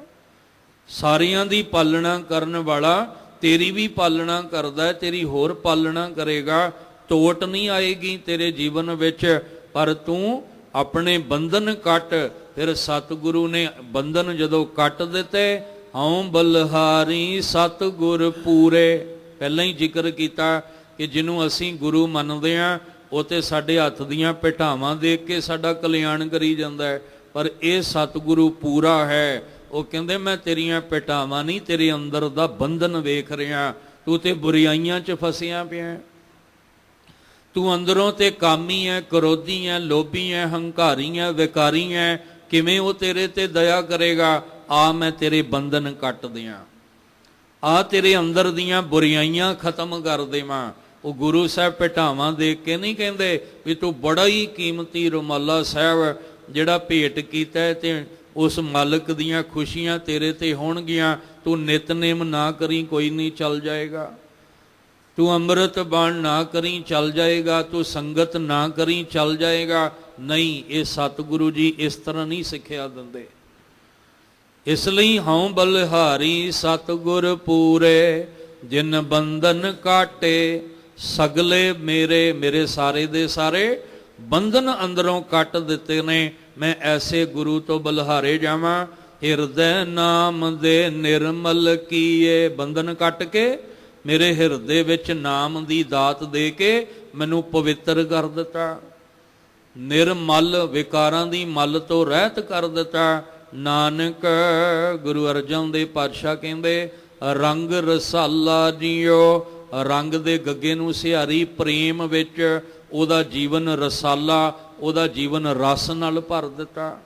ਸਾਰਿਆਂ ਦੀ ਪਾਲਣਾ ਕਰਨ ਵਾਲਾ ਤੇਰੀ ਵੀ ਪਾਲਣਾ ਕਰਦਾ ਹੈ, ਤੇਰੀ ਹੋਰ ਪਾਲਣਾ ਕਰੇਗਾ। ਟੋਟ ਨਹੀਂ ਆਏਗੀ ਤੇਰੇ ਜੀਵਨ ਵਿੱਚ, ਪਰ ਤੂੰ ਆਪਣੇ ਬੰਧਨ ਕੱਟ। ਫਿਰ ਸਤਿਗੁਰੂ ਨੇ ਬੰਧਨ ਜਦੋਂ ਕੱਟ ਦਿੱਤੇ, ਹਉ ਬਲਹਾਰੀ ਸਤਿਗੁਰ ਪੂਰੇ। ਪਹਿਲਾਂ ਹੀ ਜ਼ਿਕਰ ਕੀਤਾ ਕਿ ਜਿਹਨੂੰ ਅਸੀਂ ਗੁਰੂ ਮੰਨਦੇ ਹਾਂ ਉਹ ਤੇ ਸਾਡੇ ਹੱਥ ਦੀਆਂ ਭੇਟਾਵਾਂ ਦੇਖ ਕੇ ਸਾਡਾ ਕਲਿਆਣ ਕਰੀ ਜਾਂਦਾ ਹੈ, ਪਰ ਇਹ ਸਤਿਗੁਰੂ ਪੂਰਾ ਹੈ। ਉਹ ਕਹਿੰਦੇ ਮੈਂ ਤੇਰੀਆਂ ਭੇਟਾਵਾਂ ਨਹੀਂ, ਤੇਰੇ ਅੰਦਰ ਦਾ ਬੰਧਨ ਵੇਖ ਰਿਹਾ। ਤੂੰ ਤੇ ਬੁਰਾਈਆਂ 'ਚ ਫਸਿਆ ਪਿਆ, ਤੂੰ ਅੰਦਰੋਂ ਤੇ ਕਾਮੀ ਹੈ, ਕਰੋਧੀ ਹੈ, ਲੋਭੀ ਹੈ, ਹੰਕਾਰੀ ਹੈ, ਵਿਕਾਰੀ ਹੈ। ਕਿਵੇਂ ਉਹ ਤੇਰੇ ਤੇ ਦਇਆ ਕਰੇਗਾ? ਆ ਮੈਂ ਤੇਰੇ ਬੰਧਨ ਕੱਟ ਦਿਆਂ, ਆ ਤੇਰੇ ਅੰਦਰ ਦੀਆਂ ਬੁਰਾਈਆਂ ਖਤਮ ਕਰ ਦੇਵਾਂ। ਉਹ ਗੁਰੂ ਸਾਹਿਬ ਭੇਟਾਵਾਂ ਦੇਖ ਕੇ ਨਹੀਂ ਕਹਿੰਦੇ ਵੀ ਤੂੰ ਬੜਾ ਹੀ ਕੀਮਤੀ ਰੁਮਾਲਾ ਸਾਹਿਬ ਜਿਹੜਾ ਭੇਟ ਕੀਤਾ ਹੈ ਤੇ ਉਸ ਮਾਲਕ ਦੀਆਂ ਖੁਸ਼ੀਆਂ ਤੇਰੇ ਤੇ ਹੋਣਗੀਆਂ, ਤੂੰ ਨਿਤਨੇਮ ਨਾ ਕਰੀ ਕੋਈ ਨਹੀਂ ਚੱਲ ਜਾਏਗਾ, ਤੂੰ ਅੰਮ੍ਰਿਤ ਬਾਣ ਨਾ ਕਰੀ ਚੱਲ ਜਾਏਗਾ, ਤੂੰ ਸੰਗਤ ਨਾ ਕਰੀ ਚੱਲ ਜਾਏਗਾ। ਨਹੀਂ, ਇਹ ਸਤਿਗੁਰੂ ਜੀ ਇਸ ਤਰ੍ਹਾਂ ਨਹੀਂ ਸਿੱਖਿਆ ਦਿੰਦੇ। ਇਸ ਲਈ ਹਉ ਬਲਿਹਾਰੀ ਸਤਿਗੁਰ ਪੂਰੇ, ਜਿਨ ਬੰਧਨ ਕਾਟੇ ਸਗਲੇ ਮੇਰੇ ਸਾਰੇ ਦੇ ਸਾਰੇ ਬੰਧਨ ਅੰਦਰੋਂ ਕੱਟ ਦਿੱਤੇ ਨੇ। ਮੈਂ ਐਸੇ ਗੁਰੂ ਤੋਂ ਬਲਿਹਾਰੇ ਜਾਵਾਂ। ਹਿਰਦੈ ਨਾਮ ਦੇ ਨਿਰਮਲ ਕੀਏ, ਬੰਧਨ ਕੱਟ ਕੇ ਮੇਰੇ ਹਿਰਦੇ ਵਿੱਚ ਨਾਮ ਦੀ ਦਾਤ ਦੇ ਕੇ ਮੈਨੂੰ ਪਵਿੱਤਰ ਕਰ ਦਿੱਤਾ, ਨਿਰਮਲ ਵਿਕਾਰਾਂ ਦੀ ਮਲ ਤੋਂ ਰਹਿਤ ਕਰ ਦਿੱਤਾ। ਨਾਨਕ ਗੁਰੂ ਅਰਜਨ ਦੇਵ ਪਾਤਸ਼ਾਹ ਕਹਿੰਦੇ ਰੰਗ ਰਸਾਲਾ ਜੀਓ, ਰੰਗ ਦੇ ਗੱਗੇ ਨੂੰ ਸਿਹਾਰੀ, ਪ੍ਰੇਮ ਵਿੱਚ ਉਹਦਾ ਜੀਵਨ ਰਸਾਲਾ, ਉਹਦਾ ਜੀਵਨ ਰਸ ਨਾਲ ਭਰ ਦਿੱਤਾ।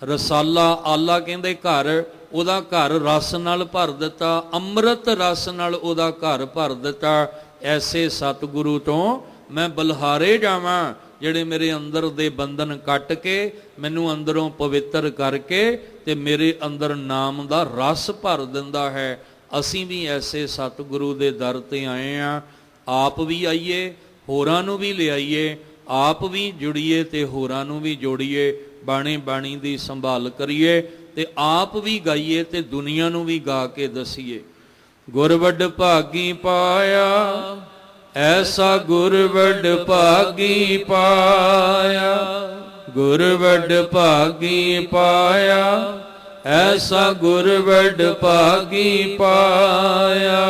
ਰਸਾਲਾ ਆਲਾ ਕਹਿੰਦੇ ਘਰ, ਉਹਦਾ ਘਰ ਰਸ ਨਾਲ ਭਰ ਦਿੱਤਾ, ਅੰਮ੍ਰਿਤ ਰਸ ਨਾਲ ਉਹਦਾ ਘਰ ਭਰ ਦਿੱਤਾ। ਐਸੇ ਸਤਿਗੁਰੂ ਤੋਂ ਮੈਂ ਬਲਿਹਾਰੇ ਜਾਵਾਂ, ਜਿਹੜੇ ਮੇਰੇ ਅੰਦਰ ਦੇ ਬੰਧਨ ਕੱਟ ਕੇ ਮੈਨੂੰ ਅੰਦਰੋਂ ਪਵਿੱਤਰ ਕਰਕੇ ਤੇ ਮੇਰੇ ਅੰਦਰ ਨਾਮ ਦਾ ਰਸ ਭਰ ਦਿੰਦਾ ਹੈ। ਅਸੀਂ ਵੀ ਐਸੇ ਸਤਿਗੁਰੂ ਦੇ ਦਰ ਤੇ ਆਏ ਹਾਂ। ਆਪ ਵੀ ਆਈਏ, ਹੋਰਾਂ ਨੂੰ ਵੀ ਲਿਆਈਏ, ਆਪ ਵੀ ਜੁੜੀਏ ਤੇ ਹੋਰਾਂ ਨੂੰ ਵੀ ਜੋੜੀਏ, ਬਾਣੀ ਬਾਣੀ ਦੀ ਸੰਭਾਲ ਕਰੀਏ ਤੇ ਆਪ ਵੀ ਗਾਈਏ ਤੇ ਦੁਨੀਆ ਨੂੰ ਵੀ ਗਾ ਕੇ ਦਸੀਏ। ਗੁਰ ਵੱਡ ਭਾਗੀ ਪਾਇਆ, ਐਸਾ ਗੁਰ ਵੱਡ ਭਾਗੀ ਪਾਇਆ, ਗੁਰ ਵੱਡ ਭਾਗੀ ਪਾਇਆ, ਐਸਾ ਗੁਰ ਵੱਡ ਭਾਗੀ ਪਾਇਆ।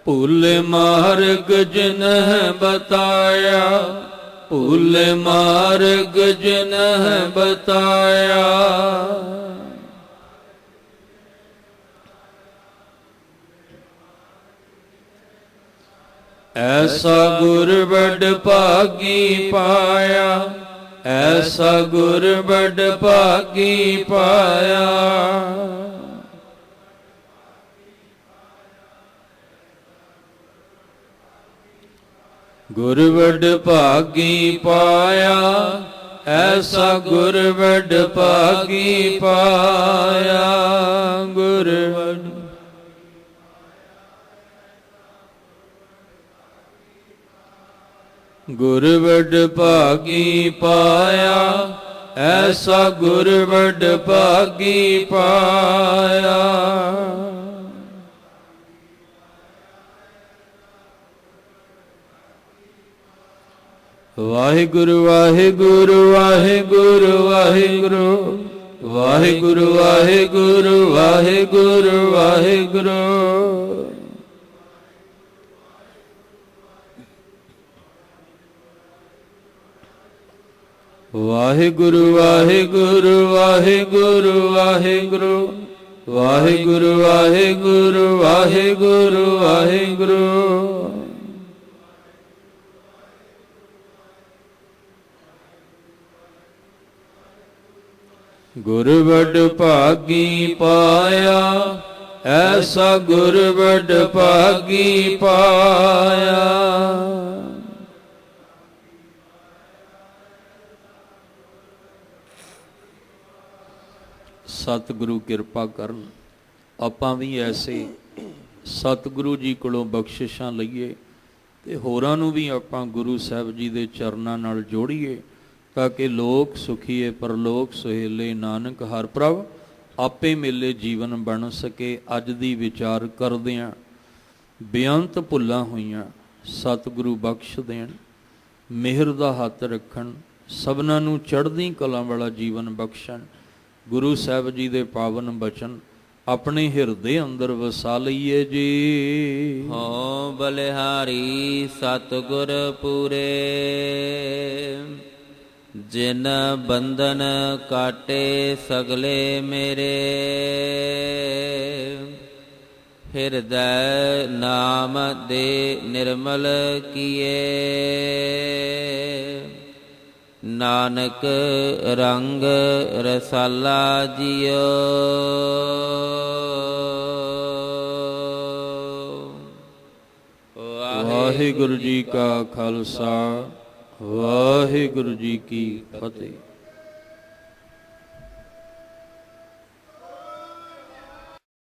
ਭੁੱਲ ਮਾਰਗ ਜਿਨਹਿ ਬਤਾਇਆ, ਭੁੱਲ ਮਾਰਗ ਜਿਨਹਿ ਬਤਾਇਆ, ਐਸਾ ਗੁਰ ਵੱਡ ਭਾਗੀ ਪਾਇਆ, ਐਸਾ ਗੁਰ ਵੱਡ ਭਾਗੀ ਪਾਇਆ। ਗੁਰ ਵੱਡ ਭਾਗੀ ਪਾਇਆ, ਐਸਾ ਗੁਰ ਵੱਡ ਭਾਗੀ ਪਾਇਆ। ਗੁਰ ਵੱਡ ਗੁਰ ਵੱਡ ਭਾਗੀ ਪਾਇਆ, ਐਸਾ ਗੁਰ ਵੱਡ ਭਾਗੀ ਪਾਇਆ। ਵਾਹਿਗੁਰੂ ਵਾਹਿਗੁਰੂ ਵਾਹਿਗੁਰੂ ਵਾਹਿਗੁਰੂ ਵਾਹਿਗੁਰੂ ਵਾਹਿਗੁਰੂ ਵਾਹਿਗੁਰੂ ਵਾਹਿਗੁਰੂ। ਵਾਹਿਗੁਰੂ ਵਾਹਿਗੁਰੂ ਵਾਹਿਗੁਰੂ ਵਾਹਿਗੁਰੂ ਵਾਹਿਗੁਰੂ ਵਾਹਿਗੁਰੂ ਵਾਹਿਗੁਰੂ ਵਾਹਿਗੁਰੂ। ਗੁਰ ਵੱਡ ਭਾਗੀ ਪਾਇਆ, ਐਸਾ ਗੁਰ ਵਡ ਭਾਗੀ ਪਾਇਆ। ਸਤਿਗੁਰੂ ਕਿਰਪਾ ਕਰਨ, ਆਪਾਂ ਵੀ ਐਸੇ ਸਤਿਗੁਰੂ ਜੀ ਕੋਲੋਂ ਬਖਸ਼ਿਸ਼ਾਂ ਲਈਏ ਤੇ ਹੋਰਾਂ ਨੂੰ ਵੀ ਆਪਾਂ ਗੁਰੂ ਸਾਹਿਬ ਜੀ ਦੇ ਚਰਨਾਂ ਨਾਲ ਜੋੜੀਏ, ਤਾਂ ਕਿ ਲੋਕ ਸੁਖੀਏ ਪਰਲੋਕ ਸੁਹੇਲੇ, ਨਾਨਕ ਹਰ ਪ੍ਰਭ ਆਪੇ ਮੇਲੇ ਜੀਵਨ ਬਣ ਸਕੇ। ਅੱਜ ਦੀ ਵਿਚਾਰ ਕਰਦਿਆਂ ਬੇਅੰਤ ਭੁੱਲਾਂ ਹੋਈਆਂ ਸਤਿਗੁਰੂ ਬਖਸ਼ ਦੇਣ, ਮਿਹਰ ਦਾ ਹੱਥ ਰੱਖਣ, ਸਭਨਾਂ ਨੂੰ ਚੜ੍ਹਦੀ ਕਲਾ ਵਾਲਾ ਜੀਵਨ ਬਖਸ਼ਣ। ਗੁਰੂ ਸਾਹਿਬ ਜੀ ਦੇ ਪਾਵਨ ਬਚਨ ਆਪਣੇ ਹਿਰਦੇ ਅੰਦਰ ਵਸਾ ਲਈਏ ਜੀ। ਹੋ ਬਲਿਹਾਰੀ ਸਤਿਗੁਰ ਪੂਰੇ, ਜਿਨ ਬੰਧਨ ਕਾਟੇ ਸਗਲੇ ਮੇਰੇ। ਹਿਰਦੈ ਨਾਮ ਦੇ ਨਿਰਮਲ ਕੀਏ, ਨਾਨਕ ਰੰਗ ਰਸਾਲਾ ਜੀਓ। ਵਾਹਿਗੁਰੂ ਜੀ ਕਾ ਖਾਲਸਾ, ਵਾਹਿਗੁਰੂ ਜੀ ਕੀ ਫਤਿਹ।